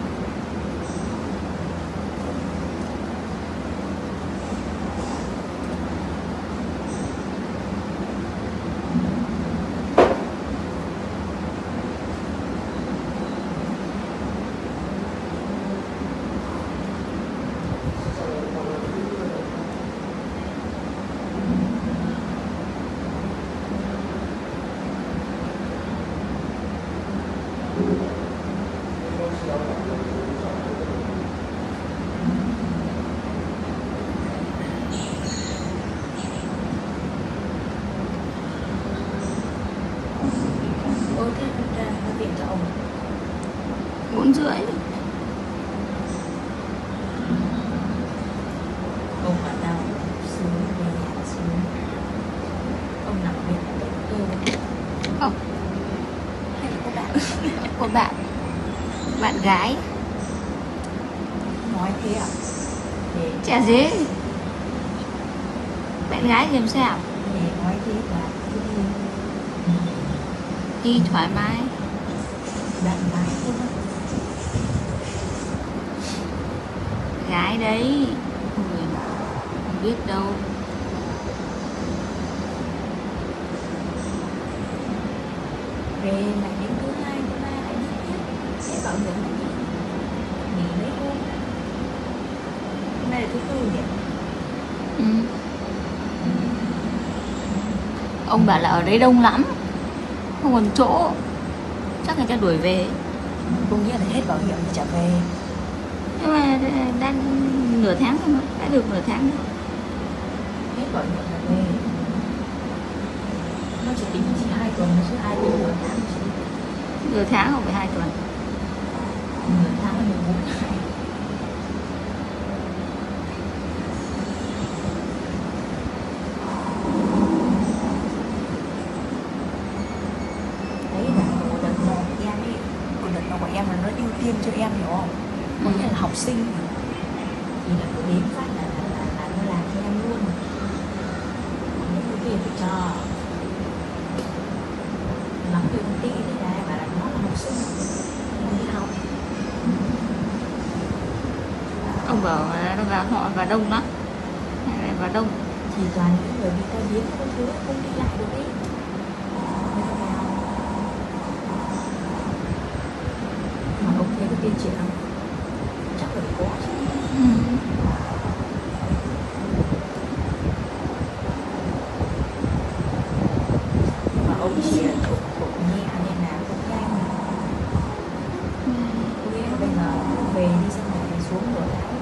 Ôi thế ra nó tiện cho ông 4,5. Ông bảo tao xuống về nhà xuống. Ông nằm bên cạnh tôi. Không. Hay là có bạn? Của bạn gái. Nói thế à? Chả dễ. Bạn gái thì làm sao? Để nói thế là cứ đi thoải mái. Bạn gái thôi á. Gái đấy. Ôi, không biết đâu. Về lại đến thứ hai lại đi tiếp. Sẽ bảo dưỡng lại đi. Nghỉ mấy hôm. Hôm nay là thứ tư nhỉ? Ừ. Ông bảo là ở đấy đông lắm, không còn chỗ, chắc người ta đuổi về. Có nghĩa là hết bảo hiểm thì trả về. Nhưng mà đang nửa tháng thôi mà, đã được nửa tháng nữa. Hết bảo hiểm là về. Nó chỉ tính chỉ 2 tuần, chứ 2 tuần nửa tháng chứ. Nửa tháng không phải 2 tuần. Nửa tháng là 14 ngày. Tiên cho em hiểu không? Có nghĩa là học sinh thì là cứ đến phát là nó làm cho em luôn. Còn những cái tiền phải cho lắm từ công ty thế này mà là nó là học sinh không đi học. Ông bảo là họ vào đông lắm, vào đông thì toàn những người bị tai biến các thứ không đi lại được ấy. Ông thấy cái tiền chuyện không? Chắc là có chứ. Mà ông chỉ là thuộc nhẹ nên là không nhanh. Bây giờ về đi xong rồi xuống nửa tháng.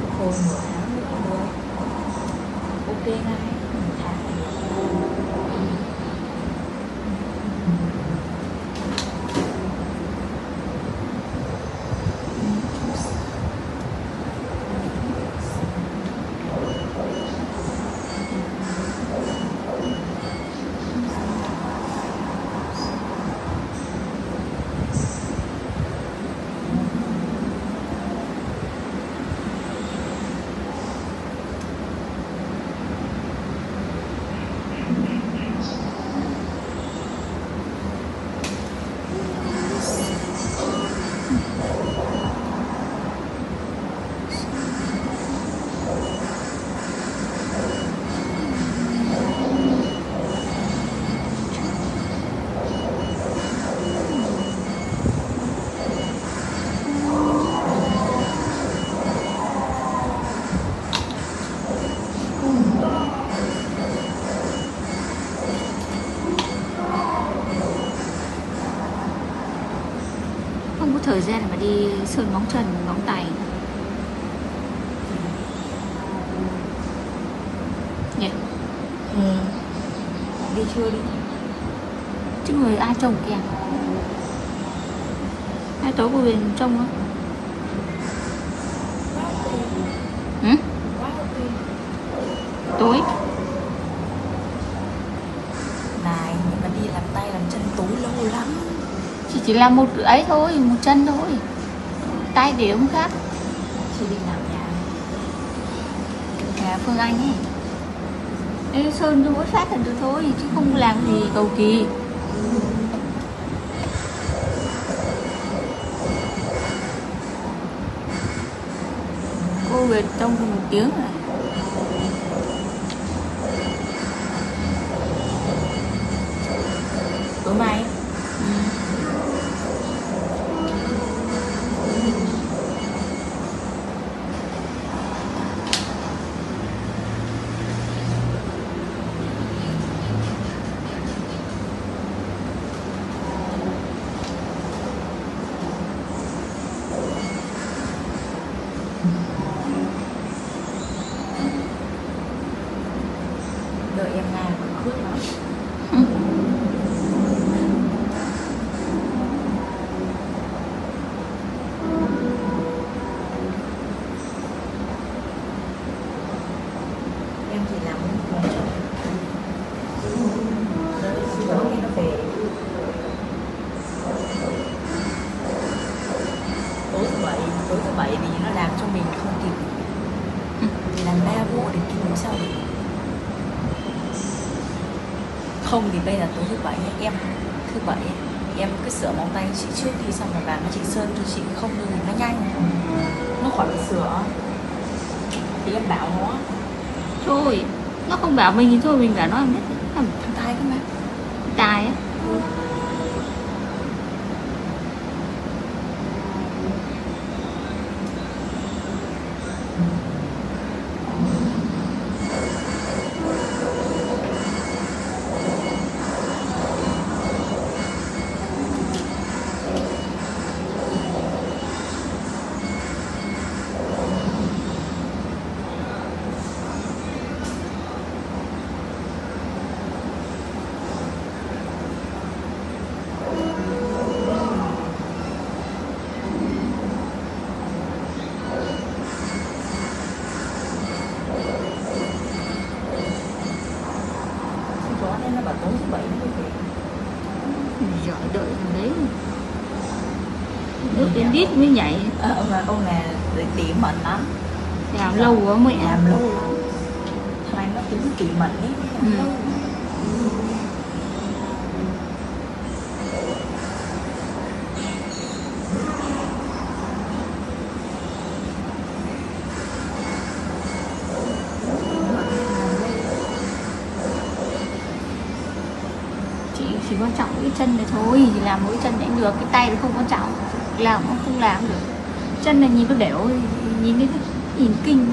Phục hồi nửa tháng nữa cũng được. Ok ngay, 1 tháng là được. thời gian mà đi sơn móng chân, móng tay. Nhỉ? Đi chưa đi? Chứ người ai trông kìa? Hai tối cô Huyền trông không? Tối. Này, nhưng mà đi làm tay làm chân tối lâu lắm. Chị chỉ làm một ấy thôi, một chân thôi. Tay để không khác. Chị đi làm nhà. Nhà Phương Anh ấy. Ê, sơn cho mỗi phát là được thôi, chứ không làm gì cầu kỳ. Cô về trong một tiếng rồi. Tối mai. Đợi em Nga còn khướt lắm. Em chỉ làm một cuốn cho tối ngày nó về. Tối thứ bảy thì nó làm cho mình không kịp. Thì làm 3 vụ để kịp hôm sau. Không thì bây giờ tối thứ bảy em thứ bảy em cứ sửa móng tay chị trước đi, xong rồi bạn nó chỉ sơn cho chị, không được thì nó nhanh, nó khỏi phải sửa thì em bảo nó Thôi, nó không bảo mình thì thôi, mình bảo nó làm hết. thằng Tài cơ mà. Tài á? Giỏi đợi thằng đấy. Nước đến đít mới nhảy. Ông này tỉ mẩn lắm. Làm lâu quá mẹ. Làm lâu lắm. Thằng anh nó tính tỉ mẩn ấy. Chỉ quan trọng cái chân này thôi, thì làm mỗi chân này cũng được, cái tay nó không quan trọng, làm nó không làm được. Chân này nhìn nó đẻo, nhìn cái nhìn kinh.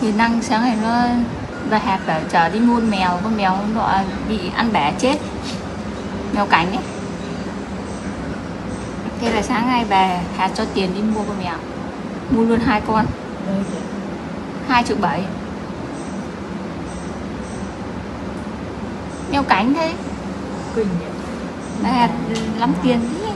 Thì năng sáng này nó bà Hạt bảo chờ đi mua mèo, con mèo nó bị ăn bẻ chết, mèo cảnh ấy. Thế là sáng nay bà Hạt cho tiền đi mua con mèo, mua luôn 2 con, 2,7 triệu. Mèo cảnh thế. Bà Hạt lắm tiền thế.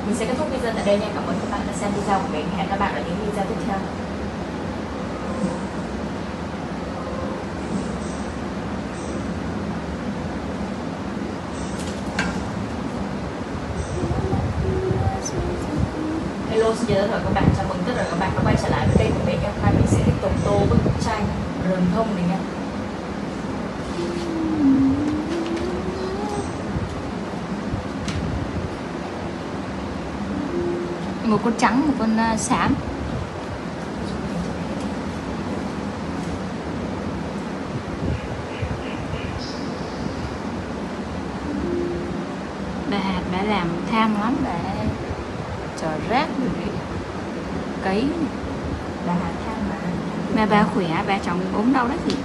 Mình sẽ kết thúc video tại đây nha. Cảm ơn các bạn đã xem video của mình. Hẹn các bạn ở những video tiếp theo. Hello, xin chào tất cả các bạn. Chào mừng tất cả các bạn đã quay trở lại với kênh của mình. Hôm nay mình sẽ tiếp tục tô bức tranh rừng thông này nha. Một con trắng, một con xám. Bà Hạt đã làm tham lắm, bà chờ rác rồi cấy. Bà Hạt tham mà Bà khỏe, bà chồng ốm đau đó gì.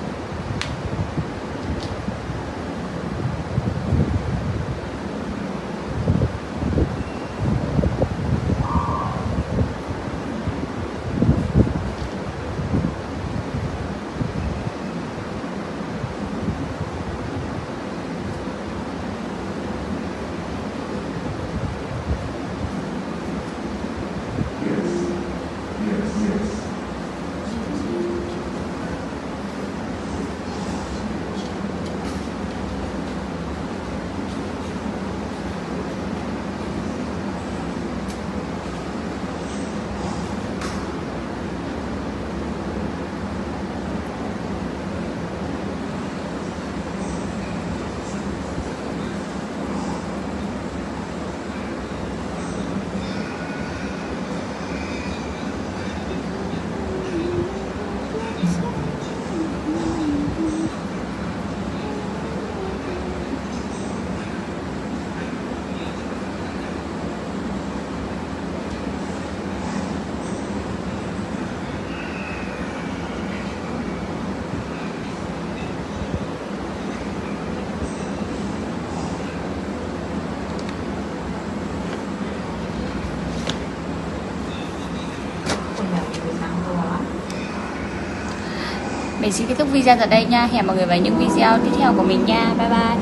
Mình xin kết thúc video tại đây nha. Hẹn mọi người vào những video tiếp theo của mình nha. Bye bye.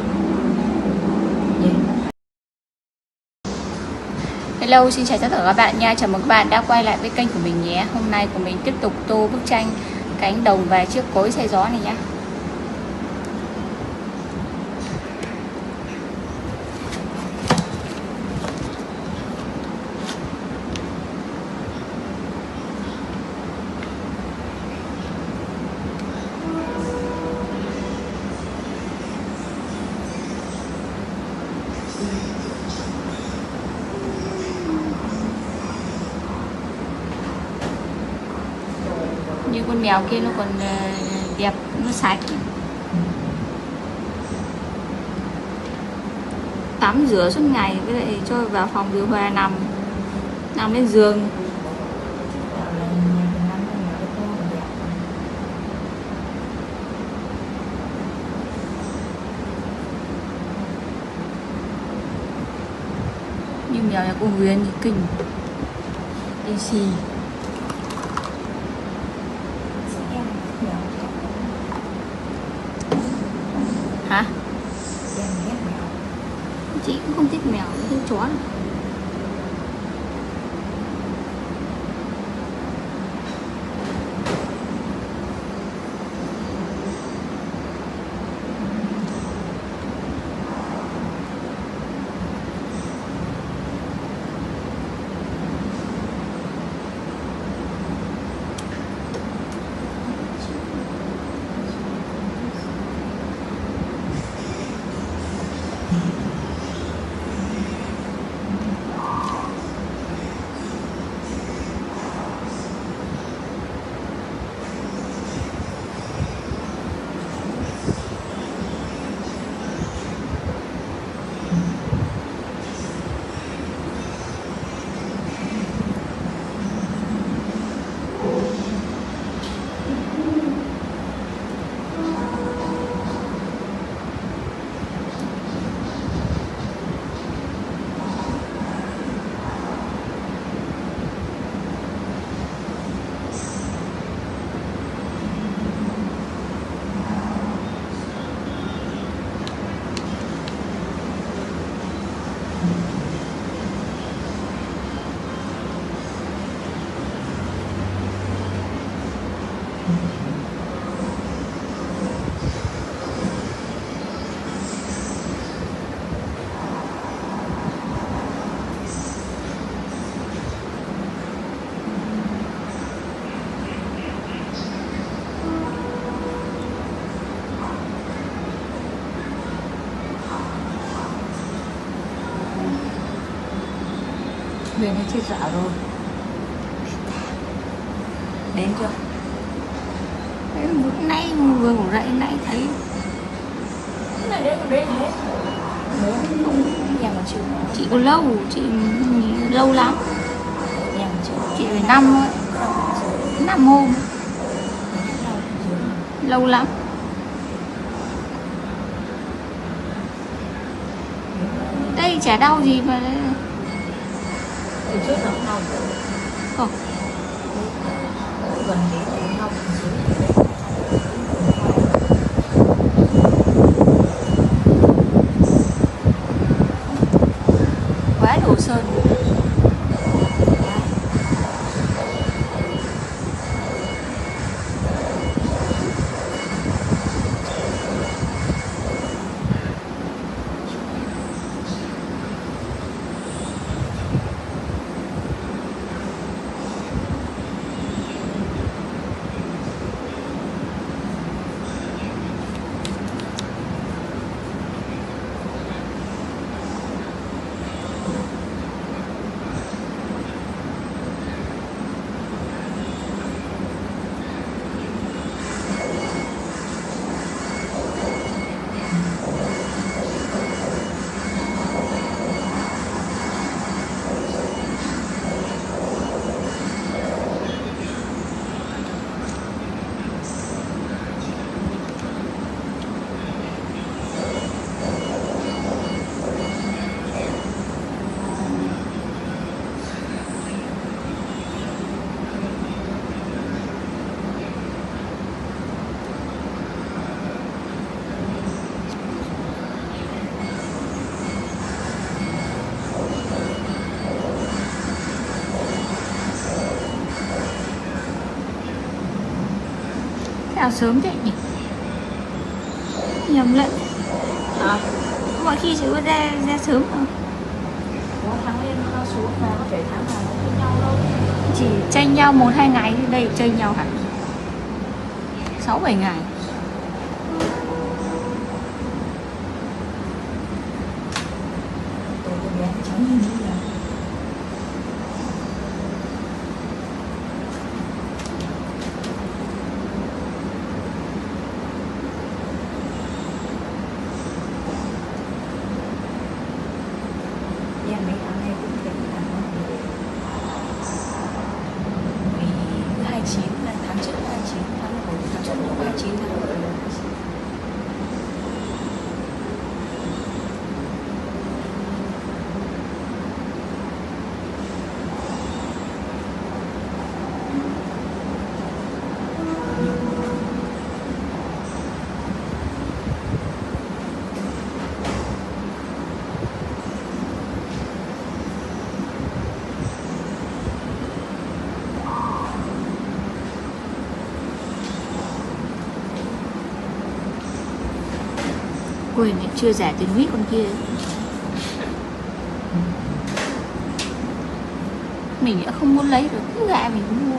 Hello, xin chào tất cả các bạn nha. Chào mừng các bạn đã quay lại với kênh của mình nhé. Hôm nay của mình tiếp tục tô bức tranh cánh đồng và chiếc cối xay gió này nhé. Như con mèo kia nó còn đẹp, nó sạch. Tắm rửa suốt ngày, với lại cho vào phòng điều hòa nằm lên giường. Như mèo nhà cô Huyền thì kinh. Đây xì. Hả? Chị cũng không thích mèo, thích chó đâu. Huyền nó chết dạo rồi. Đến chưa? Đấy, nãy vừa ngủ dậy nãy thấy. Cái này đấy còn đến hết. Nhà mà chị có lâu, chị lâu lắm. Chị phải 5 thôi. 5 hôm. Lâu lắm. Đây chả đau gì mà. Từ trước nó không đau. Không. Gần đến thì đau dưới. Quá đổ sơn. Sao sớm thế nhỉ? Nhầm lẫn. Mọi khi chị có ra sớm không? Có tháng lên nó xuống mà có thể tháng nào nó với nhau đâu. Chỉ tranh nhau 1-2 ngày, đây tranh nhau hẳn 6-7 ngày. Tôi có bé cháu như thế nào? Quên chưa giả tiền huyết con kia. Mình đã không muốn lấy được, cứ gạ mình cũng mua.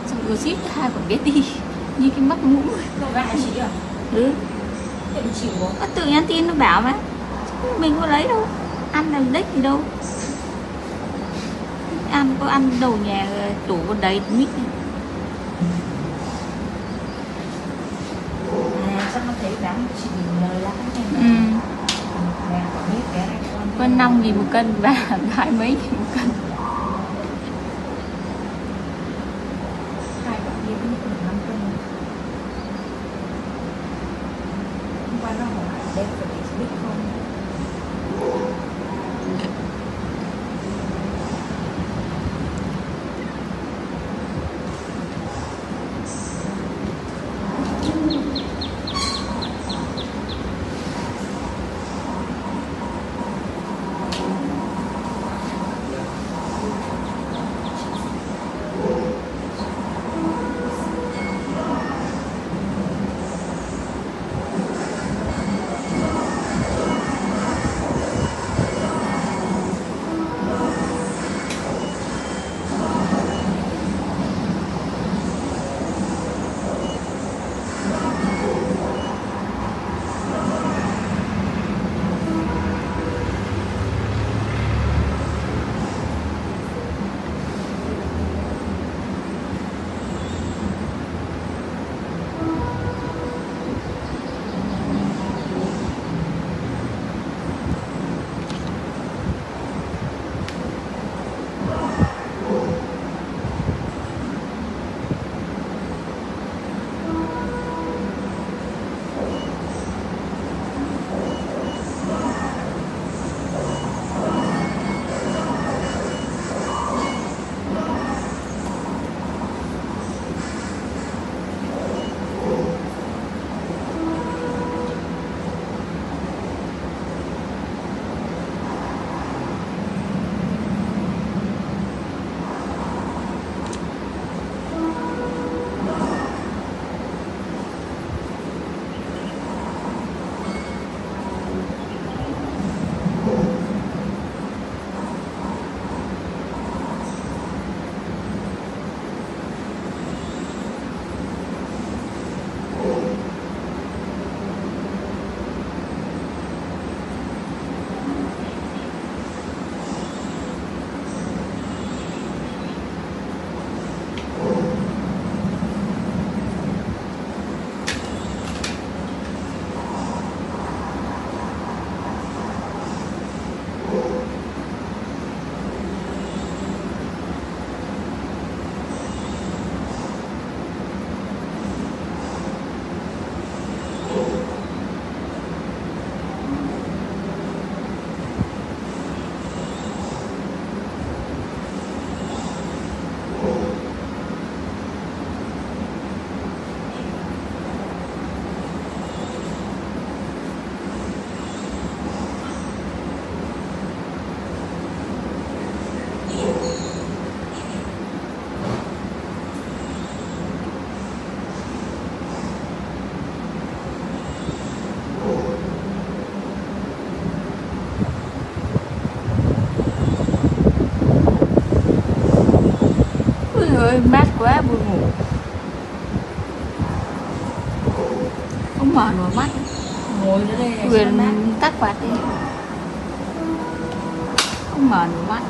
Xong rồi ship 2 quả ghét đi. Như cái mắc mũi. Cậu gạ chị à? Ừ. Thế mà chịu không? Nó tự nhắn tin nó bảo mà. Mình có lấy đâu. Ăn là đếch gì đâu. Ăn có ăn đầu nhà tủ con đầy mít. Chắc nó thấy đáng chị lời lắm. Có 5.000 một cân và 20 mấy nghìn một cân. Hai quả kia cũng 5 cân. Hôm qua nó hỏi đem phải để chị biết không? ơi, mát quá, buồn ngủ. Không mở nổi mắt. Ngồi ở đây này. Quyền tắt quạt đi. Không mở nổi mắt.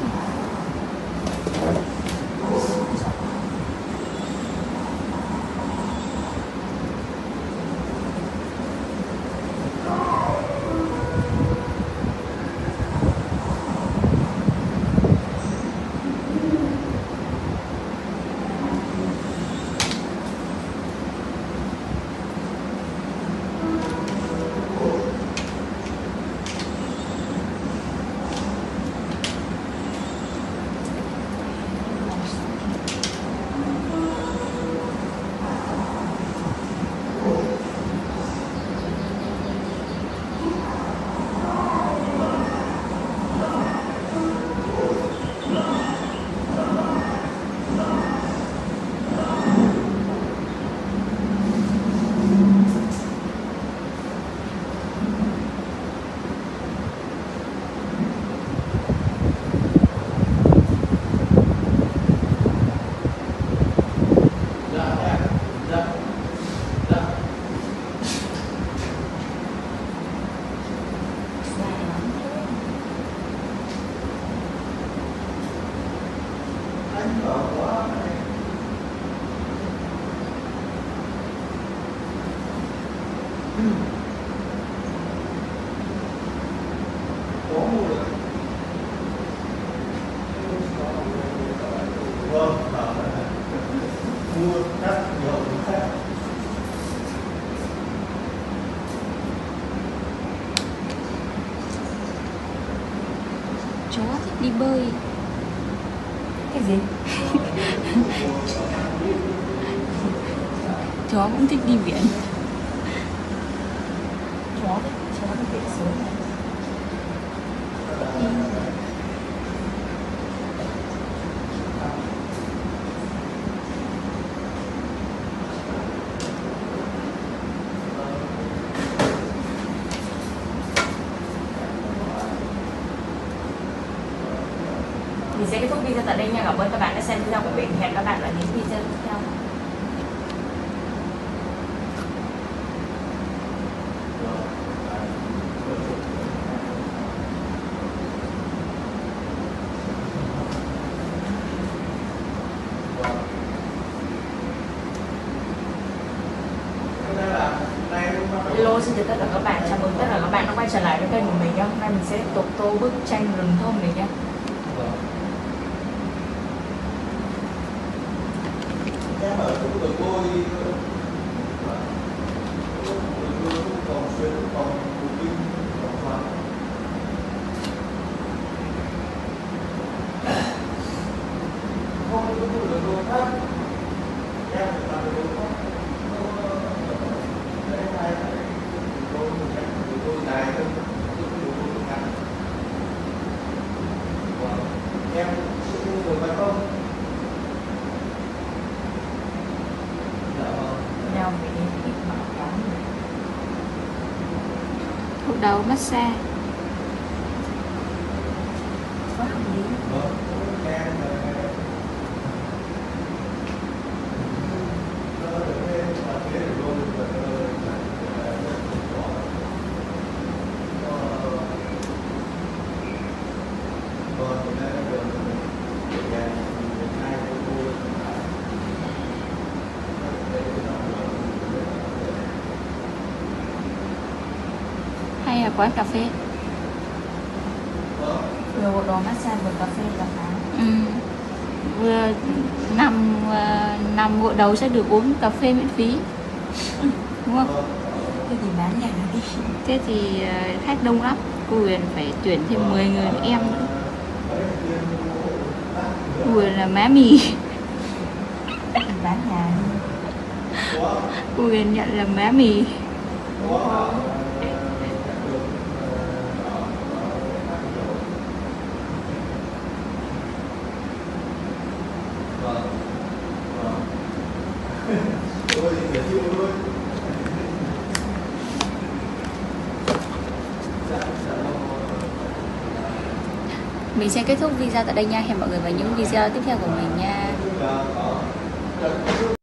Chó thích đi bơi. Cái gì? Chó cũng thích đi biển. Chó đi biển sớm này. Mình sẽ kết thúc video tại đây nha. Cảm ơn các bạn đã xem video của mình. Hẹn các bạn ở những video tiếp theo. Hello, xin chào tất cả các bạn. Chào mừng tất cả các bạn đã quay trở lại với kênh của mình nhé. Hôm nay mình sẽ tiếp tục tô bức tranh rừng thông này nhé. Hộp đầu massage. Hay là quán cà phê. Vừa bộ đồ massage vừa cà phê cả tháng. Vừa nằm gội đầu sẽ được uống cà phê miễn phí. Đúng không? Thế thì bán nhà đi. Thế thì khách đông lắm. Cô Huyền phải tuyển thêm 10 người em nữa. Cô Huyền là má mì. Bán nhà đi. Cô Huyền nhận là má mì. Mình sẽ kết thúc video tại đây nha. Hẹn mọi người vào những video tiếp theo của mình nha.